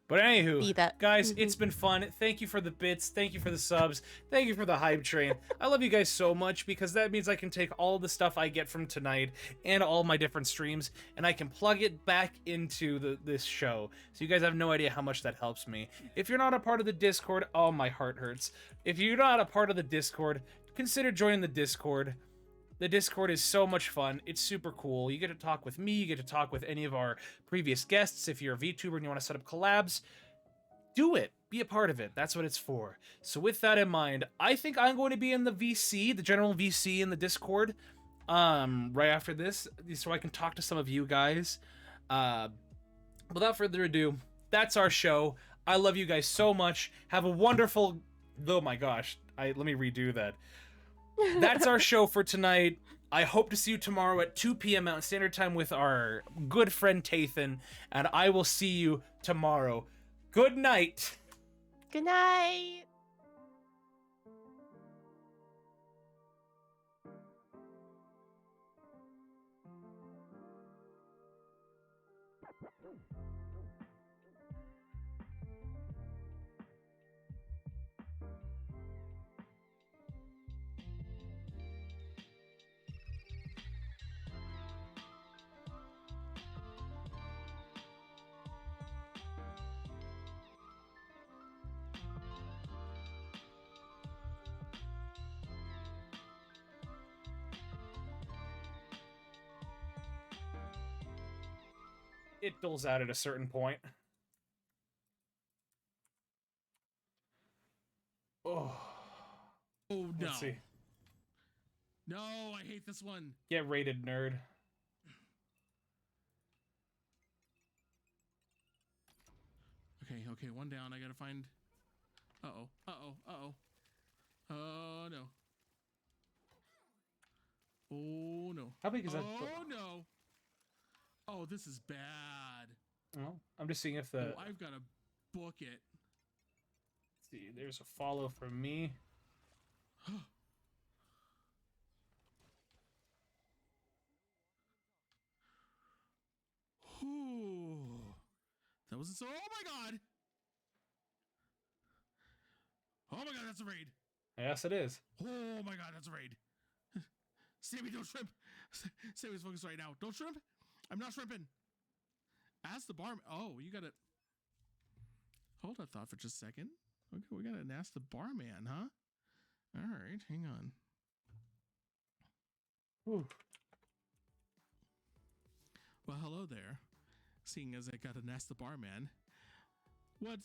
But anywho, Be that. guys, it's been fun. Thank you for the bits. Thank you for the subs. Thank you for the hype train. I love you guys so much because that means I can take all the stuff I get from tonight and all my different streams and I can plug it back into this show. So you guys have no idea how much that helps me. If you're not a part of the Discord, oh, my heart hurts. If you're not a part of the Discord, consider joining the Discord. The Discord is so much fun. It's super cool. You get to talk with me. You get to talk with any of our previous guests. If you're a VTuber and you want to set up collabs, do it. Be a part of it. That's what it's for. So with that in mind, I think I'm going to be in the VC, the general VC in the Discord, right after this, so I can talk to some of you guys. Without further ado, that's our show. I love you guys so much. Have a wonderful... Oh my gosh. Let me redo that. That's our show for tonight. I hope to see you tomorrow at 2 p.m. Mountain Standard Time with our good friend Tathan, and I will see you tomorrow. Good night. Good night. It dulls out at a certain point. Oh. Oh, no. Let's see. No, I hate this one. Get rated, nerd. Okay, one down. I gotta find... Uh-oh. Oh, no. Oh, no. How big is that? Oh, no. Oh, this is bad. Oh, I'm just seeing if the... Oh, I've gotta book it. Let's see, there's a follow from me. That wasn't so... Oh, my God. Oh, my God, that's a raid. Yes, it is. Oh, my God, that's a raid. Sammy, don't shrimp. Sammy's focused right now. Don't shrimp. I'm not shrimping. Ask the barman. Oh, you gotta... Hold that thought for just a second. Okay, we gotta ask the barman, huh? All right, hang on. Whew. Well, hello there. Seeing as I got to ask the barman, what